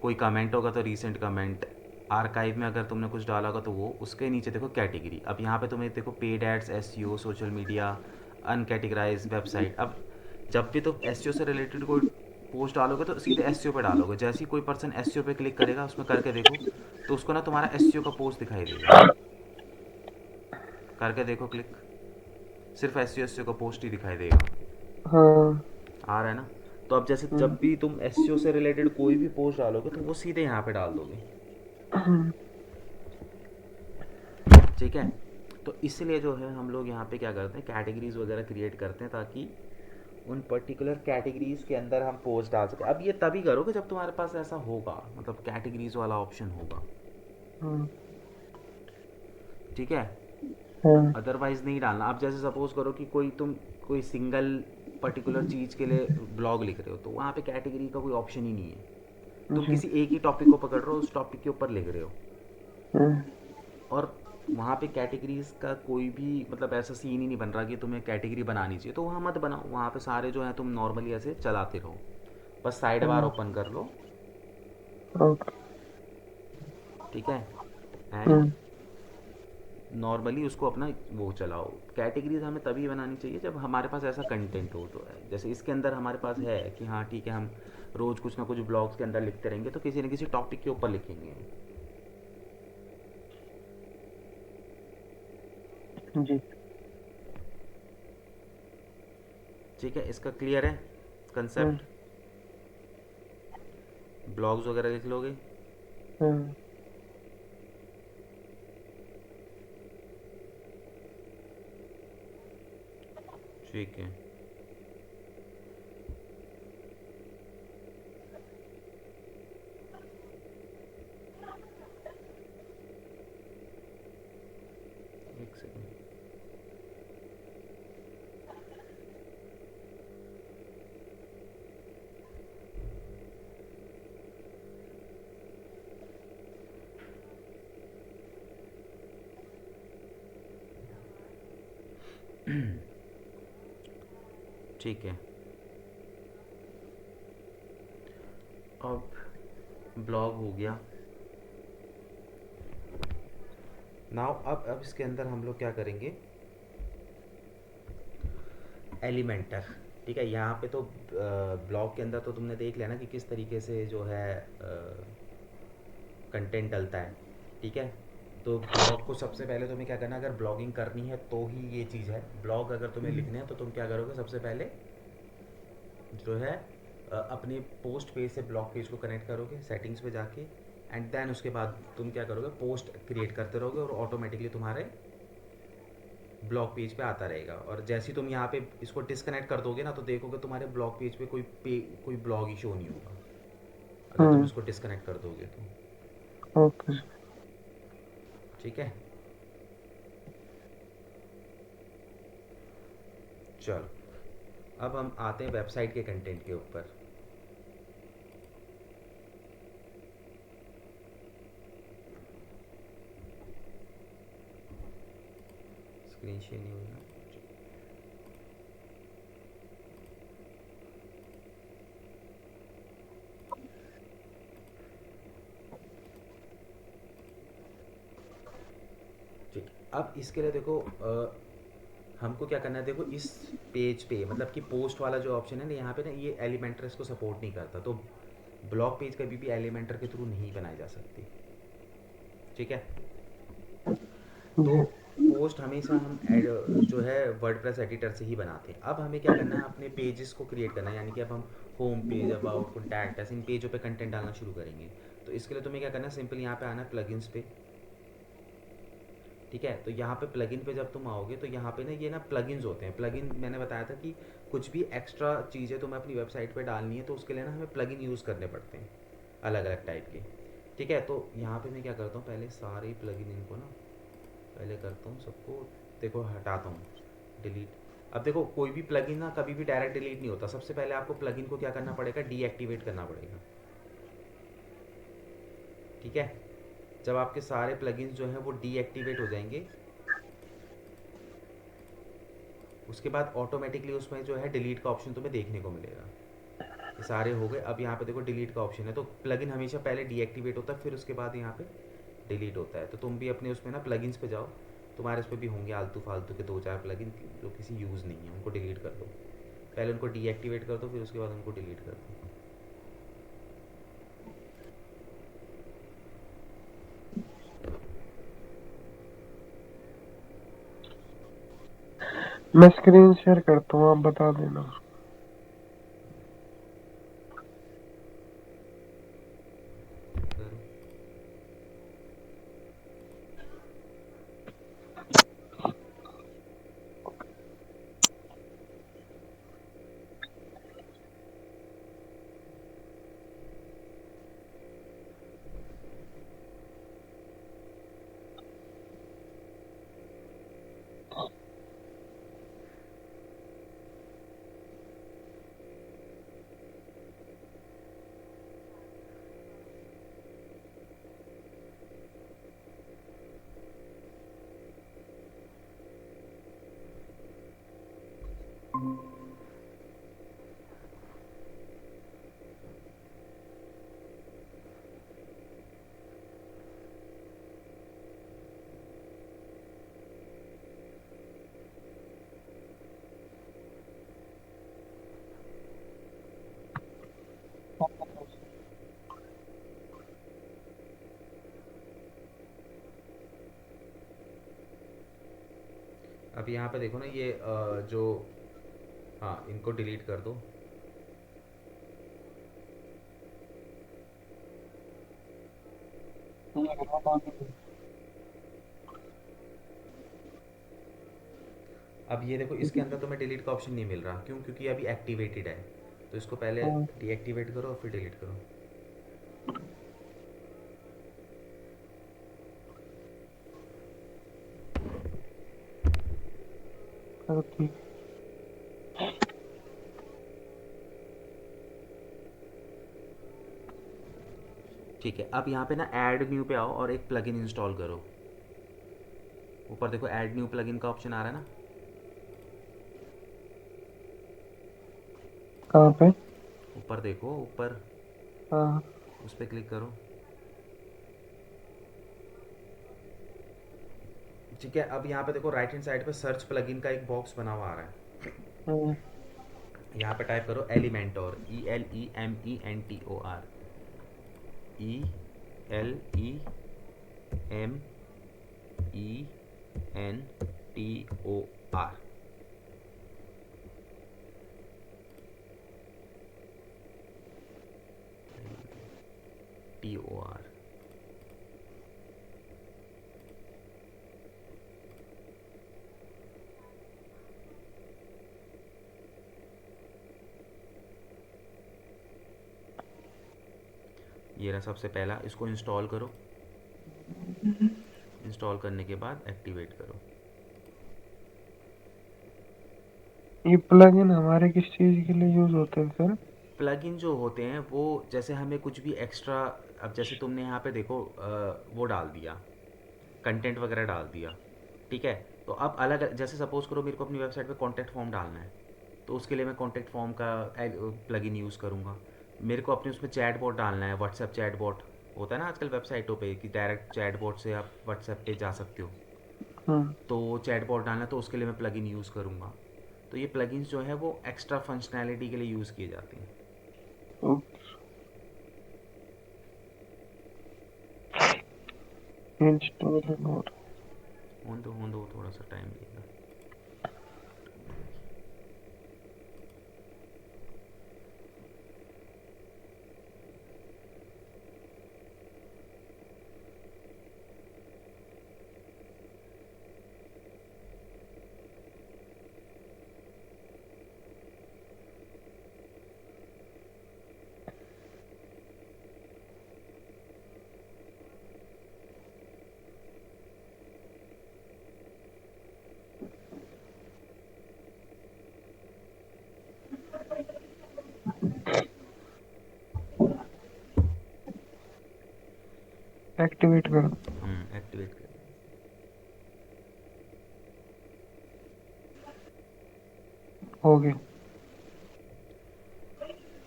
कोई कमेंट होगा तो रीसेंट कमेंट, आर्काइव में अगर तुमने कुछ डाला होगा तो वो, उसके नीचे देखो कैटेगरी। अब यहाँ पे तुम्हें देखो paid ads, SEO, social media, uncategorized website. अब जब भी तुम एसईओ से रिलेटेड कोई पोस्ट डालोगे तो सीधे एसईओ पे डालोगे। जैसे ही कोई पर्सन एसईओ पे क्लिक करेगा उसमें करके देखो तो उसको ना तुम्हारा एसईओ का पोस्ट दिखाई देगा। करके देखो क्लिक, सिर्फ एसईओ एसईओ का पोस्ट ही दिखाई देगा। हाँ। आ रहा है ना? तो अब जैसे हम्म। जब भी तुम एसईओ से रिलेटेड कोई भी पोस्ट डालोगे तो वो सीधे यहाँ पे डाल दोगे। ठीक है? तो इसलिए जो है हम लोग यहाँ पे क्या करते हैं, कैटेगरीज वगैरह क्रिएट करते हैं ताकि उन पर्टिकुलर कैटेगरीज के अंदर हम पोस्ट डाल सकें। अब ये तभी करोगे जब तुम्हारे पास ऐसा होगा, मतलब कैटेगरीज वाला ऑप्शन होगा। हम्म। ठीक है? हाँ। अदरवाइज़ नहीं डालना। अब जैसे सपोज़ करो कि कोई तुम कोई सिंगल पर्टिकुलर चीज़ के लिए ब्लॉग लिख रहे हो तो वहाँ पे कैटेगरी का कोई ऑप्शन ही नहीं है। तुम जी। किसी एक ही टॉपिक को पकड़ रहे हो, उस टॉपिक के ऊपर लिख रहे हो, हम्म। और वहाँ पे कैटेगरीज का कोई भी मतलब ऐसा सीन ही नहीं बन रहा कि तुम्हें कैटेगरी बनानी चाहिए, तो वहाँ मत बनाओ। वहाँ पे सारे जो हैं तुम नॉर्मली ऐसे चलाते रहो, बस साइड बार हाँ। ओपन कर लो। ओके। ठीक है? And hmm. नॉर्मली उसको अपना वो चलाओ। कैटेगरीज हमें तभी बनानी चाहिए जब हमारे पास ऐसा कंटेंट हो। तो है जैसे इसके अंदर हमारे पास है कि हाँ ठीक है, हम रोज़ कुछ ना कुछ ब्लॉग्स के अंदर लिखते रहेंगे तो किसी न किसी टॉपिक के ऊपर लिखेंगे। जी। ठीक है? इसका क्लियर है हम्म। कंसेप्ट? ब्लॉग्स वगैरह लिख लोगे? हम्म। ठीक है। एक सेकेंड। ठीक है। अब ब्लॉग हो गया। नाउ अब इसके अंदर हम लोग क्या करेंगे, एलिमेंटर। ठीक है? यहाँ पे तो ब्लॉग के अंदर तो तुमने देख लिया ना कि किस तरीके से जो है कंटेंट डलता है। ठीक है? तो ब्लॉग को सबसे पहले तुम्हें क्या करना है, अगर ब्लॉगिंग करनी है तो ही ये चीज़ है। ब्लॉग अगर तुम्हें लिखने हैं तो तुम क्या करोगे, सबसे पहले जो है अपने पोस्ट पेज से ब्लॉग पेज को कनेक्ट करोगे सेटिंग्स पे जाके, एंड देन उसके बाद तुम क्या करोगे, पोस्ट क्रिएट करते रहोगे और ऑटोमेटिकली तुम्हारे ब्लॉग पेज पे आता रहेगा। और जैसे ही तुम यहाँ पे इसको डिस्कनेक्ट कर दोगे ना, तो देखोगे तुम्हारे ब्लॉग पेज पे कोई ब्लॉग ही शो नहीं होगा, अगर तुम हम्म। इसको डिस्कनेक्ट कर दोगे तो। ओके। ठीक है, चलो अब हम आते हैं वेबसाइट के कंटेंट के ऊपर। स्क्रीन शेयर नहीं हुई ना। ठीक, अब इसके लिए देखो हमको क्या करना है। देखो इस पेज पे मतलब कि पोस्ट वाला जो ऑप्शन है ना, यहाँ पे ना ये एलिमेंटर इसको सपोर्ट नहीं करता, तो ब्लॉग पेज कभी भी एलिमेंटर के थ्रू नहीं बनाई जा सकती। ठीक है, तो जी। पोस्ट हमेशा हम जो है वर्डप्रेस एडिटर से ही बनाते हैं। अब हमें क्या करना है, अपने पेजेस को क्रिएट करना है, यानी कि अब हम होम पेज, अबाउट, कॉन्टैक्ट, ऐसे इन पेजों पे कंटेंट डालना शुरू करेंगे। तो इसके लिए तुम्हें क्या करना है, सिंपल यहाँ पे आना है प्लगइन्स पे। ठीक है, तो यहाँ पे प्लगइन पे जब तुम आओगे तो यहाँ पे ना ये ना प्लगइन्स होते हैं। प्लगइन मैंने बताया था कि कुछ भी एक्स्ट्रा चीज़ें तुम्हें अपनी वेबसाइट पे डालनी है तो उसके लिए ना हमें प्लगइन यूज़ करने पड़ते हैं, अलग अलग टाइप के। ठीक है, तो यहाँ पे मैं क्या करता हूँ, पहले सारे प्लगइन इनको ना पहले करता हूँ सबको, देखो हटाता हूँ, डिलीट। अब देखो कोई भी प्लगइन ना कभी भी डायरेक्ट डिलीट नहीं होता। सबसे पहले आपको प्लगइन को क्या करना पड़ेगा, डीएक्टिवेट करना पड़ेगा। ठीक है, जब आपके सारे प्लगइन्स जो हैं वो डीएक्टिवेट हो जाएंगे, उसके बाद ऑटोमेटिकली उसमें जो है डिलीट का ऑप्शन तुम्हें देखने को मिलेगा। ये सारे हो गए। अब यहाँ पे देखो डिलीट का ऑप्शन है, तो प्लगइन हमेशा पहले डीएक्टिवेट होता है, फिर उसके बाद यहाँ पे डिलीट होता है। तो तुम भी अपने उसमें ना प्लगइन्स पे जाओ, तुम्हारे उस पर भी होंगे आलतू फालतू के दो चार प्लगइन जो किसी यूज़ नहीं है, उनको डिलीट कर दो। पहले उनको डीएक्टिवेट कर दो, फिर उसके बाद उनको डिलीट कर दो। मैं स्क्रीन शेयर करता हूँ, आप बता देना। करो। अब यहाँ पे देखो ना ये जो, हाँ इनको डिलीट कर दो। अब ये देखो इसके अंदर तुम्हें डिलीट का ऑप्शन नहीं मिल रहा, क्यों? क्योंकि अभी एक्टिवेटेड है। तो इसको पहले डीएक्टिवेट करो और फिर डिलीट करो। ठीक। ठीक है, अब यहाँ पे ना ऐड न्यू पे आओ और एक प्लगइन इंस्टॉल करो। ऊपर देखो ऐड न्यू प्लगइन का ऑप्शन आ रहा है ना, कहाँ पे? ऊपर देखो ऊपर, हाँ। उस पर क्लिक करो। ठीक है, अब यहाँ पे देखो राइट हैंड साइड पे सर्च प्लगइन का एक बॉक्स बना हुआ आ रहा है। हम्म। यहाँ पे टाइप करो एलिमेंटोर, ELEMENTOR, ELEMENTOR। TOR। ये रहा सबसे पहला, इसको इंस्टॉल करो। इंस्टॉल करने के बाद एक्टिवेट करो। ये प्लगइन हमारे किस चीज के लिए यूज होते हैं सर? प्लगइन जो होते हैं वो, जैसे हमें कुछ भी एक्स्ट्रा, अब जैसे तुमने यहाँ पे देखो वो डाल दिया, कंटेंट वगैरह डाल दिया, ठीक है। तो अब अलग, जैसे सपोज़ करो मेरे को अपनी वेबसाइट पे कॉन्टैक्ट फॉर्म डालना है, तो उसके लिए मैं कॉन्टैक्ट फॉर्म का प्लगइन यूज़ करूँगा। मेरे को अपने उसमें चैट बॉट डालना है, व्हाट्सएप चैट बॉट होता है ना आजकल वेबसाइटों पे कि डायरेक्ट चैट बॉट से आप व्हाट्सएप पे जा सकते हो, हाँ। तो चैट बॉट डालना है, तो उसके लिए मैं प्लगइन यूज़ करूँगा। तो ये प्लगइन्स जो है वो एक्स्ट्रा फंक्शनैलिटी के लिए यूज़ किए जाते हैं। इंस्टॉल है और हों दो थोड़ा सा टाइम लगेगा। एक्टिवेट करो। एक्टिवेट कर। हो गया।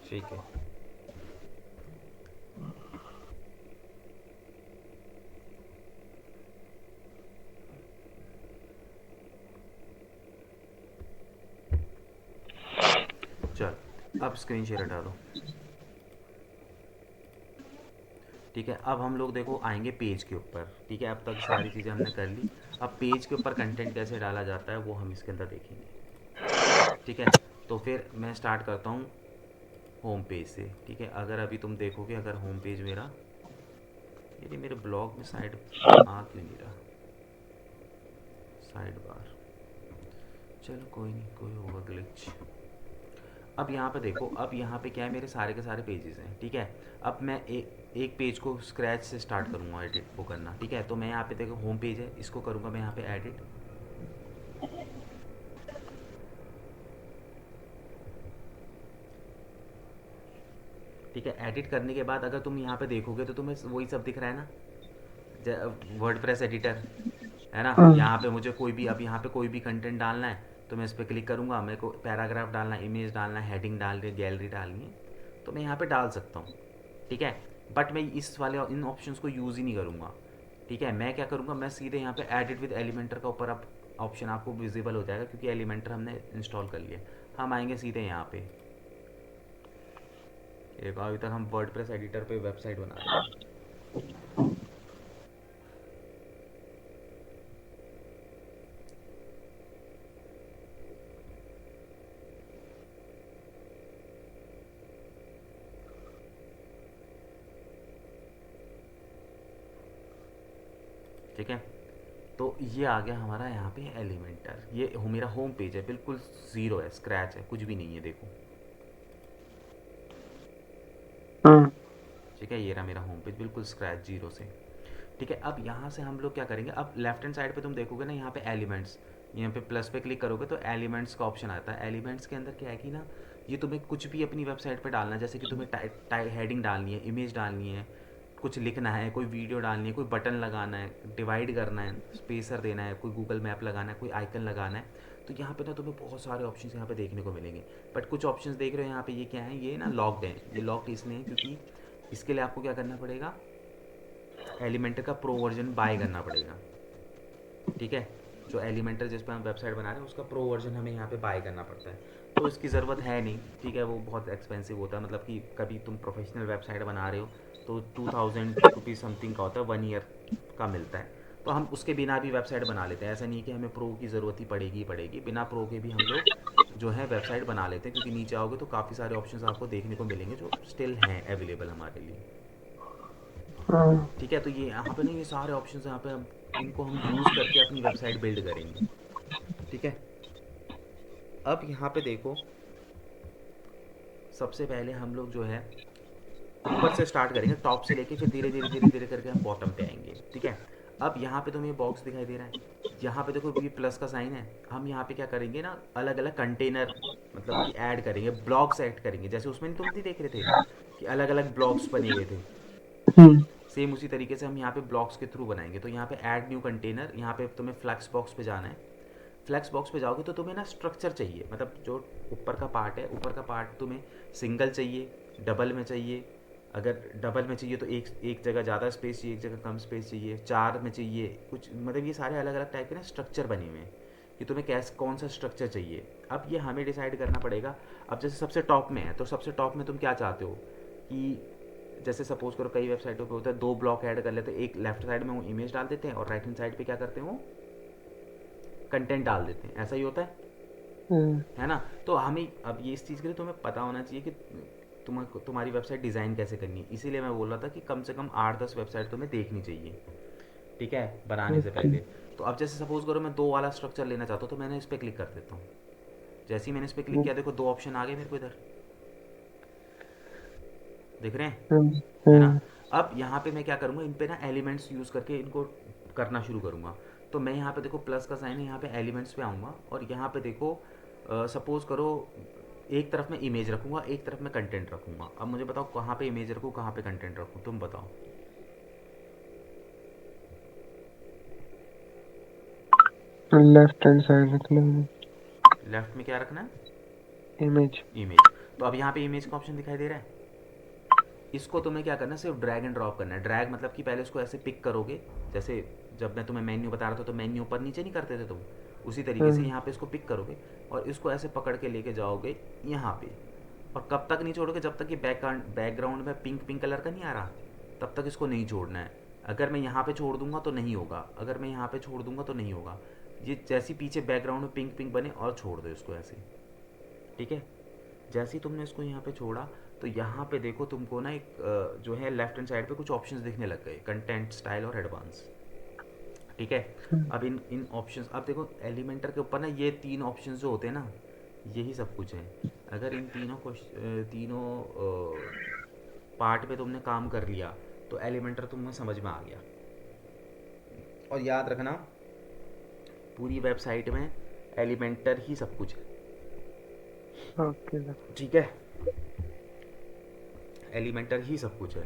ठीक है। चल, अब स्क्रीन शेयर हटा दो। ठीक है, अब हम लोग देखो आएंगे पेज के ऊपर। ठीक है, अब तक सारी चीज़ें हमने कर ली। अब पेज के ऊपर कंटेंट कैसे डाला जाता है वो हम इसके अंदर देखेंगे। ठीक है, तो फिर मैं स्टार्ट करता हूँ होम पेज से। ठीक है, अगर अभी तुम देखोगे, अगर होम पेज मेरा, ये मेरे ब्लॉग में साइड आ क्यों नहीं रहा, साइड बार, चलो कोई नहीं, कोई होगा ग्लिच। अब यहाँ पे देखो, अब यहाँ पे क्या है, मेरे सारे के सारे पेजेस हैं। ठीक है, अब मैं एक पेज को स्क्रैच से स्टार्ट करूँगा एडिट वो करना। ठीक है, तो मैं यहाँ पे देखो होम पेज है, इसको करूँगा मैं यहाँ पे एडिट। ठीक है, एडिट करने के बाद अगर तुम यहाँ पे देखोगे तो तुम्हें वही सब दिख रहा है ना, वर्डप्रेस एडिटर है ना। हाँ। यहाँ पे मुझे कोई भी, अब यहाँ पे कोई भी कंटेंट डालना है तो मैं इस पर क्लिक करूँगा, मेरे को पैराग्राफ डालना है, इमेज डालना है, हेडिंग डालनी है, गैलरी डालनी है, तो मैं यहाँ पे डाल सकता हूँ। ठीक है, बट मैं इस वाले इन ऑप्शंस को यूज़ ही नहीं करूँगा। ठीक है, मैं क्या करूँगा, मैं सीधे यहाँ पे एडिट विद एलिमेंटर का ऊपर अब ऑप्शन आपको विजिबल हो जाएगा, क्योंकि एलिमेंटर हमने इंस्टॉल कर लिया। हम आएंगे सीधे यहाँ पे, एक अभी तक हम वर्डप्रेस एडिटर पे वेबसाइट बना रहे थे। ठीक है, तो ये आ गया हमारा यहाँ पे एलिमेंटर। ये मेरा होम पेज है, बिल्कुल ज़ीरो है, स्क्रैच है, कुछ भी नहीं है, देखो। हाँ। ठीक है, ये रहा मेरा होम पेज, बिल्कुल स्क्रैच, जीरो से। ठीक है, अब यहाँ से हम लोग क्या करेंगे, अब लेफ्ट हैंड साइड पे तुम देखोगे ना, यहाँ पे एलिमेंट्स, यहाँ पे प्लस पे क्लिक करोगे तो एलिमेंट्स का ऑप्शन आता है। एलिमेंट्स के अंदर क्या है कि ना, ये तुम्हें कुछ भी अपनी वेबसाइट पे डालना है, जैसे कि तुम्हें हेडिंग डालनी है, इमेज डालनी है, कुछ लिखना है, कोई वीडियो डालनी है, कोई बटन लगाना है, डिवाइड करना है, स्पेसर देना है, कोई गूगल मैप लगाना है, कोई आइकन लगाना है, तो यहाँ पे ना तुम्हें बहुत सारे ऑप्शंस यहाँ पे देखने को मिलेंगे। बट कुछ ऑप्शंस देख रहे हो यहाँ पे, ये क्या है, ये ना लॉक्ड है। ये लॉक्ड इसलिए है क्योंकि इसके लिए आपको क्या करना पड़ेगा, एलिमेंटर का प्रो वर्जन बाय करना पड़ेगा। ठीक है, जो एलिमेंटर जिस पर हम वेबसाइट बना रहे हैं उसका प्रो वर्जन हमें यहाँ पे बाय करना पड़ता है, तो इसकी ज़रूरत है नहीं। ठीक है, वो बहुत एक्सपेंसिव होता है, मतलब कि कभी तुम प्रोफेशनल वेबसाइट बना रहे हो तो 2000 रुपीज़ समथिंग का होता है, 1 ईयर का मिलता है। तो हम उसके बिना भी वेबसाइट बना लेते हैं, ऐसा नहीं कि हमें प्रो की ज़रूरत ही पड़ेगी ही पड़ेगी, बिना प्रो के भी हम लोग जो है वेबसाइट बना लेते हैं, क्योंकि नीचे आओगे तो काफ़ी सारे ऑप्शंस आपको देखने को मिलेंगे जो स्टिल हैं अवेलेबल हमारे लिए। हाँ। ठीक है, तो ये यहाँ पे ना, ये सारे ऑप्शन यहाँ पे हम इनको हम यूज़ करके अपनी वेबसाइट बिल्ड करेंगे। ठीक है, अब यहाँ पे देखो, सबसे पहले हम लोग जो है ऊपर से स्टार्ट करेंगे, टॉप से लेके फिर धीरे धीरे धीरे धीरे करके हम बॉटम पे आएंगे, ठीक है। अब यहाँ पे तुम्हें बॉक्स दिखाई दे रहा है, यहाँ पे देखो ये प्लस का साइन है, हम यहाँ पे क्या करेंगे ना, अलग अलग कंटेनर मतलब कि ऐड करेंगे, ब्लॉक्स ऐड करेंगे, जैसे उसमें नहीं तुम नहीं देख रहे थे कि अलग अलग ब्लॉक्स बने हुए थे, हम्म। सेम उसी तरीके से हम यहाँ पे ब्लॉक्स के थ्रू बनाएंगे। तो यहाँ पे ऐड न्यू कंटेनर, यहाँ पे तुम्हें फ्लैक्स बॉक्स पे जाना है। फ्लैक्स बॉक्स पे जाओगे तो तुम्हें ना स्ट्रक्चर चाहिए, मतलब जो ऊपर का पार्ट है, ऊपर का पार्ट तुम्हें सिंगल चाहिए, डबल में चाहिए, अगर डबल में चाहिए तो एक एक जगह ज़्यादा स्पेस चाहिए, एक जगह कम स्पेस चाहिए, चार में चाहिए कुछ, मतलब ये सारे अलग अलग टाइप के ना स्ट्रक्चर बने हुए हैं कि तुम्हें कैसे कौन सा स्ट्रक्चर चाहिए। अब ये हमें डिसाइड करना पड़ेगा। अब जैसे सबसे टॉप में है तो सबसे टॉप में तुम क्या चाहते हो कि जैसे सपोज करो कई वेबसाइटों पे होता है दो ब्लॉक ऐड कर लेते हैं, एक लेफ्ट साइड में वो इमेज डाल देते हैं और राइट हैंड साइड पे क्या करते हैं वो कंटेंट डाल देते हैं, ऐसा ही होता हम्म। है ना। तो हमें अब ये इस चीज़ के लिए तुम्हें पता होना चाहिए कि तुम्हारी वेबसाइट डिज़ाइन कैसे करनी है, इसीलिए मैं बोल रहा था कि कम से कम 8-10 वेबसाइट तुम्हें देखनी चाहिए, ठीक है, बनाने से ओके। पहले। तो अब जैसे सपोज करो मैं दो वाला स्ट्रक्चर लेना चाहता हूँ तो मैंने इस पर क्लिक कर देता हूँ। जैसे ही मैंने इस पर क्लिक किया देखो दो ऑप्शन आ गए मेरे को इधर, दिख रहे हैं, हम्म। है ना। हम्म। अब यहाँ पे मैं क्या करूँगा, इन पे ना एलिमेंट्स यूज़ करके इनको करना शुरू करूँगा। तो मैं यहाँ पे देखो प्लस का साइन है, यहाँ पे एलिमेंट्स पे आऊँगा और यहाँ पे देखो सपोज करो एक तरफ मैं इमेज रखूँगा, एक तरफ मैं कंटेंट रखूँगा। अब मुझे बताओ कहाँ पे इमेज रखूँ, कहाँ पे कंटेंट रखूँ, तुम बताओ। लेफ्ट हैंड साइड रख लो। लेफ्ट में क्या रखना है, इमेज। इमेज। तो अब यहाँ पे इमेज का ऑप्शन दिखाई दे रहा है, इसको तुम्हें क्या करना है, सिर्फ ड्रैग एंड ड्रॉप करना है। ड्रैग मतलब कि पहले इसको ऐसे पिक करोगे, जैसे जब मैं तुम्हें मेन्यू बता रहा था तो मेन्यू ऊपर नीचे नहीं करते थे तुम, उसी तरीके से हम्म। यहाँ पे इसको पिक करोगे और इसको ऐसे पकड़ के लेके जाओगे यहाँ पे। और कब तक नहीं छोड़ोगे, जब तक कि बैकग्राउंड में पिंक पिंक कलर का नहीं आ रहा, तब तक इसको नहीं छोड़ना है। अगर मैं यहाँ पे छोड़ दूंगा तो नहीं होगा, अगर मैं यहाँ पे छोड़ दूंगा तो नहीं होगा। ये जैसे पीछे बैकग्राउंड में पिंक पिंक बने और छोड़ दो इसको ऐसे, ठीक है। जैसे ही तुमने इसको यहाँ पे छोड़ा तो यहाँ पे देखो तुमको ना एक जो है लेफ्ट हैंड साइड पे कुछ ऑप्शंस दिखने लग गए, कंटेंट, स्टाइल और एडवांस, ठीक है। अब इन इन ऑप्शंस, अब देखो एलिमेंटर के ऊपर ना ये तीन ऑप्शंस जो होते हैं ना, यही सब कुछ है। अगर इन तीनों को तीनों पार्ट पे तुमने काम कर लिया तो एलिमेंटर तुम्हें समझ में आ गया। और याद रखना पूरी वेबसाइट में एलिमेंटर ही सब कुछ है, ओके सर। ठीक है, एलिमेंटर ही सब कुछ है।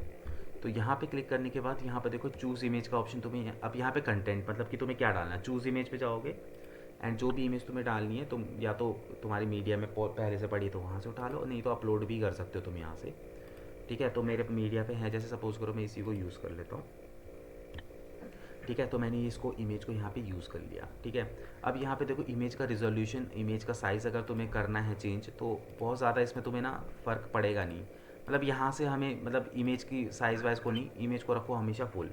तो यहाँ पे क्लिक करने के बाद यहाँ पे देखो चूज़ इमेज का ऑप्शन तुम्हें, अब यहाँ पे कंटेंट मतलब कि तुम्हें क्या डालना है, चूज़ इमेज पे जाओगे एंड जो भी इमेज तुम्हें डालनी है तुम या तो तुम्हारी मीडिया में पहले से पड़ी तो वहाँ से उठा लो, नहीं तो अपलोड भी कर सकते हो तुम यहाँ से, ठीक है। तो मेरे मीडिया पे है, जैसे सपोज करो मैं इसी को यूज़ कर लेता हूँ, ठीक है। तो मैंने इसको इमेज को यहाँ पे यूज़ कर लिया, ठीक है। अब यहाँ पे देखो इमेज का रिजोल्यूशन, इमेज का साइज़ अगर तुम्हें करना है चेंज तो बहुत ज़्यादा इसमें तुम्हें ना फ़र्क पड़ेगा नहीं, मतलब यहाँ से हमें मतलब इमेज की साइज़ वाइज को नहीं, इमेज को रखो हमेशा फुल,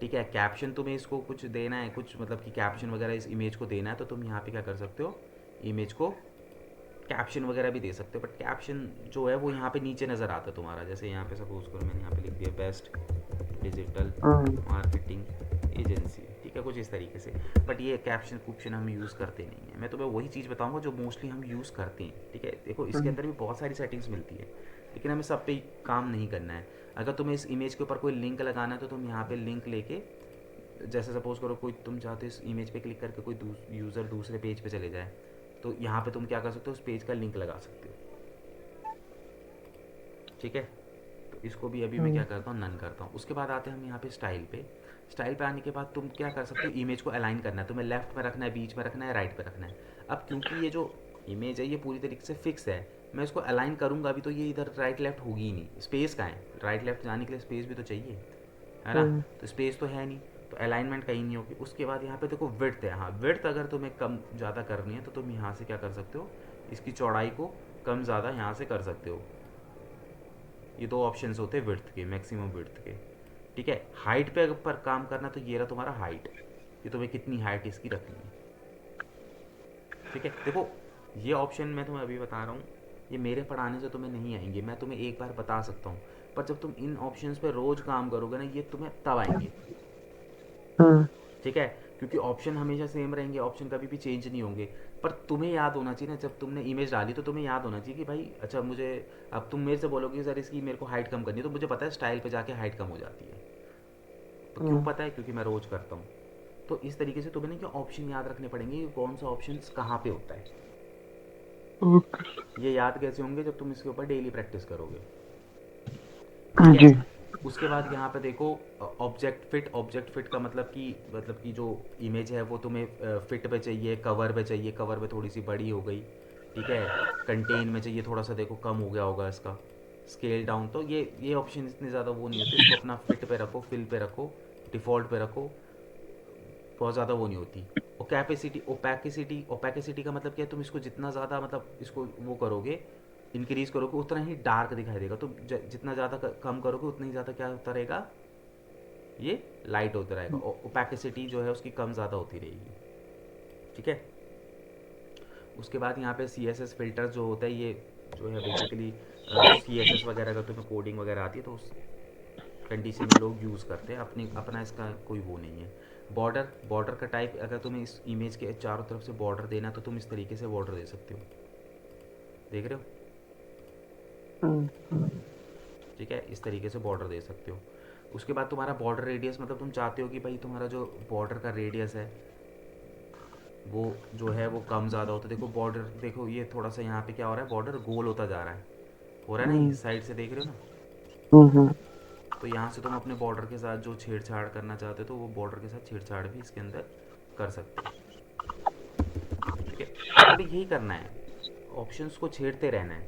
ठीक है। कैप्शन तुम्हें इसको कुछ देना है, कुछ मतलब कि कैप्शन वगैरह इस इमेज को देना है तो तुम यहाँ पे क्या कर सकते हो, इमेज को कैप्शन वगैरह भी दे सकते हो, बट कैप्शन जो है वो यहाँ पे नीचे नज़र आता है तुम्हारा। जैसे यहाँ पे सपोज करो मैंने यहाँ पे लिख दिया बेस्ट डिजिटल हम्म। मार्केटिंग एजेंसी, ठीक है, कुछ इस तरीके से। बट ये कैप्शन कुप्शन हम यूज़ करते नहीं हैं, मैं तुम्हें वही चीज़ बताऊंगा जो मोस्टली हम यूज़ करते हैं, ठीक है। देखो इसके अंदर भी बहुत सारी सेटिंग्स मिलती है लेकिन हमें सब पे काम नहीं करना है। अगर तुम्हें इस इमेज के ऊपर कोई लिंक लगाना है तो तुम यहाँ पे लिंक लेके, जैसे सपोज करो कोई तुम चाहते हो इस इमेज पे क्लिक करके कोई यूज़र दूसरे पेज पे चले जाए तो यहाँ पे तुम क्या कर सकते हो, उस पेज का लिंक लगा सकते हो, ठीक है। तो इसको भी अभी मैं क्या करता हूँ, नन करता हूँ। उसके बाद आते हैं हम यहाँ पे स्टाइल पे। स्टाइल पे आने के बाद तुम क्या कर सकते हो, इमेज को अलाइन करना है, तुम्हें लेफ्ट में रखना है, बीच में रखना है, राइट पे रखना है। अब क्योंकि ये जो इमेज है ये पूरी तरीके से फिक्स है, मैं इसको अलाइन करूँगा अभी तो ये इधर राइट लेफ्ट होगी ही नहीं, स्पेस का है, राइट लेफ्ट जाने के लिए स्पेस भी तो चाहिए, है ना। हम्म। तो स्पेस तो है नहीं, तो अलाइनमेंट कहीं नहीं होगी। उसके बाद यहाँ पे देखो विड्थ है, हाँ विड्थ अगर तुम्हें कम ज़्यादा करनी है तो तुम यहाँ से क्या कर सकते हो, इसकी चौड़ाई को कम ज़्यादा यहाँ से कर सकते हो। ये दो ऑप्शंस होते हैं विड्थ के, मैक्सिमम विड्थ के, ठीक है। हाइट पे पर काम करना तो ये रहा तुम्हारा हाइट, कि तुम्हें कितनी हाइट इसकी रखनी है, ठीक है। देखो ये ऑप्शन मैं तुम्हें अभी बता रहा हूँ, ये मेरे पढ़ाने से तुम्हें नहीं आएंगे, मैं तुम्हें एक बार बता सकता हूँ, पर जब तुम इन ऑप्शंस पे रोज़ काम करोगे ना ये तुम्हें तब आएंगे, हम्म। ठीक है। क्योंकि ऑप्शन हमेशा सेम रहेंगे, ऑप्शन कभी भी चेंज नहीं होंगे। पर तुम्हें याद होना चाहिए ना, जब तुमने इमेज डाली तो तुम्हें याद होना चाहिए कि भाई अच्छा मुझे, अब तुम मेरे से बोलोगे सर इसकी मेरे को हाइट कम करनी है, तो मुझे पता है स्टाइल पे जाके हाइट कम हो जाती है। तो क्यों पता है? क्योंकि मैं रोज़ करता हूँ। तो इस तरीके से तुम्हें ना क्या ऑप्शन याद रखने पड़ेंगे कि कौन सा ऑप्शन कहाँ पे होता है। ओके। ये याद कैसे होंगे? जब तुम इसके ऊपर डेली प्रैक्टिस करोगे। ठीक है। जी। उसके बाद यहाँ पे देखो ऑब्जेक्ट फिट का मतलब कि जो इमेज है वो तुम्हें फिट पे चाहिए, कवर पे चाहिए, कवर पे थोड़ी सी बड़ी हो गई। ठीक है। कंटेन में चाहिए थोड़ा सा, देखो कम हो गया होगा इसका। स्केल डाउन, तो ये ऑप्शन इतने ज़्यादा वो नहीं होते, इसको अपना फिट पे रखो, फिल पे रखो, डिफ़ॉल्ट पे रखो, बहुत ज़्यादा वो नहीं होती। और कैपेसिटी ओपैकिसिटी ओपैकिसिटी का मतलब क्या है? तुम इसको जितना ज़्यादा मतलब इसको वो करोगे, इंक्रीज़ करोगे, उतना ही डार्क दिखाई देगा। तो जितना ज़्यादा कम करोगे उतना ही ज़्यादा क्या होता रहेगा, ये लाइट होता रहेगा। और ओपैकिसिटी जो है उसकी कम ज़्यादा होती रहेगी। ठीक है। उसके बाद यहाँ पे सी एस एस फिल्टर जो होता है, ये जो है बेसिकली सी एस एस वगैरह अगर तुम्हें कोडिंग वगैरह आती है तो उस कंडीशन में लोग यूज़ करते हैं, अपनी अपना इसका कोई वो नहीं है। बॉर्डर बॉर्डर का टाइप, अगर तुम्हें इस इमेज के चारों तरफ से बॉर्डर देना तो तुम इस तरीके से बॉर्डर दे सकते हो, देख रहे हो? ठीक है, इस तरीके से बॉर्डर दे सकते हो। उसके बाद तुम्हारा बॉर्डर रेडियस, मतलब तुम चाहते हो कि भाई तुम्हारा जो बॉर्डर का रेडियस है वो जो है वो कम ज़्यादा होता है। देखो बॉर्डर, देखो ये थोड़ा सा यहाँ पे क्या हो रहा है, बॉर्डर गोल होता जा रहा है, हो रहा है ना, इस साइड से देख रहे हो ना। तो यहाँ से तुम अपने बॉर्डर के साथ जो छेड़छाड़ करना चाहते हो तो वो बॉर्डर के साथ छेड़छाड़ भी इसके अंदर कर सकते हो। ठीक है। तो तुम्हें यही करना है, ऑप्शंस को छेड़ते रहना है,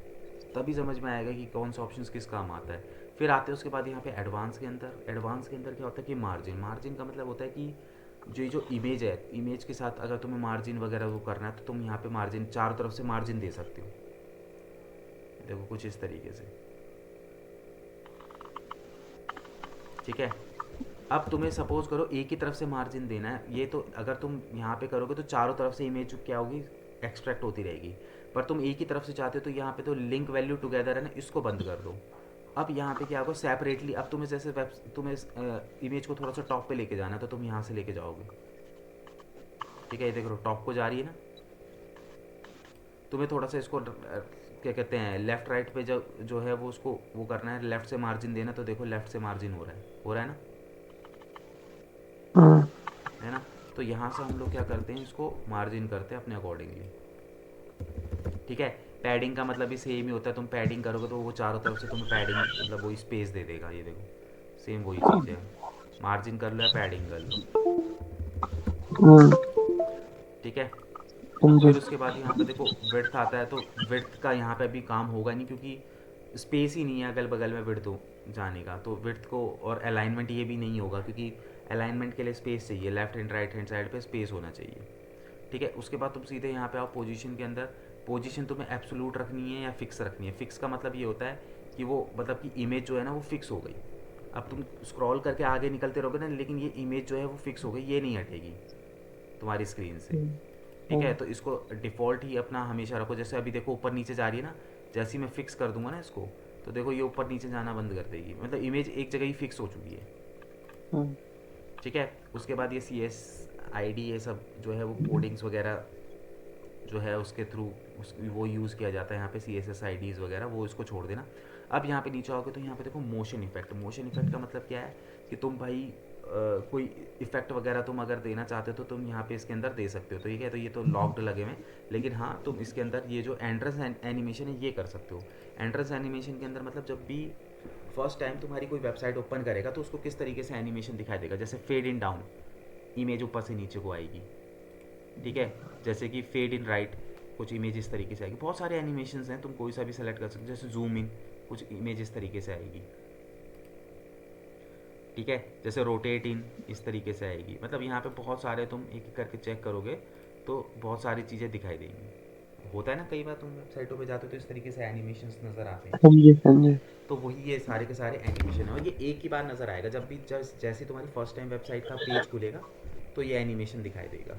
तभी समझ में आएगा कि कौन सा ऑप्शन किस काम आता है। फिर आते हैं उसके बाद यहाँ पे एडवांस के अंदर। एडवांस के अंदर क्या होता है कि मार्जिन, मार्जिन का मतलब होता है कि जो इमेज है, इमेज के साथ अगर तुम्हें मार्जिन वगैरह वो करना है तो तुम यहाँ पे मार्जिन चारों तरफ से मार्जिन दे सकते हो। देखो कुछ इस तरीके से। ठीक है। अब तुम्हें सपोज करो एक ही तरफ से मार्जिन देना है, ये तो अगर तुम यहाँ पे करोगे तो चारों तरफ से इमेज क्या होगी, एक्सट्रैक्ट होती रहेगी। पर तुम एक ही तरफ से चाहते हो तो यहाँ पे तो लिंक वैल्यू टुगेदर है ना, इसको बंद कर दो। अब यहाँ पे क्या होगा, सेपरेटली, अब तुम्हें जैसे वेब, तुम्हें इमेज को थोड़ा सा टॉप पे लेके जाना है तो तुम यहाँ से लेके जाओगे। ठीक है, ये देख लो टॉप को जा रही है ना। तुम्हें थोड़ा सा इसको क्या कहते हैं, लेफ्ट राइट पे जो है वो उसको वो करना है, लेफ्ट से मार्जिन देना, तो देखो लेफ्ट से मार्जिन हो रहा है, हो रहा है ना, है ना। तो यहाँ से हम लोग क्या करते हैं, इसको मार्जिन करते हैं अपने अकॉर्डिंगली। ठीक है। पैडिंग का मतलब भी सेम ही होता है, तुम पैडिंग करोगे तो वो चारों तरफ से तुम्हें पैडिंग मतलब वही स्पेस दे देगा, ये देखो सेम वही चीज़ है। मार्जिन कर लो या पैडिंग कर लो। ठीक है। समझे। फिर उसके बाद यहाँ पे देखो विड्थ आता है, तो विड्थ का यहाँ पे भी काम होगा नहीं, क्योंकि स्पेस ही नहीं है अगल बगल में विड्थ जाने का, तो विड्थ को, और अलाइनमेंट ये भी नहीं होगा क्योंकि अलाइनमेंट के लिए स्पेस चाहिए, left and right hand side पे स्पेस होना चाहिए। ठीक है। उसके बाद तुम सीधे यहाँ पे आओ पोजीशन के अंदर। पोजीशन तुम्हें एब्सोल्यूट रखनी है या फिक्स रखनी है। फिक्स का मतलब ये होता है कि वो मतलब कि इमेज जो है ना वो फिक्स हो गई। अब तुम स्क्रॉल करके आगे निकलते रहोगे ना, लेकिन ये इमेज जो है वो फिक्स हो गई, ये नहीं हटेगी तुम्हारी स्क्रीन से। ठीक है। तो इसको डिफ़ॉल्ट ही अपना हमेशा रखो। जैसे अभी देखो ऊपर नीचे जा रही है ना, जैसे ही मैं फिक्स कर दूंगा ना इसको, तो देखो ये ऊपर नीचे जाना बंद कर देगी, मतलब इमेज एक जगह ही फिक्स हो चुकी है। ठीक है। उसके बाद ये सी एस आई डी ये सब जो है वो कोडिंग्स वगैरह जो है उसके थ्रू वो यूज़ किया जाता है यहाँ पे, सी एस एस आई डीज़ वगैरह, वो इसको छोड़ देना। अब यहाँ पे नीचे आओगे तो यहाँ पे देखो मोशन इफेक्ट। मोशन इफेक्ट का मतलब क्या है कि तुम भाई कोई इफेक्ट वगैरह तुम अगर देना चाहते हो तो तुम यहाँ पे इसके अंदर दे सकते हो। तो ये क्या है, तो ये तो लॉक्ड लगे हुए हैं, लेकिन हाँ तुम इसके अंदर ये जो एंट्रेंस एनिमेशन है ये कर सकते हो। एंट्रेंस एनिमेशन के अंदर मतलब जब भी फर्स्ट टाइम तुम्हारी कोई वेबसाइट ओपन करेगा तो उसको किस तरीके से एनिमेशन दिखाई देगा, जैसे फेड इन डाउन, इमेज ऊपर से नीचे को आएगी। ठीक है। जैसे कि फेड इन राइट, कुछ इमेज इस तरीके से आएगी। बहुत सारे एनिमेशन हैं, तुम कोई सा भी सेलेक्ट कर सकते हो। जैसे जूम इन, कुछ इमेज इस तरीके से आएगी। ठीक है। जैसे रोटेट इन, इस तरीके से आएगी। मतलब यहाँ पे बहुत सारे, तुम एक एक करके चेक करोगे तो बहुत सारी चीज़ें दिखाई देंगी। होता है ना कई बार तुम वेबसाइटों पे जाते हो तो इस तरीके से एनिमेशन नज़र आते हैं। समझे समझे। तो वही ये सारे के सारे एनिमेशन है, और ये एक ही बार नज़र आएगा जब भी जैसे तुम्हारी फर्स्ट टाइम वेबसाइट का पेज खुलेगा तो ये एनिमेशन दिखाई देगा।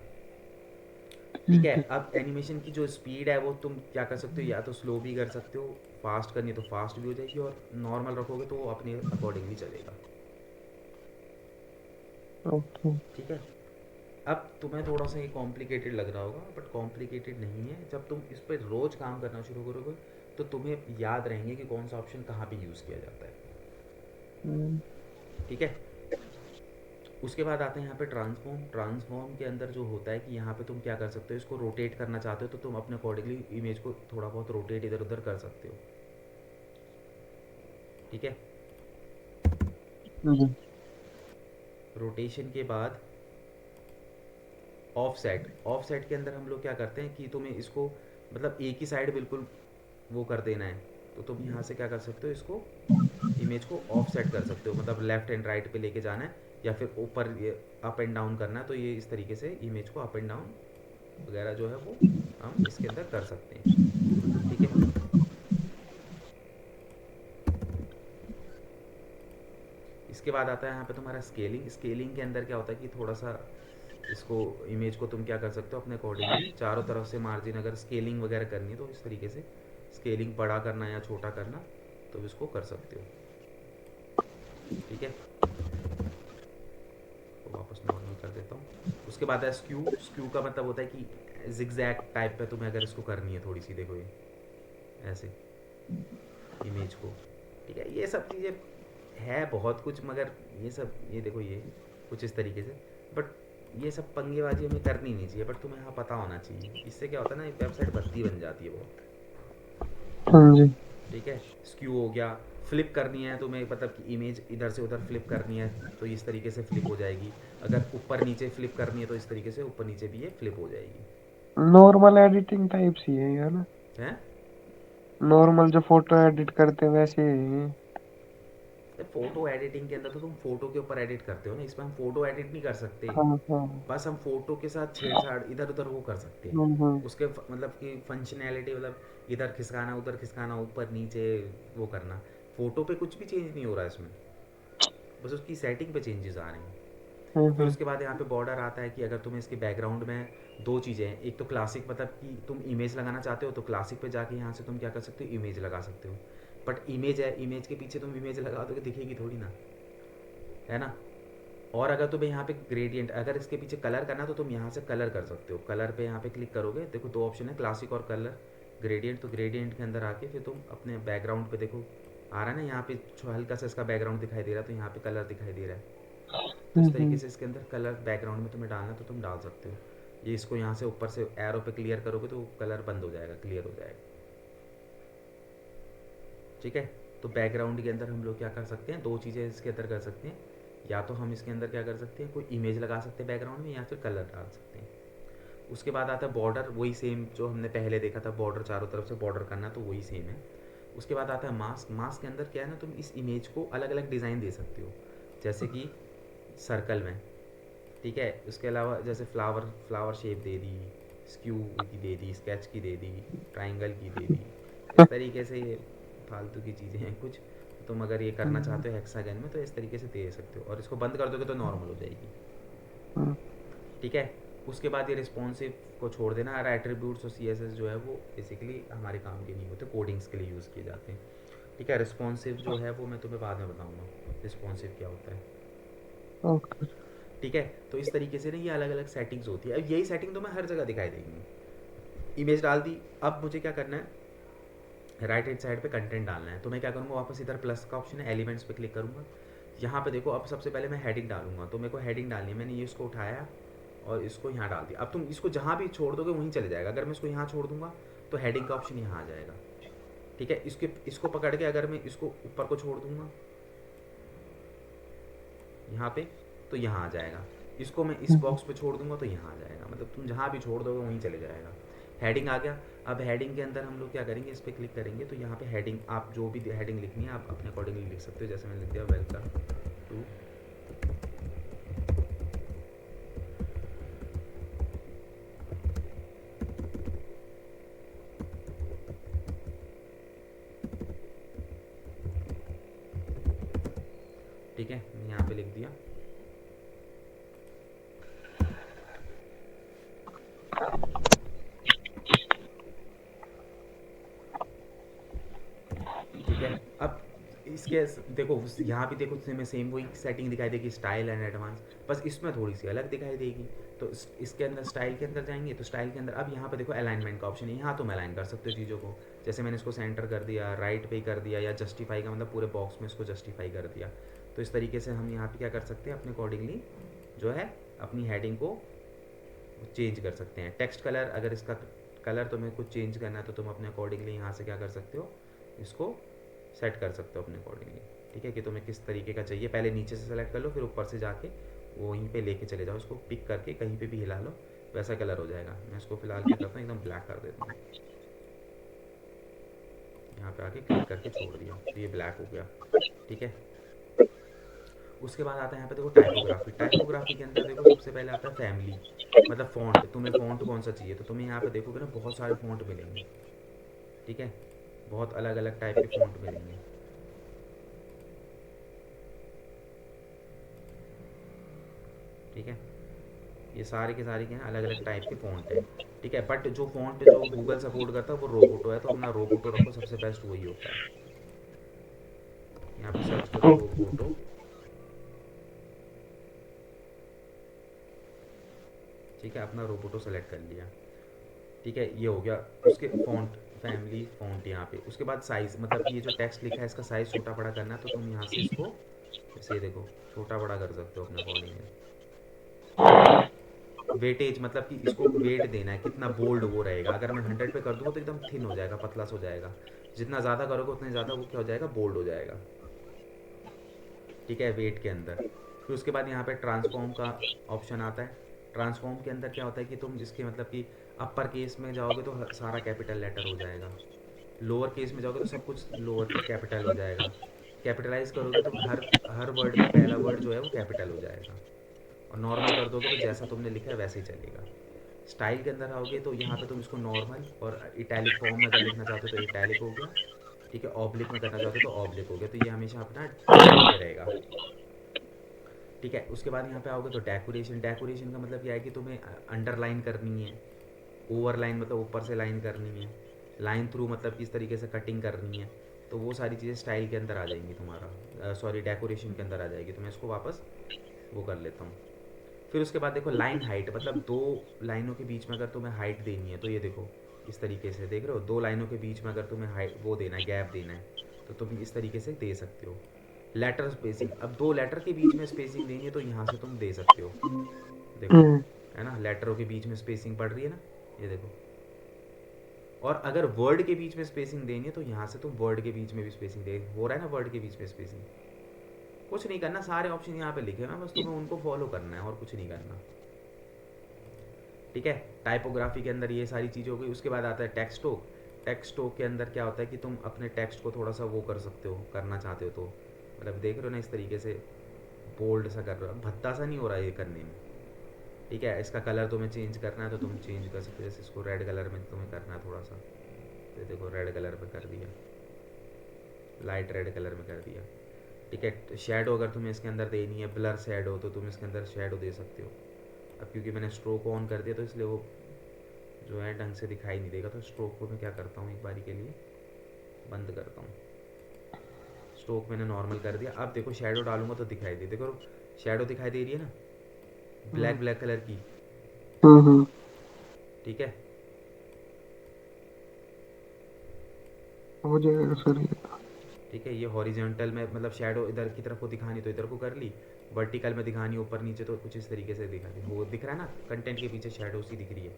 ठीक है। ठीक है। अब एनिमेशन की जो स्पीड है वो तुम क्या कर सकते हो, या तो स्लो भी कर सकते हो, फास्ट करनी है तो फास्ट भी हो जाएगी, और नॉर्मल रखोगे तो वो अपने अकॉर्डिंगली चलेगा। ओके। ठीक है। अब तुम्हें थोड़ा सा ये कॉम्प्लिकेटेड लग रहा होगा, बट कॉम्प्लिकेटेड नहीं है। जब तुम इस पर रोज़ काम करना शुरू करोगे तो तुम्हें याद रहेंगे कि कौन सा ऑप्शन कहाँ पे यूज़ किया जाता है। हम्म, ठीक है। उसके बाद आते हैं यहाँ पे ट्रांसफॉर्म। ट्रांसफॉर्म के अंदर जो होता है कि यहाँ पे तुम क्या कर सकते हो, इसको रोटेट करना चाहते हो तो तुम अपने अकॉर्डिंगली इमेज को थोड़ा बहुत रोटेट इधर उधर कर सकते हो। ठीक है। हम्म, रोटेशन के बाद ऑफ सेट। ऑफ सेट के अंदर हम लोग क्या करते हैं कि तुम्हें इसको मतलब एक ही साइड बिल्कुल वो कर देना है, तो तुम यहाँ से क्या कर सकते हो, इसको इमेज को ऑफ सेट कर सकते हो, मतलब लेफ्ट एंड राइट पे लेके जाना है या फिर ऊपर ये अप एंड डाउन करना है, तो ये इस तरीके से इमेज को अप एंड डाउन वगैरह जो है वो हम इसके अंदर कर सकते हैं। ठीक है। इसके बाद आता है यहाँ पे तुम्हारा स्केलिंग। स्केलिंग के अंदर क्या होता है कि थोड़ा सा इसको इमेज को तुम क्या कर सकते हो अपने अकॉर्डिंगली चारों तरफ से मार्जिन, अगर स्केलिंग वगैरह करनी है तो इस तरीके से स्केलिंग बड़ा करना या छोटा करना तो इसको कर सकते हो। ठीक है। तो वापस नॉर्मल कर देता हूँ। उसके बाद है स्क्यू। स्क्यू का मतलब होता है कि जिगजैग टाइप पे तुम्हें अगर इसको करनी है थोड़ी सी, देखो ये ऐसे इमेज को। ठीक है। ये सब चीज़ें है बहुत कुछ, मगर ये सब ये देखो ये कुछ इस तरीके से, बट ये सब पंगेबाजी हमें करनी नहीं चाहिए, बट तुम्हें हाँ पता होना चाहिए। इससे क्या होता है ना, वेबसाइट भद्दी बन जाती है बहुत। हाँ जी। ठीक है। स्क्यू हो गया। फ्लिप करनी है तुम्हें, मतलब कि इमेज इधर से उधर फ्लिप करनी है तो इस तरीके से फ्लिप हो जाएगी। अगर ऊपर नीचे फ्लिप करनी है तो इस तरीके से ऊपर नीचे भी ये फ्लिप हो जाएगी। नॉर्मल एडिटिंग टाइप सी है ये ना? है। नॉर्मल जो फोटो एडिट करते हैं वैसे ही है। फोटो एडिटिंग के अंदर तो तुम फोटो के ऊपर एडिट करते हो ना, इसमें हम फोटो एडिट नहीं कर सकते। हाँ हाँ। बस हम फोटो के साथ छेड़छाड़ इधर उधर वो कर सकते हैं। हम्म। उसके मतलब कि फंक्शनैलिटी, मतलब इधर खिसकाना उधर खिसकाना ऊपर नीचे वो करना। फोटो पे कुछ भी चेंज नहीं हो रहा है इसमें, बस उसकी सेटिंग पे चेंजेस आ रहे हैं। फिर हम्म। उसके बाद यहाँ पे बॉर्डर आता है कि अगर तुम्हें इसके बैकग्राउंड में दो चीज़ें हैं, एक तो क्लासिक, मतलब कि तुम इमेज लगाना चाहते हो तो क्लासिक पे जाके यहाँ से तुम क्या कर सकते हो, इमेज लगा सकते हो। बट इमेज है, इमेज के पीछे तुम इमेज लगा दोगे दिखेगी थोड़ी ना, है ना। और अगर तुम्हें यहाँ पे ग्रेडियंट, अगर इसके पीछे कलर करना तो तुम यहाँ से कलर कर सकते हो। कलर पे यहाँ पे क्लिक करोगे, देखो दो ऑप्शन है, क्लासिक और कलर ग्रेडियंट। तो ग्रेडियंट के अंदर आके फिर तुम अपने बैकग्राउंड पे देखो आ रहा है ना, यहाँ पे हल्का सा इसका बैकग्राउंड दिखाई दे रहा है तो यहाँ पे कलर दिखाई दे रहा है। तो इस तरीके हम्म। से इसके अंदर कलर बैकग्राउंड में तुम्हें डालना तो तुम डाल सकते हो। ये इसको यहाँ से ऊपर से एरो पे क्लियर करोगे तो कलर बंद हो जाएगा, क्लियर हो जाएगा। ठीक है। तो बैकग्राउंड के अंदर हम लोग क्या कर सकते हैं, दो चीज़ें इसके अंदर कर सकते हैं। या तो हम इसके अंदर क्या कर सकते हैं, कोई इमेज लगा सकते हैं बैकग्राउंड में, या फिर कलर डाल सकते हैं। उसके बाद आता है बॉर्डर, वही सेम जो हमने पहले देखा था, बॉर्डर चारों तरफ से बॉर्डर करना, तो वही सेम है। उसके बाद आता है मास्क। मास्क के अंदर क्या है ना, तुम इस इमेज को अलग अलग डिज़ाइन दे सकते हो, जैसे कि सर्कल में। ठीक है। उसके अलावा जैसे फ्लावर फ्लावर शेप दे दी, स्क्यू की दे दी, स्केच की दे दी, ट्राइंगल की दे दी। इस तरीके से ये फालतू की चीज़ें हैं कुछ। तुम अगर ये करना हम्म। चाहते हो हेक्सागन में तो इस तरीके से दे सकते हो, और इसको बंद कर दोगे तो नॉर्मल हो जाएगी। हम्म। ठीक है। उसके बाद ये रिस्पॉन्सिव को छोड़ देना। और एट्रीब्यूट्स और सी जो है वो बेसिकली हमारे काम के नहीं होते, कोडिंग्स के लिए यूज़ किए जाते हैं। ठीक है। रिस्पॉन्सिव जो है वो मैं तुम्हें बाद में बताऊँगा रिस्पॉन्सिव क्या होता है। ओके। ठीक है। तो इस तरीके से ना ये अलग अलग सेटिंग्स होती है। अब यही सेटिंग तो मैं हर जगह दिखाई देंगी। इमेज डाल दी, अब मुझे क्या करना है, राइट हैंड साइड पे कंटेंट डालना है। तो मैं क्या करूँगा, वापस इधर प्लस का ऑप्शन है, एलिमेंट्स पे क्लिक करूँगा। यहाँ पे देखो, अब सबसे पहले मैं हेडिंग डालूंगा, तो मेरे को हेडिंग डालनी है। मैंने ये इसको उठाया और इसको यहाँ डाल दिया। अब तुम इसको जहाँ भी छोड़ दोगे वहीं चले जाएगा। अगर मैं इसको यहाँ छोड़ दूंगा तो हेडिंग का ऑप्शन यहाँ आ जाएगा। ठीक है। इसको पकड़ के अगर मैं इसको ऊपर को छोड़ दूंगा यहाँ पे तो यहाँ आ जाएगा। इसको मैं इस हम्म। बॉक्स पे छोड़ दूंगा तो यहाँ आ जाएगा। मतलब तुम जहाँ भी छोड़ दोगे वहीं चले जाएगा। हेडिंग आ गया। अब हेडिंग के अंदर हम लोग क्या करेंगे, इस पर क्लिक करेंगे तो यहाँ पे हेडिंग, आप जो भी हेडिंग लिखनी है आप अपने अकॉर्डिंगली लिख सकते हो। जैसे मैंने लिख दिया वेलकम टू। ठीक है। मैंने यहाँ पे लिख दिया। ठीक है। अब इसके देखो यहाँ भी देखो तुम्हें सेम वही सेटिंग दिखाई देगी, स्टाइल एंड एडवांस, बस इसमें थोड़ी सी अलग दिखाई देगी। तो इसके अंदर स्टाइल के अंदर जाएंगे तो स्टाइल के अंदर अब यहाँ पे देखो अलाइनमेंट का ऑप्शन है, यहाँ तुम अलाइन कर सकते हो चीज़ों को। जैसे मैंने इसको सेंटर कर दिया, राइट पे कर दिया, या जस्टिफाई का मतलब पूरे बॉक्स में इसको जस्टिफाई कर दिया। तो इस तरीके से हम यहाँ पे क्या कर सकते हैं, अपने अकॉर्डिंगली जो है अपनी हेडिंग को चेंज कर सकते हैं। टेक्स्ट कलर, अगर इसका कलर तुम्हें कुछ चेंज करना है तो तुम अपने अकॉर्डिंगली यहाँ से क्या कर सकते हो, इसको सेट कर सकते हो अपने अकॉर्डिंगली। ठीक है, कि तुम्हें किस तरीके का चाहिए, पहले नीचे से सेलेक्ट कर लो, फिर ऊपर से जाके वहीं पे लेके चले जाओ, इसको पिक करके कहीं पे भी हिला लो, वैसा कलर हो जाएगा। मैं इसको फिलहाल क्या करता हूँ, एकदम ब्लैक कर देता हूँ। यहाँ पे आके क्लिक करके छोड़ दिया तो ये ब्लैक हो गया। ठीक है, उसके बाद आता है यहाँ पे देखो टाइपोग्राफी। टाइपोग्राफी के अंदर देखो सबसे पहले आता है फैमिली, मतलब फ़ॉन्ट, तुम्हें फ़ॉन्ट कौन सा चाहिए। तो तुम्हें यहाँ पे देखोगे ना बहुत सारे फ़ॉन्ट मिलेंगे। ठीक है, बहुत अलग अलग टाइप के फ़ॉन्ट मिलेंगे। ठीक है, ये सारे के सारे के हैं अलग अलग टाइप के फ़ॉन्ट हैं। ठीक है, बट जो फ़ॉन्ट जो गूगल सपोर्ट करता है वो रोबोटो है, तो अपना रोबोटो रखो, सबसे बेस्ट वही होता है। यहाँ पे सर्च करो रोबोटो। ठीक है, अपना रोबोटो सेलेक्ट कर लिया। ठीक है, ये हो गया उसके फ़ॉन्ट, फैमिली फ़ॉन्ट यहाँ पे। उसके बाद साइज़, मतलब कि ये जो टेक्स्ट लिखा है इसका साइज़ छोटा बड़ा करना है तो तुम यहाँ से इसको जैसे ये देखो छोटा बड़ा कर सकते हो अपने अकॉर्डिंग। वेटेज, मतलब कि इसको वेट देना है, कितना बोल्ड वो रहेगा। अगर मैं 100 पे कर दूँगा तो एकदम थिन हो जाएगा, पतला सा हो जाएगा। जितना ज़्यादा करोगे उतने ज़्यादा वो क्या हो जाएगा, बोल्ड हो जाएगा। ठीक है, वेट के अंदर। फिर उसके बाद यहाँ पे ट्रांसफॉर्म का ऑप्शन आता है। ट्रांसफॉर्म के अंदर क्या होता है कि तुम जिसके मतलब कि अपर केस में जाओगे तो सारा कैपिटल लेटर हो जाएगा, लोअर केस में जाओगे तो सब कुछ लोअर कैपिटल हो जाएगा, कैपिटलाइज करोगे तो हर हर वर्ड में पहला वर्ड जो है वो कैपिटल हो जाएगा, और नॉर्मल कर दोगे तो जैसा तुमने लिखा है वैसे ही चलेगा। स्टाइल के अंदर आओगे तो यहाँ पे तुम इसको नॉर्मल और इटैलिक फॉर्म में अगर लिखना चाहते हो तो इटैलिक हो गया। ठीक है, ऑब्लिक में करना चाहते हो तो ऑब्लिक हो गया, तो ये हमेशा अपना टाइप पे रहेगा। ठीक है, उसके बाद यहाँ पे आओगे तो डेकोरेशन। डेकोरेशन का मतलब क्या है कि तुम्हें अंडरलाइन करनी है, ओवरलाइन मतलब ऊपर से लाइन करनी है, लाइन थ्रू मतलब किस तरीके से कटिंग करनी है। तो वो सारी चीज़ें स्टाइल के अंदर आ जाएंगी तुम्हारा, सॉरी डेकोरेशन के अंदर आ जाएगी। तो मैं इसको वापस वो कर लेता हूँ। फिर उसके बाद देखो लाइन हाइट, मतलब दो लाइनों के बीच में अगर तुम्हें हाइट देनी है तो ये देखो इस तरीके से, देख रहे हो, दो लाइनों के बीच में अगर तुम्हें हाइट वो देना है, गैप देना है, तो तुम इस तरीके से दे सकते हो। लेटर स्पेसिंग, अब दो लेटर के बीच में स्पेसिंग देनी है तो यहाँ से तुम दे सकते हो। देखो, हम्म, है ना, लेटरों के बीच में स्पेसिंग पड़ रही है ना, ये देखो। और अगर वर्ड के बीच में स्पेसिंग देनी है तो यहाँ से तुम वर्ड के बीच में भी स्पेसिंग दे, हो रहा है ना वर्ड के बीच में स्पेसिंग। कुछ नहीं करना, सारे ऑप्शन यहाँ पे लिखे हैं, बस तुम्हें उनको फॉलो करना है और कुछ नहीं करना। ठीक है, टाइपोग्राफी के अंदर ये सारी चीज़ें हो गई। उसके बाद आता है टेक्स्ट टोक। टेक्स्ट टोक के अंदर क्या होता है कि तुम अपने टेक्स्ट को थोड़ा सा वो कर सकते हो, करना चाहते हो तो, मतलब देख रहे हो ना इस तरीके से बोल्ड सा कर रहे हो, भद्दा सा नहीं हो रहा है ये करने में। ठीक है, इसका कलर तुम्हें चेंज करना है तो तुम चेंज कर सकते हो, जैसे इसको रेड कलर में तुम्हें करना है थोड़ा सा, तो देखो रेड कलर में कर दिया, लाइट रेड कलर में कर दिया। ठीक है, शेडो अगर तुम्हें इसके अंदर देनी है, ब्लर शेडो, तो तुम इसके अंदर शेडो दे सकते हो। अब क्योंकि मैंने स्ट्रोक ऑन कर दिया तो इसलिए वो जो है ढंग से दिखाई नहीं देगा, तो स्ट्रोक को मैं क्या करता हूँ एक बारी के लिए बंद करता हूँ। स्ट्रोक मैंने नॉर्मल कर दिया। अब देखो शेडो डालूंगा तो दिखाई दे, देखो शेडो दिखाई दे रही है ना, हम्म, ब्लैक ब्लैक कलर की। हम्म। ठीक है, हो जाएगा सर ये। ठीक है, ये हॉरिजेंटल में मतलब शेडो इधर की तरफ को दिखानी तो इधर को कर ली, वर्टिकल में दिखानी ऊपर नीचे तो कुछ इस तरीके से दिखा दी, वो दिख रहा है ना, कंटेंट के पीछे शेडो सी दिख रही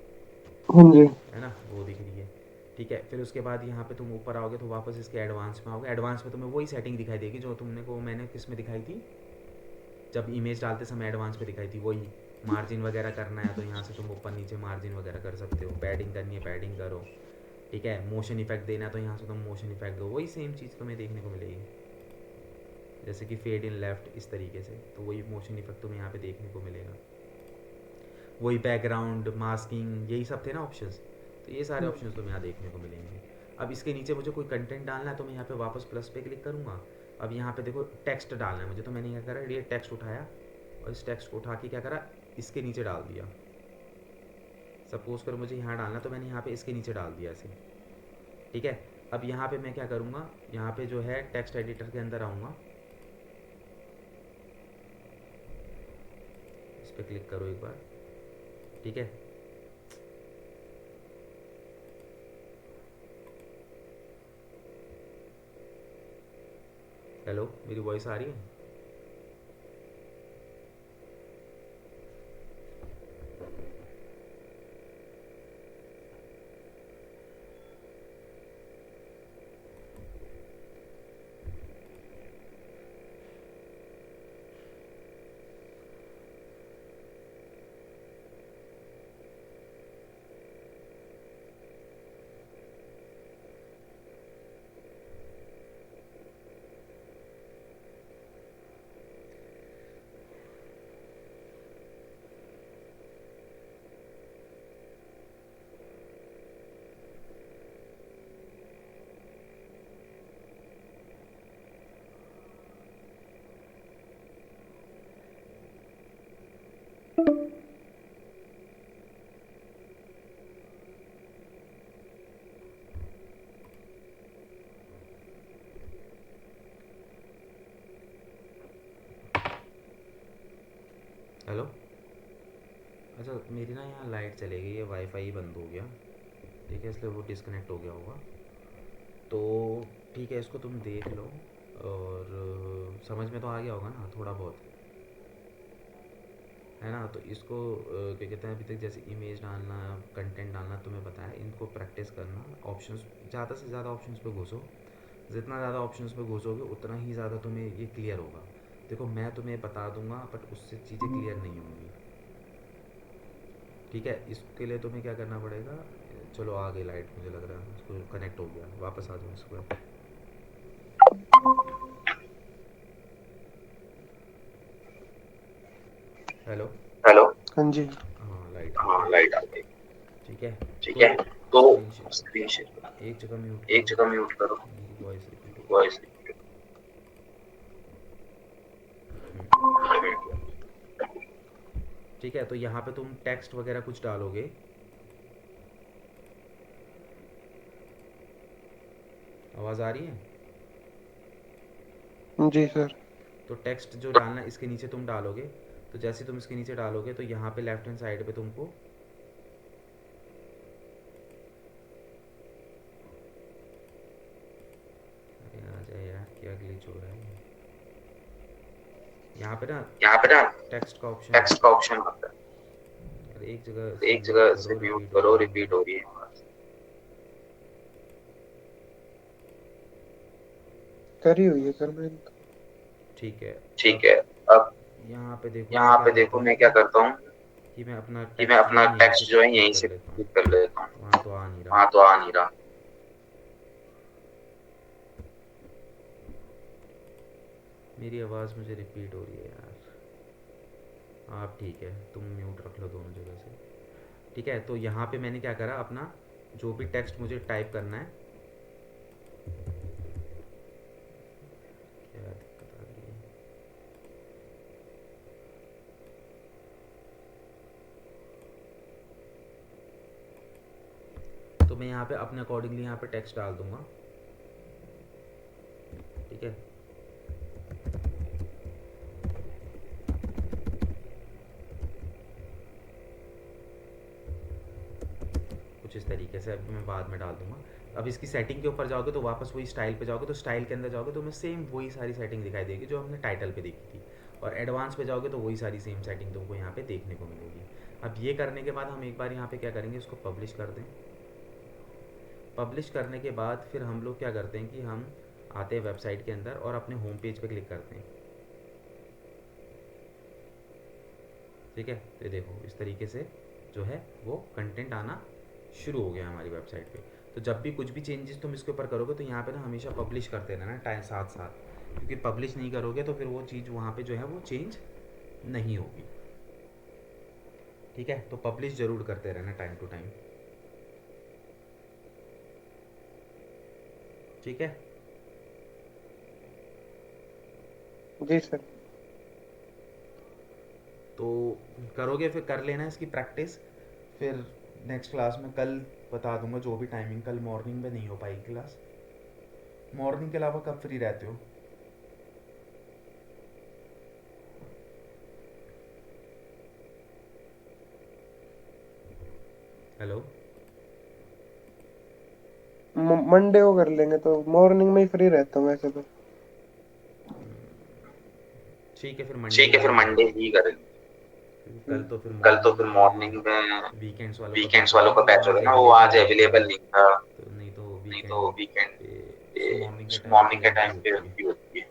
हाँ जी। है ना, वो दिख रही है। ठीक है, फिर उसके बाद यहाँ पे तुम ऊपर आओगे तो वापस इसके एडवांस में आओगे। एडवांस में तुम्हें वही सेटिंग दिखाई देगी जो तुमने को मैंने किस में दिखाई थी, जब इमेज डालते समय एडवांस पे दिखाई थी, वही। मार्जिन वगैरह करना है तो यहाँ से तुम ऊपर नीचे मार्जिन वगैरह कर सकते हो, पैडिंग करनी है पैडिंग करो। ठीक है, मोशन इफेक्ट देना है तो यहाँ से तुम मोशन इफेक्ट दो, वही सेम चीज़ तुम्हें देखने को मिलेगी, जैसे कि फेड इन लेफ्ट इस तरीके से, तो वही मोशन इफेक्ट तुम्हें यहाँ पे देखने को मिलेगा। वही बैकग्राउंड मास्किंग यही सब थे ना ऑप्शंस, तो ये सारे ऑप्शंस तुम्हें यहाँ देखने को मिलेंगे। अब इसके नीचे मुझे कोई कंटेंट डालना है तो मैं यहाँ पे वापस प्लस पे क्लिक करूँगा। अब यहाँ पे देखो टेक्स्ट डालना है मुझे, तो मैंने क्या करा, ये टेक्स्ट उठाया और इस टेक्स्ट को उठा के क्या करा, इसके नीचे डाल दिया। सपोज करो मुझे यहाँ डालना तो मैंने यहाँ पे इसके नीचे डाल दिया ऐसे। ठीक है, अब यहाँ पे मैं क्या करूँगा, यहाँ पे जो है टेक्स्ट एडिटर के अंदर आऊँगा, इस पर क्लिक करो एक बार, ठीक है। हेलो, मेरी वॉइस आ रही है? हेलो। अच्छा, मेरी ना यहाँ लाइट चली गई है, वाईफाई बंद हो गया, ठीक है, इसलिए वो डिस्कनेक्ट हो गया होगा। तो ठीक है, इसको तुम देख लो, और समझ में तो आ गया होगा ना थोड़ा बहुत, है ना। तो इसको क्या कहते हैं, अभी तक जैसे इमेज डालना, कंटेंट डालना तुम्हें पता है, इनको प्रैक्टिस करना, ऑप्शंस ज़्यादा से ज़्यादा ऑप्शंस पे घुसो, जितना ज़्यादा ऑप्शंस पे घुसोगे उतना ही ज़्यादा तुम्हें ये क्लियर होगा। देखो, मैं तुम्हें बता दूंगा बट उससे चीज़ें क्लियर नहीं होंगी, ठीक है। इसके लिए तुम्हें क्या करना पड़ेगा, चलो आ गई लाइट, मुझे लग रहा है इसको कनेक्ट हो गया, वापस आ जाओ इसको। हेलो। हेलो। हाँ जी। हाँ, लाइट आ हाँ, गई, लाइट आ गई। ठीक है। ठीक तो है। तो स्क्रीन शेयर स्क्रीन शेयर करो, एक जगह म्यूट एक करो, जगह म्यूट करो, मेरी वॉइस रिपीट हो वॉइस। रही है। ठीक है, तो यहाँ पे तुम टेक्स्ट वगैरह कुछ डालोगे, आवाज़ आ रही है? जी सर। तो टेक्स्ट जो डालना इसके नीचे तुम डालोगे, तो जैसे तुम इसके नीचे डालोगे तो यहाँ पे लेफ्ट हैंड साइड पे तुमको अरे आ जाए यार, क्या ग्लिच हो रहा है, यहाँ पे ना यहाँ पे ना टेक्स्ट का ऑप्शन टेक्स्ट आता का है, ऑप्शन आता है, और एक जगह से एक म्यूट जगह से करो, म्यूट रिपीट हो करो, रही है रिपीट आवाज़। हो रही है आवाज। करी हुई है सर मैंने तो। ठीक है। ठीक अब है। अब यहाँ पे देखो मैं यहाँ क्या पे करता देखो हूँ मैं क्या करता हूँ कि मैं अपना कि मैं टेक्स्ट जो अपना है यहीं से टेक्स्ट जो है क्लिक यहीं कर से लेता क्लिक हूँ, कर लेता हूँ। वहाँ तो आ नहीं रहा। वहाँ तो आ नहीं रहा। मेरी आवाज़ मुझे रिपीट हो रही है यार। आप ठीक है, तुम म्यूट रख लो दोनों जगह से, ठीक है। तो यहाँ पे मैंने क्या करा, अपना जो भी टेक्स्ट मुझे टाइप करना है, क्या दिक्कत आ रही है, तो मैं यहाँ पे अपने अकॉर्डिंगली यहाँ पे टेक्स्ट डाल दूंगा, ठीक है। कुछ इस तरीके से, अभी मैं बाद में डाल दूंगा। अब इसकी सेटिंग के ऊपर जाओगे तो वापस वही स्टाइल पे जाओगे, तो स्टाइल के अंदर जाओगे तो मैं सेम वही सारी सेटिंग दिखाई देगी जो हमने टाइटल पे देखी थी, और एडवांस पे जाओगे तो वही सारी सेम सेटिंग तुमको यहाँ पे देखने को मिलेगी। अब ये करने के बाद हम एक बार यहाँ पे क्या करेंगे, इसको पब्लिश कर दें। पब्लिश करने के बाद फिर हम लोग क्या करते हैं कि हम आते हैं वेबसाइट के अंदर और अपने होम पेज पे क्लिक करते हैं, ठीक है। तो ये देखो इस तरीके से जो है वो कंटेंट आना शुरू हो गया हमारी वेबसाइट पे। तो जब भी कुछ भी चेंजेस तुम इसके ऊपर करोगे तो यहाँ पे ना हमेशा पब्लिश करते रहना टाइम साथ साथ, क्योंकि पब्लिश नहीं करोगे तो फिर वो चीज़ वहाँ पे जो है वो चेंज नहीं होगी, ठीक है। तो पब्लिश ज़रूर करते रहना टाइम टू टाइम, ठीक है। जी सर। तो करोगे, फिर कर लेना इसकी प्रैक्टिस, फिर नेक्स्ट क्लास में कल बता दूंगा जो भी टाइमिंग, कल मॉर्निंग में नहीं हो पाएगी क्लास, मॉर्निंग के अलावा कब फ्री रहते हो? हेलो। मंडे को कर लेंगे, तो मॉर्निंग में ही फ्री रहता हूँ वैसे तो। ठीक है, फिर मंडे ठीक है, ही फिर मंडे करेंगे। ही करेंगे। कल तो फिर कल तो मॉर्निंग फिर मॉर्निंग में में वीकेंड्स वालों का बैच वीकेंड्स होगा वालों ना, का वो बैच आज होगा ना, वो अवेलेबल आज नहीं था। अवेलेबल नहीं था। तो नहीं तो नहीं तो वीकेंड वीकेंड पे मॉर्निंग के टाइम मॉर्निंग पे के एंट्री टाइम पे होती है। एंट्री होती है।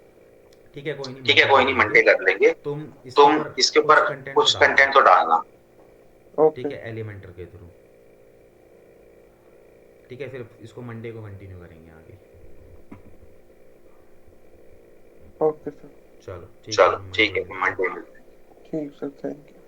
ठीक है, कोई नहीं, ठीक है, मंडे कोई कर नहीं, लेंगे। मंडे कर लेंगे। तुम इसके तुम ऊपर इसके कुछ ऊपर कंटेंट तो कुछ डालना। कंटेंट तो डालना। ठीक ओके। है, एलिमेंटर के थ्रू। ठीक है, फिर इसको मंडे को कंटिन्यू करेंगे आगे। Okay sir. चलो ठीक है, चलो फिर मंडे ठीक है, मिलते हैं। मंडे मिलते हैं। ठीक सर, थैंक यू।